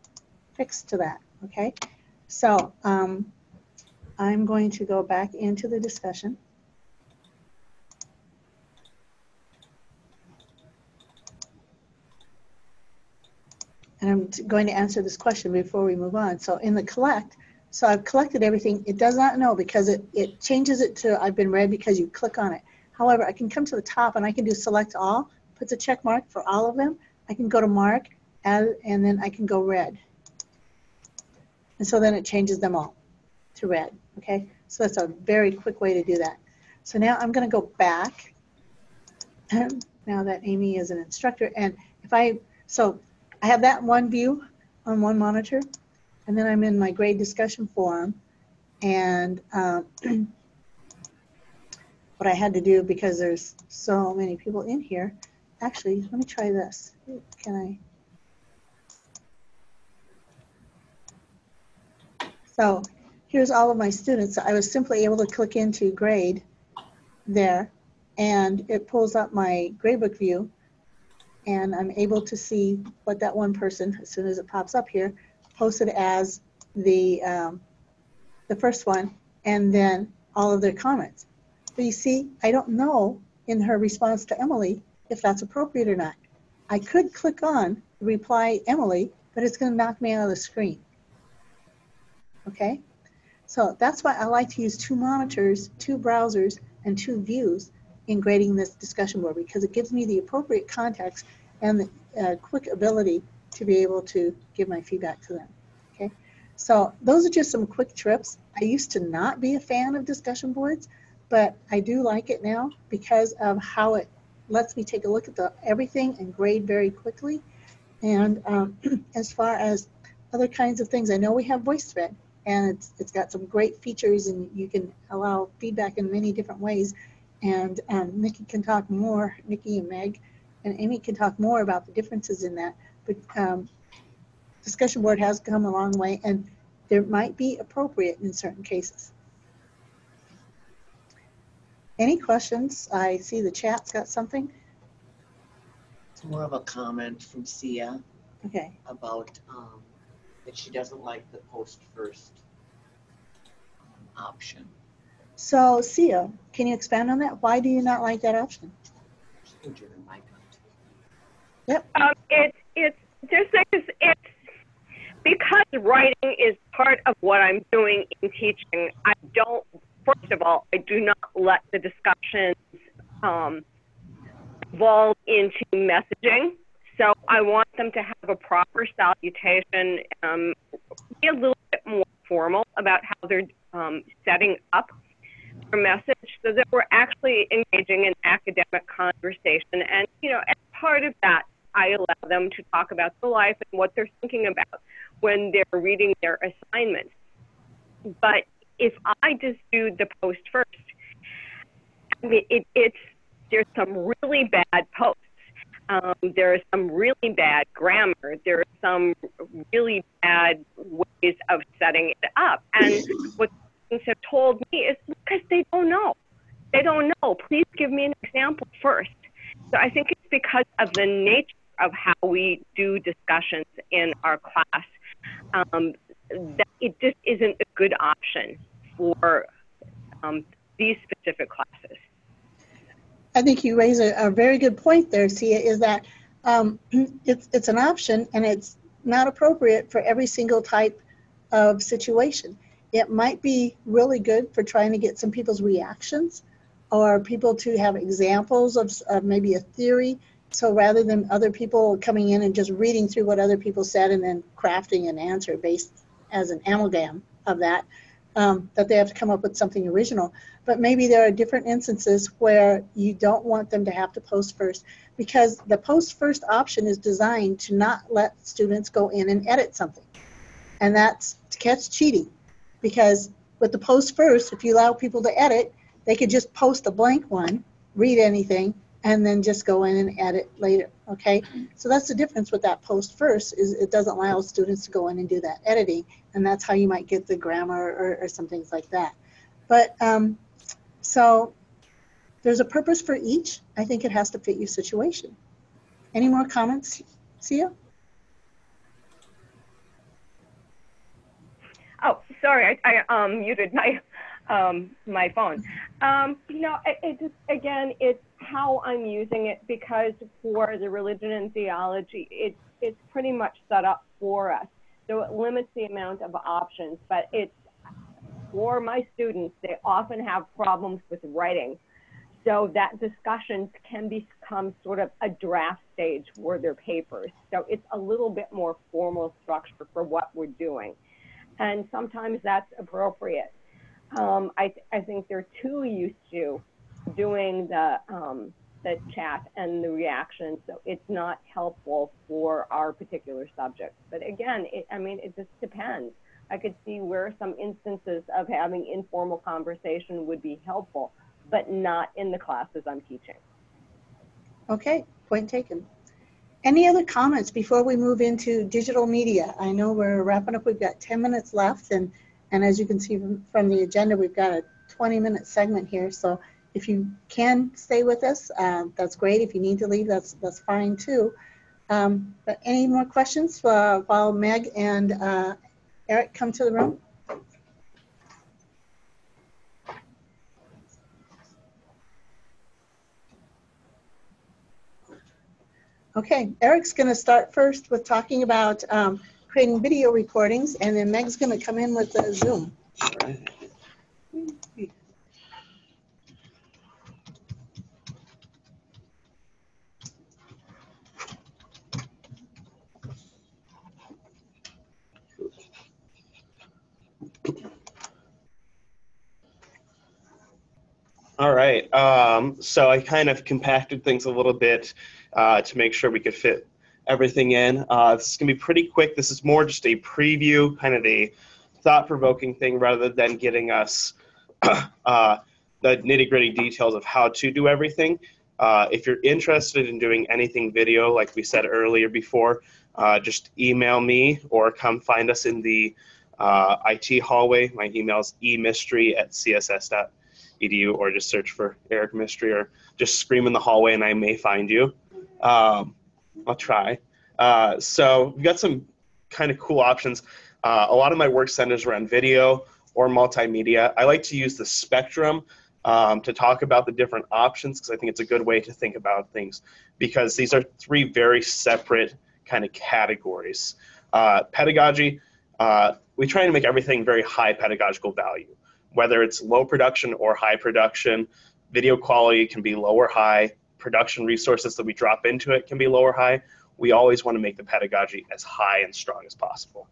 fix to that, okay? So I'm going to go back into the discussion. And I'm going to answer this question before we move on. So in the collect, so I've collected everything. It does not know because it changes it to I've been read because you click on it. However, I can come to the top and I can do select all, puts a check mark for all of them. I can go to mark, add, and then I can go read. And so then it changes them all to read, okay? So that's a very quick way to do that. So now I'm gonna go back, now that Amy is an instructor, and so I have that one view on one monitor, and then I'm in my grade discussion forum, and what I had to do, because there's so many people in here, actually, let me try this. Can I? So here's all of my students. I was simply able to click into grade there, and it pulls up my gradebook view, and I'm able to see what that one person, as soon as it pops up here, posted as the first one, and then all of their comments. But you see, I don't know in her response to Emily if that's appropriate or not. I could click on reply Emily, but it's going to knock me out of the screen. Okay? So that's why I like to use 2 monitors, 2 browsers, and 2 views in grading this discussion board, because it gives me the appropriate context and the quick ability to be able to give my feedback to them. Okay? So those are just some quick trips. I used to not be a fan of discussion boards, but I do like it now because of how it lets me take a look at everything and grade very quickly. And as far as other kinds of things, I know we have Voicethread, and it's got some great features, and you can allow feedback in many different ways. And Nikki can talk more, Nikki and Meg, and Amy can talk more about the differences in that. But discussion board has come a long way, and there might be appropriate in certain cases. Any questions? I see the chat's got something. It's more of a comment from Sia. Okay. About that she doesn't like the post first option. So Sia, can you expand on that? Why do you not like that option? Yep. It's just it's because writing is part of what I'm doing in teaching. I don't. First of all, I do not let the discussions evolve into messaging. So I want them to have a proper salutation, be a little bit more formal about how they're setting up their message, so that we're actually engaging in academic conversation. And, you know, as part of that, I allow them to talk about their life and what they're thinking about when they're reading their assignments. But if I just do the post first, I mean, there's some really bad posts. There's some really bad grammar. There are some really bad ways of setting it up. And what students have told me is because they don't know. They don't know. Please give me an example first. So I think it's because of the nature of how we do discussions in our class that it just isn't a good option for these specific classes. I think you raise a very good point there, Sia, is that it's an option and it's not appropriate for every single type of situation. It might be really good for trying to get some people's reactions or people to have examples of maybe a theory. So rather than other people coming in and just reading through what other people said and then crafting an answer based as an amalgam of that, that they have to come up with something original. But maybe there are different instances where you don't want them to have to post first, because the post first option is designed to not let students go in and edit something. And that's to catch cheating, because with the post first, if you allow people to edit, they could just post a blank one, read anything, and then just go in and edit later, okay? So that's the difference with that post first, is it doesn't allow students to go in and do that editing, and that's how you might get the grammar or some things like that. But so there's a purpose for each. I think it has to fit your situation. Any more comments, Sia? Oh, sorry, I muted my my phone. It just, again, it's how I'm using it, because for the religion and theology, it's pretty much set up for us. So it limits the amount of options, but it's for my students, they often have problems with writing. So that discussions can become sort of a draft stage for their papers. So it's a little bit more formal structure for what we're doing. And sometimes that's appropriate. I think they're too used to doing the chat and the reactions, so it's not helpful for our particular subject. But again, it just depends. I could see where some instances of having informal conversation would be helpful, but not in the classes I'm teaching. Okay, point taken. Any other comments before we move into digital media? I know we're wrapping up. We've got 10 minutes left, and as you can see from the agenda, we've got a 20-minute segment here. So if you can stay with us, that's great. If you need to leave, that's fine too. But any more questions while Meg and Eric come to the room? Okay, Eric's going to start first with talking about creating video recordings, and then Meg's going to come in with the Zoom. All right. All right, so I kind of compacted things a little bit to make sure we could fit everything in. This is gonna be pretty quick. This is more just a preview, kind of a thought-provoking thing rather than getting us the nitty-gritty details of how to do everything. If you're interested in doing anything video, like we said earlier before, just email me or come find us in the IT hallway. My email is emystery@css.edu, or just search for Eric Mystery, or just scream in the hallway and I may find you. I'll try. So we've got some kind of cool options. A lot of my work centers around video or multimedia. I like to use the spectrum to talk about the different options, because I think it's a good way to think about things, because these are three very separate kind of categories. Pedagogy, we try to make everything very high pedagogical value, whether it's low production or high production. Video quality can be low or high. Production resources that we drop into it can be low or high. We always want to make the pedagogy as high and strong as possible.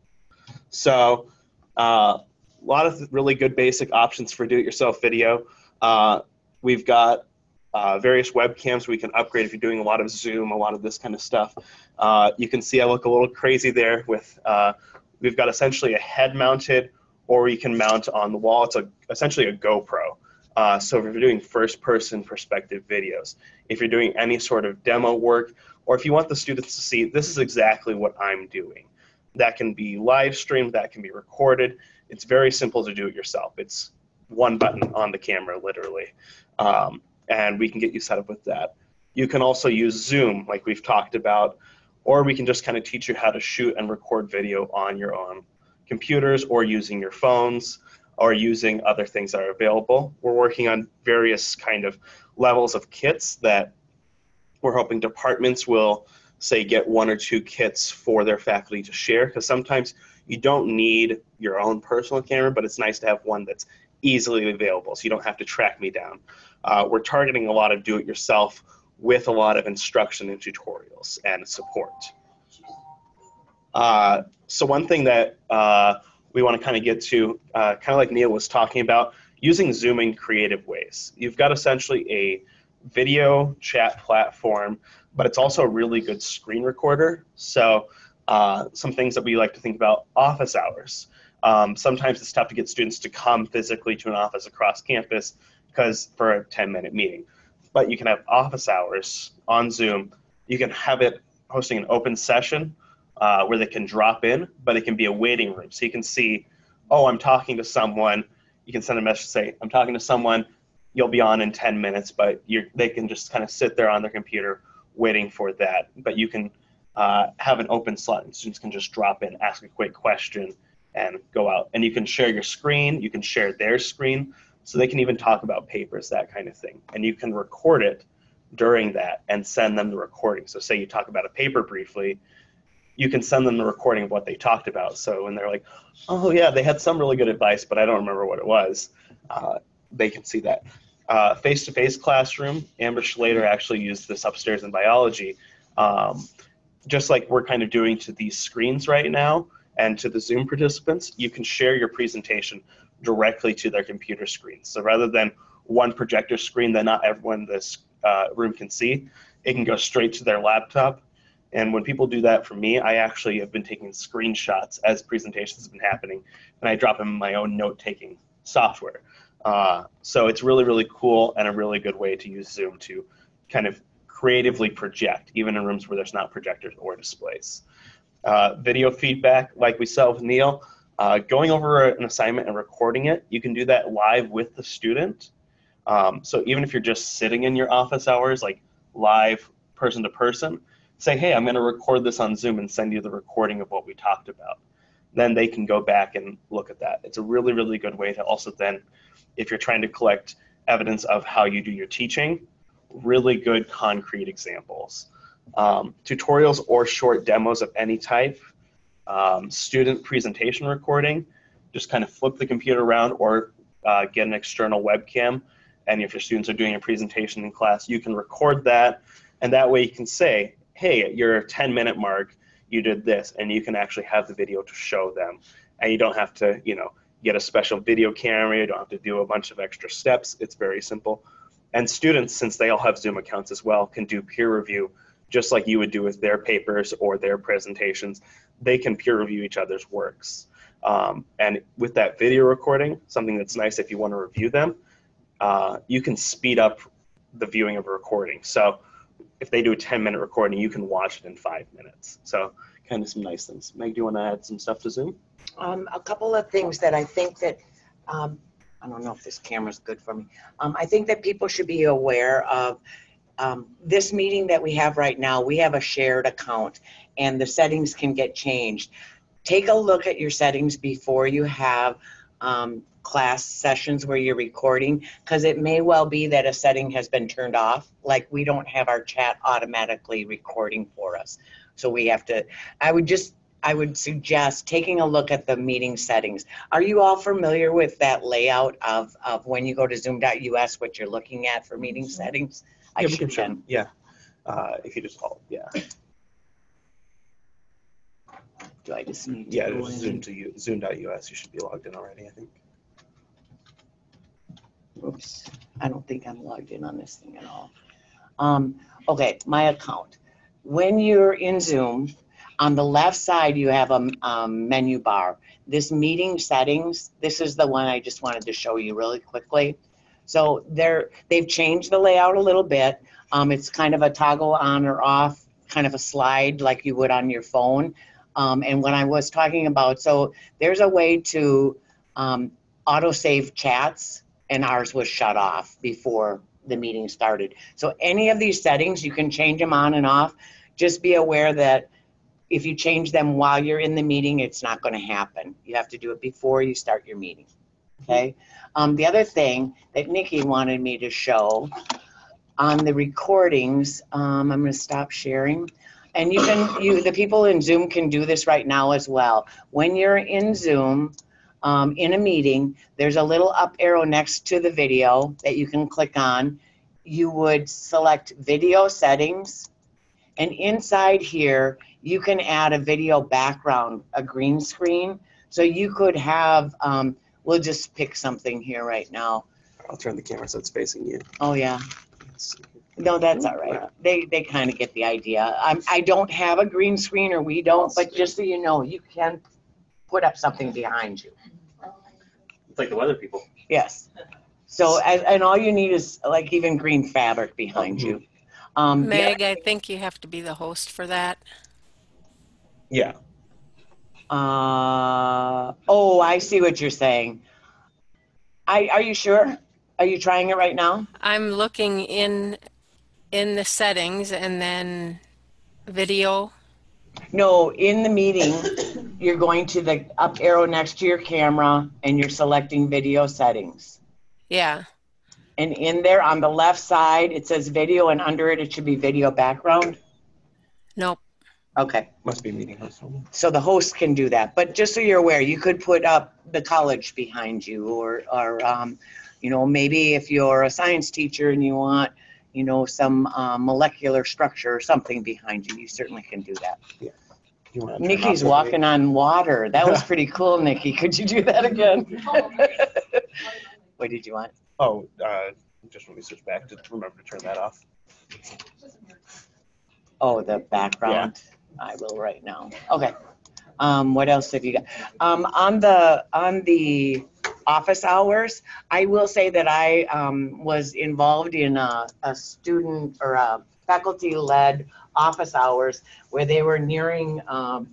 So a lot of really good basic options for do-it-yourself video. We've got various webcams we can upgrade if you're doing a lot of Zoom, a lot of this kind of stuff. You can see I look a little crazy there with, we've got essentially a head-mounted, or you can mount on the wall. It's essentially a GoPro. So if you're doing first-person perspective videos, if you're doing any sort of demo work, or if you want the students to see, this is exactly what I'm doing. That can be live streamed, that can be recorded. It's very simple to do it yourself. It's one button on the camera, literally. And we can get you set up with that. You can also use Zoom, like we've talked about, or we can just kind of teach you how to shoot and record video on your own computers, or using your phones, or using other things that are available. We're working on various kind of levels of kits that we're hoping departments will, say, get 1 or 2 kits for their faculty to share, because sometimes you don't need your own personal camera, but it's nice to have one that's easily available so you don't have to track me down. We're targeting a lot of do-it-yourself with a lot of instruction and tutorials and support. So one thing that we want to kind of get to, kind of like Neil was talking about, using Zoom in creative ways. You've got essentially a video chat platform, but it's also a really good screen recorder. So some things that we like to think about: office hours. Sometimes it's tough to get students to come physically to an office across campus because for a 10-minute meeting. But you can have office hours on Zoom. You can have it hosting an open session where they can drop in, but it can be a waiting room. So you can see, oh, I'm talking to someone. You can send a message, say, I'm talking to someone. You'll be on in 10 minutes, but they can just kind of sit there on their computer waiting for that. But you can have an open slot, and students can just drop in, ask a quick question, and go out. And you can share your screen. You can share their screen. So they can even talk about papers, that kind of thing. And you can record it during that and send them the recording. So say you talk about a paper briefly, you can send them the recording of what they talked about. So when they're like, oh yeah, they had some really good advice, but I don't remember what it was, they can see that. Face-to-face classroom, Amber Schlater actually used this upstairs in biology. Just like we're kind of doing to these screens right now and to the Zoom participants, you can share your presentation directly to their computer screen. So rather than one projector screen that not everyone in this room can see, it can go straight to their laptop. And when people do that for me, I actually have been taking screenshots as presentations have been happening, and I drop them in my own note-taking software. So it's really, really cool and a really good way to use Zoom to kind of creatively project, even in rooms where there's not projectors or displays. Video feedback, like we saw with Neil, going over an assignment and recording it, you can do that live with the student. So even if you're just sitting in your office hours, like live person to person, say, hey, I'm going to record this on Zoom and send you the recording of what we talked about. Then they can go back and look at that. It's a really, really good way to also then, if you're trying to collect evidence of how you do your teaching, really good concrete examples. Tutorials or short demos of any type. Student presentation recording, just kind of flip the computer around or get an external webcam, and if your students are doing a presentation in class, you can record that, and that way you can say, hey, at your 10-minute mark, you did this, and you can actually have the video to show them, and you don't have to, get a special video camera, you don't have to do a bunch of extra steps. It's very simple. And students, since they all have Zoom accounts as well, can do peer review just like you would do with their papers or their presentations. They can peer review each other's works. And with that video recording, something that's nice if you want to review them, you can speed up the viewing of a recording. So if they do a 10-minute recording, you can watch it in 5 minutes. So kind of some nice things. Meg, do you want to add some stuff to Zoom? A couple of things that I think that, I don't know if this camera's good for me. I think that people should be aware of this meeting that we have right now. We have a shared account and the settings can get changed. Take a look at your settings before you have class sessions where you're recording, because it may well be that a setting has been turned off. Like we don't have our chat automatically recording for us. So we have to, I would suggest taking a look at the meeting settings. Are you all familiar with that layout of when you go to zoom.us, what you're looking at for meeting settings? Yeah, we can show them. Yeah, if you just hold, yeah. Do I just need to Yeah, go just in? zoom.us. You should be logged in already, I think. Oops, I don't think I'm logged in on this thing at all. Okay, my account. When you're in Zoom, on the left side, you have a menu bar. This meeting settings, this is the one I just wanted to show you really quickly. So they've changed the layout a little bit. It's kind of a toggle on or off, kind of a slide like you would on your phone. And when I was talking about, so there's a way to auto-save chats, and ours was shut off before the meeting started. So any of these settings, you can change them on and off. Just be aware that if you change them while you're in the meeting, it's not going to happen. You have to do it before you start your meeting, okay? The other thing that Nikki wanted me to show on the recordings, I'm going to stop sharing. And the people in Zoom can do this right now as well. When you're in Zoom, in a meeting, there's a little up arrow next to the video that you can click on. You would select video settings, and inside here, you can add a video background, a green screen. So you could have, we'll just pick something here right now. I'll turn the camera so it's facing you. Oh, yeah. No, that's all right. They kind of get the idea. I don't have a green screen, or we don't, but just so you know, you can put up something behind you. It's like the weather people. Yes. So, and all you need is like even green fabric behind you. Meg, I think you have to be the host for that. Yeah. Oh, I see what you're saying. Are you sure? Are you trying it right now? I'm looking in the settings and then video. No, in the meeting, you're going to the up arrow next to your camera and you're selecting video settings. Yeah. And in there on the left side, it says video, and under it, it should be video background. Nope. Okay. Must be meeting host. So the host can do that. But just so you're aware, you could put up the college behind you, or you know, maybe if you're a science teacher and you want, you know, some molecular structure or something behind you, you certainly can do that. Yeah. Nikki's walking on water. That was pretty cool, Nikki. Could you do that again? What did you want? Oh, just let me switch back to remember to turn that off. Oh, the background. Yeah. I will right now. Okay. What else have you got? On the office hours, I will say that I was involved in a student or a faculty-led office hours where they were nearing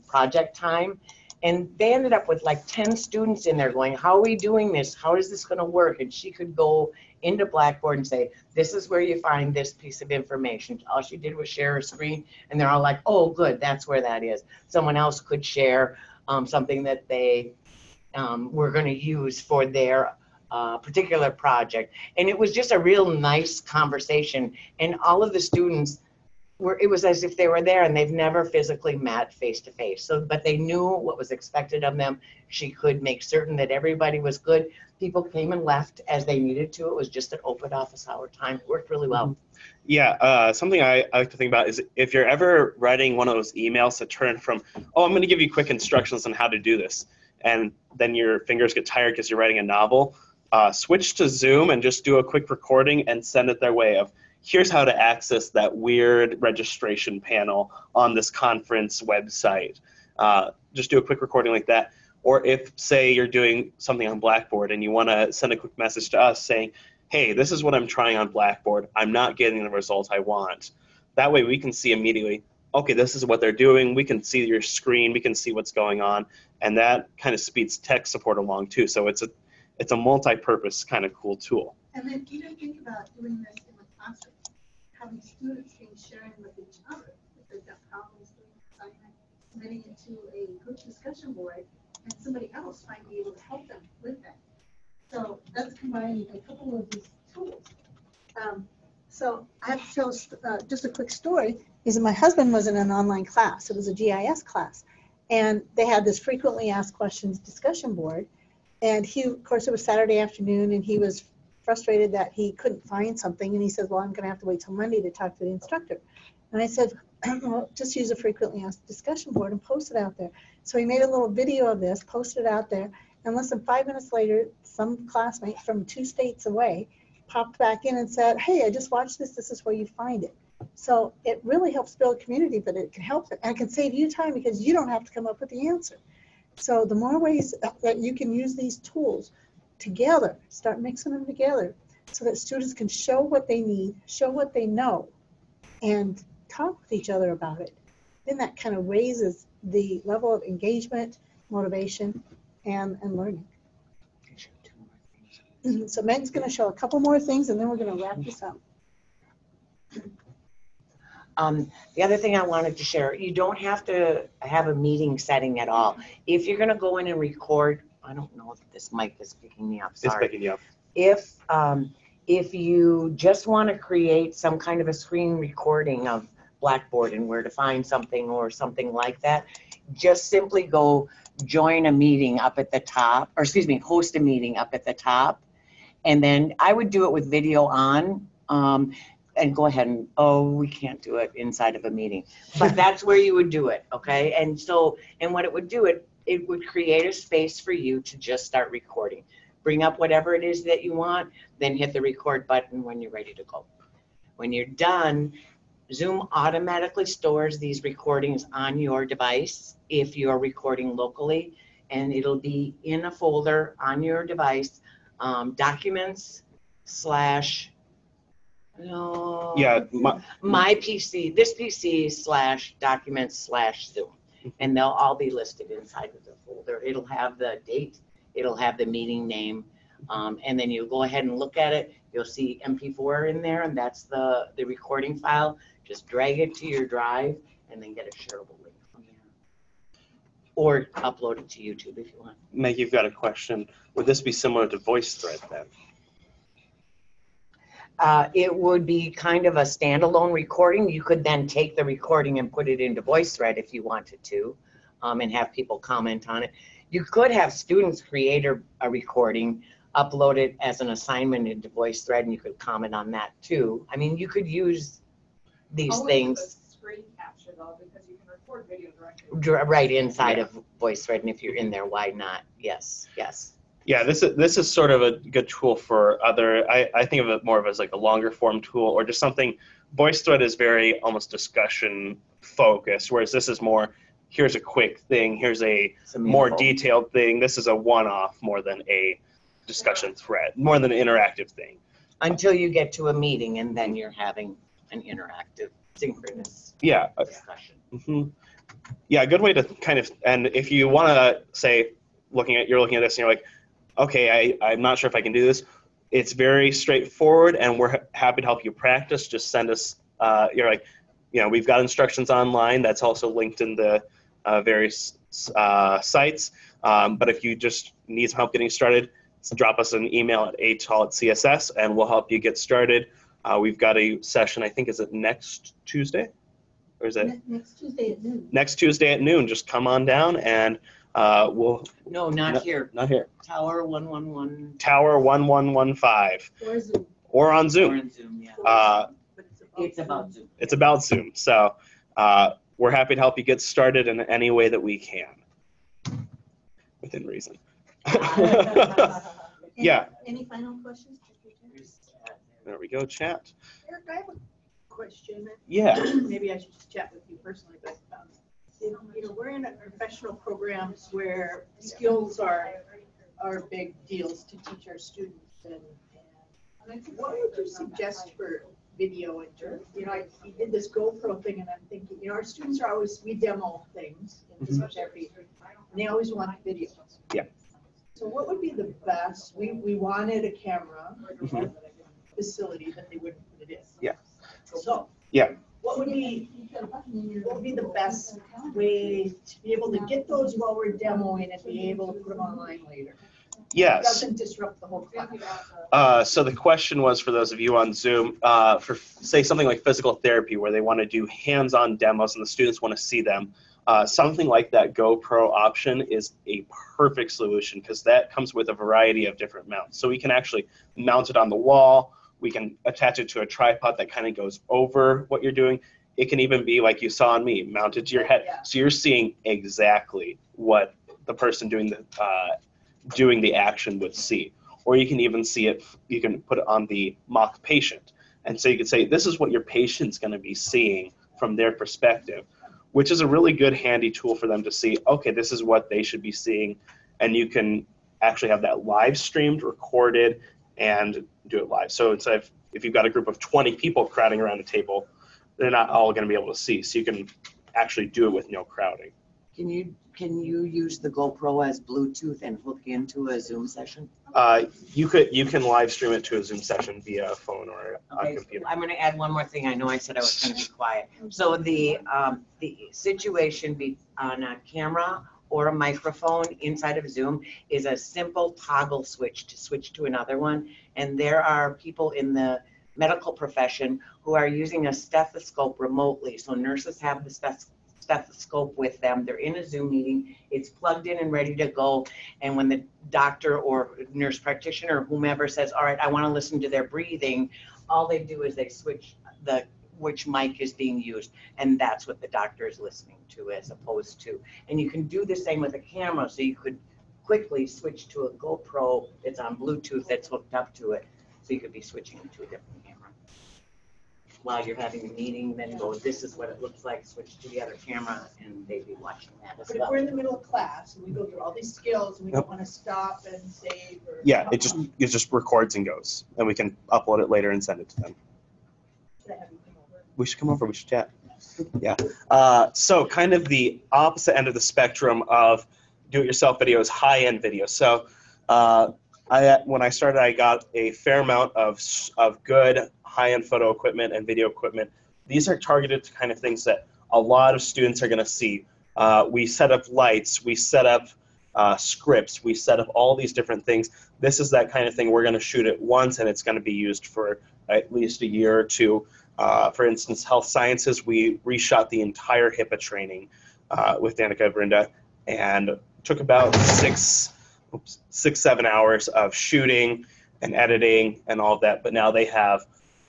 project time, and they ended up with like 10 students in there going, how are we doing this? How is this going to work? And she could go into Blackboard and say, this is where you find this piece of information. All she did was share her screen, and they're all like, oh, good, that's where that is. Someone else could share something that they were going to use for their particular project. And it was just a real nice conversation. And all of the students it was as if they were there and they've never physically met face to face. So, but they knew what was expected of them. She could make certain that everybody was good. People came and left as they needed to. It was just an open office hour time. It worked really well. Yeah, something I like to think about is if you're ever writing one of those emails that turn from, oh, I'm going to give you quick instructions on how to do this, and then your fingers get tired because you're writing a novel, switch to Zoom and just do a quick recording and send it their way of, here's how to access that weird registration panel on this conference website. Just do a quick recording like that. Or if, say, you're doing something on Blackboard and you want to send a quick message to us saying, hey, this is what I'm trying on Blackboard. I'm not getting the result I want. That way we can see immediately, okay, this is what they're doing. We can see your screen. We can see what's going on. And that kind of speeds tech support along, too. So it's a multi-purpose kind of cool tool. And then even think about doing this in the classroom, having students being sharing with each other if they've got problems doing assignment, submitting it to a group discussion board, and somebody else might be able to help them with that. So that's combining a couple of these tools. So I have to tell just a quick story, is that my husband was in an online class. It was a GIS class. And they had this frequently asked questions discussion board. And he, of course, it was Saturday afternoon, and he was frustrated that he couldn't find something. And he said, well, I'm going to have to wait till Monday to talk to the instructor. And I said, well, just use a frequently asked discussion board and post it out there. So he made a little video of this, posted it out there, and less than 5 minutes later, some classmate from 2 states away popped back in and said, hey, I just watched this. This is where you find it. So it really helps build community, but it can help and it can save you time because you don't have to come up with the answer. So the more ways that you can use these tools together, start mixing them together so that students can show what they need, show what they know, and talk with each other about it. Then that kind of raises the level of engagement, motivation, and learning. So Meg's going to show a couple more things, and then we're going to wrap this up. The other thing I wanted to share, you don't have to have a meeting setting at all. If you're going to go in and record, I don't know if this mic is picking me up. Sorry. It's picking you up. If If you just want to create some kind of a screen recording of Blackboard and where to find something or something like that, just simply go join a meeting up at the top, or excuse me, host a meeting up at the top. And then I would do it with video on, and go ahead and, oh, we can't do it inside of a meeting, but that's where you would do it, okay? And so, and what it would do, it would create a space for you to just start recording. Bring up whatever it is that you want, then hit the record button when you're ready to go. When you're done, Zoom automatically stores these recordings on your device if you're recording locally, and it'll be in a folder on your device, documents / Yeah, my PC, this PC / documents / Zoom, and they'll all be listed inside of the folder. It'll have the date, it'll have the meeting name, and then you go ahead and look at it. You'll see MP4 in there, and that's the recording file. Just drag it to your drive and then get a shareable link from there. Or upload it to YouTube if you want. Meg, you've got a question. Would this be similar to Voicethread then? It would be kind of a standalone recording. You could then take the recording and put it into Voicethread if you wanted to, and have people comment on it. You could have students create a recording, upload it as an assignment into Voicethread, and you could comment on that too. I mean, you could use these things Screen capture though, because you can record video directly. right inside of Voicethread, and if you're in there, why not? Yes, yes. Yeah, this is sort of a good tool for other, I think of it more of as like a longer form tool or just something. Voicethread is very almost discussion focused, whereas this is more, here's a quick thing, here's a more detailed thing. This is a one-off more than a discussion thread, more than an interactive thing. Until you get to a meeting and then you're having an interactive synchronous discussion. Mm-hmm. Yeah, a good way to kind of, and if you want to say, you're looking at this and you're like, okay, I'm not sure if I can do this. It's very straightforward, and we're happy to help you practice. Just send us, you're like, we've got instructions online. That's also linked in the various sites. But if you just need some help getting started, drop us an email at atall@css, and we'll help you get started. We've got a session, I think, is it next Tuesday? Or is it? Next Tuesday at noon. Next Tuesday at noon. Just come on down and we'll. No, not here. Not here. Tower 111. Tower 1115. Or Zoom. Or on Zoom. Or on Zoom, yeah. It's about Zoom. It's about Zoom. So we're happy to help you get started in any way that we can, within reason. Yeah. Any final questions? There we go, chat. Eric, I have a question. Yeah. Maybe I should just chat with you personally, but we're in a professional programs where skills are big deals to teach our students. And what would you suggest for video in terms? I did this GoPro thing, and I'm thinking, our students are always, we demo things in just every, and they always want videos. Yeah. So what would be the best? We wanted a camera facility that they wouldn't put it in. Yeah. So. Yeah. What would be the best way to be able to get those while we're demoing and be able to put them online later? Yes. It doesn't disrupt the whole class. So the question was, for those of you on Zoom, for say something like physical therapy where they want to do hands-on demos and the students want to see them, something like that GoPro option is a perfect solution because that comes with a variety of different mounts. So we can actually mount it on the wall. We can attach it to a tripod that kind of goes over what you're doing. It can even be like you saw on me, mounted to your head. So you're seeing exactly what the person doing the action would see. Or you can even see it, you can put it on the mock patient. And so you could say, this is what your patient's going to be seeing from their perspective, which is a really good handy tool for them to see, okay, this is what they should be seeing. And you can actually have that live streamed, recorded, and do it live. So it's if you've got a group of 20 people crowding around a table, they're not all going to be able to see. So you can actually do it with no crowding. Can you use the GoPro as Bluetooth and hook into a Zoom session? You can live stream it to a Zoom session via a phone or a computer. I'm going to add one more thing. I know I said I was going to be quiet. So the situation on a camera or a microphone inside of Zoom is a simple toggle switch to switch to another one. And there are people in the medical profession who are using a stethoscope remotely. So nurses have the stethoscope with them. They're in a Zoom meeting. It's plugged in and ready to go. And when the doctor or nurse practitioner or whomever says, all right, I want to listen to their breathing, all they do is they switch which mic is being used. And that's what the doctor is listening to as opposed to. And you can do the same with a camera. So you could quickly switch to a GoPro that's on Bluetooth that's hooked up to it. So you could be switching to a different camera. While you're having a meeting, then go, this is what it looks like, switch to the other camera, and they'd be watching that as But if well. we're in the middle of class and we go through all these skills and we don't want to stop and save or. Yeah, it just records and goes, and we can upload it later and send it to them. We should come over. We should chat. Yeah. So kind of the opposite end of the spectrum of do-it-yourself video is high-end video. So when I started, I got a fair amount of good high-end photo equipment and video equipment. These are targeted to kind of things that a lot of students are going to see. We set up lights. We set up scripts. We set up all these different things. This is that kind of thing we're going to shoot it once, and it's going to be used for at least a year or two. For instance, health sciences, we reshot the entire HIPAA training with Danica Brenda, and took about 6-7 hours of shooting and editing and all of that. But now they have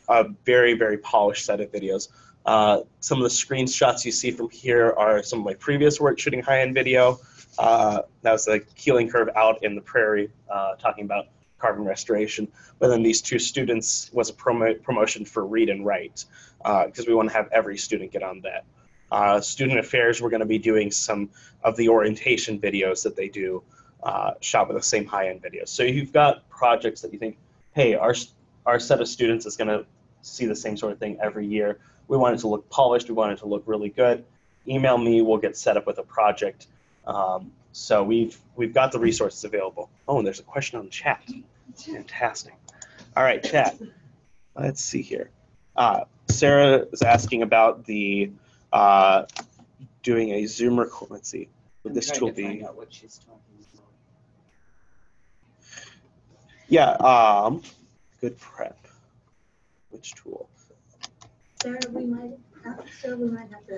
a very, very polished set of videos. Some of the screenshots you see from here are some of my previous work shooting high-end video. That was the healing curve out in the prairie, talking about carbon restoration. But then these two students was a promotion for read and write, because we want to have every student get on that. Student affairs, we're going to be doing some of the orientation videos that they do, shot with the same high-end videos. So you've got projects that you think, hey, our set of students is going to see the same sort of thing every year. We want it to look polished. We want it to look really good. Email me. We'll get set up with a project. So we've got the resources available. Oh, and there's a question on the chat. Fantastic. All right, chat. Let's see here. Sarah is asking about the doing a Zoom record. Let's see. Would this tool be? Yeah. Good prep. Which tool? Sarah, we might have to.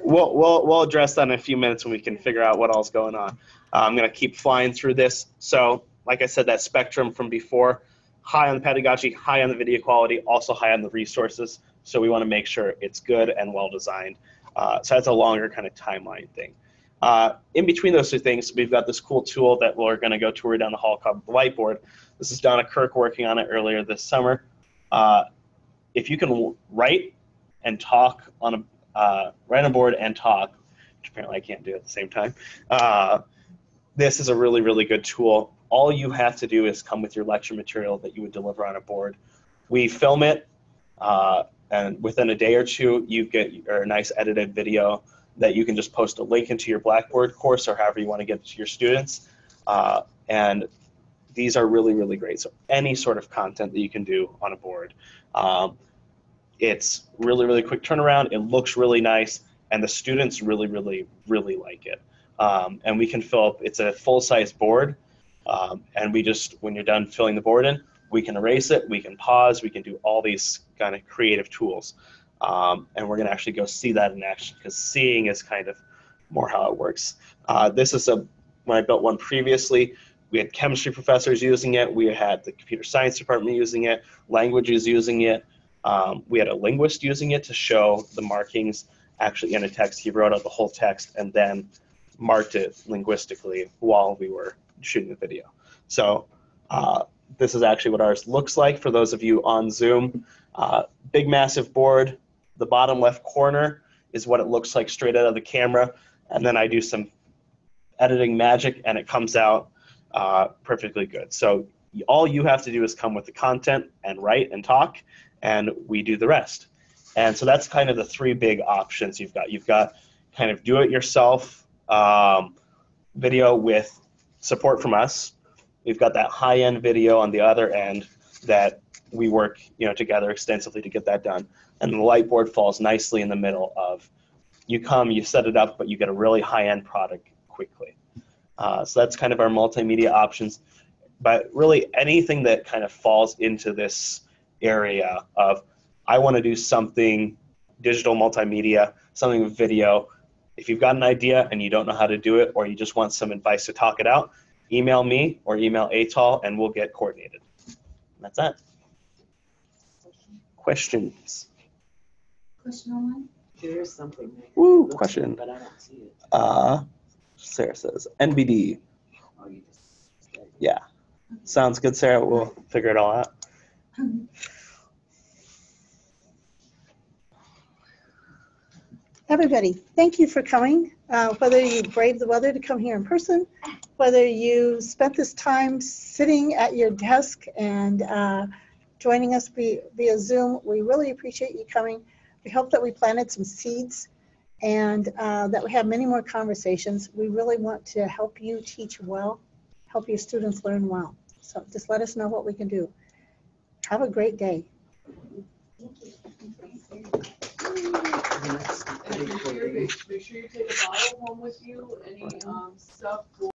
We'll address that in a few minutes when we can figure out what all's going on. I'm going to keep flying through this. So, like I said, that spectrum from before, high on the pedagogy, high on the video quality, also high on the resources. So we want to make sure it's good and well designed. So that's a longer kind of timeline thing. In between those two things, we've got this cool tool that we're going to go tour down the hall called Whiteboard. This is Donna Kirk working on it earlier this summer. If you can write and talk on write on a board and talk, which apparently I can't do at the same time, this is a really, really good tool. All you have to do is come with your lecture material that you would deliver on a board. We film it, and within a day or two, you get a nice edited video that you can just post a link into your Blackboard course or however you want to get it to your students. And these are really, really great. So any sort of content that you can do on a board. It's really, really quick turnaround. It looks really nice, and the students really, really, really like it. And we can fill up, it's a full-size board, and we just, when you're done filling the board in, we can erase it, we can pause, we can do all these kind of creative tools. And we're going to actually go see that in action, because seeing is kind of more how it works. This is when I built one previously, we had chemistry professors using it, we had the computer science department using it, languages using it. We had a linguist using it to show the markings actually in a text. He wrote out the whole text and then marked it linguistically while we were shooting the video. So this is actually what ours looks like for those of you on Zoom. Big, massive board. The bottom left corner is what it looks like straight out of the camera. And then I do some editing magic, and it comes out perfectly good. So all you have to do is come with the content and write and talk, and we do the rest. And so that's kind of the three big options you've got. You've got kind of do-it-yourself video with support from us. We've got that high-end video on the other end that we work together extensively to get that done. And the Whiteboard falls nicely in the middle of you come, you set it up, but you get a really high-end product quickly. So that's kind of our multimedia options. But really anything that kind of falls into this area of I want to do something digital multimedia, something with video. If you've got an idea and you don't know how to do it, or you just want some advice to talk it out, email me or email ATAL and we'll get coordinated. And that's that. Questions? Question online? There is something there. Woo, Looks question. good, but I don't see it. Sarah says, NBD. Oh, you just- Yeah. Sounds good, Sarah. We'll figure it all out. Everybody, thank you for coming. Whether you braved the weather to come here in person, whether you spent this time sitting at your desk and joining us via Zoom, we really appreciate you coming. We hope that we planted some seeds and that we have many more conversations. We really want to help you teach well, help your students learn well. So just let us know what we can do. Have a great day. And if you're here, make sure you take a bottle home with you, any stuff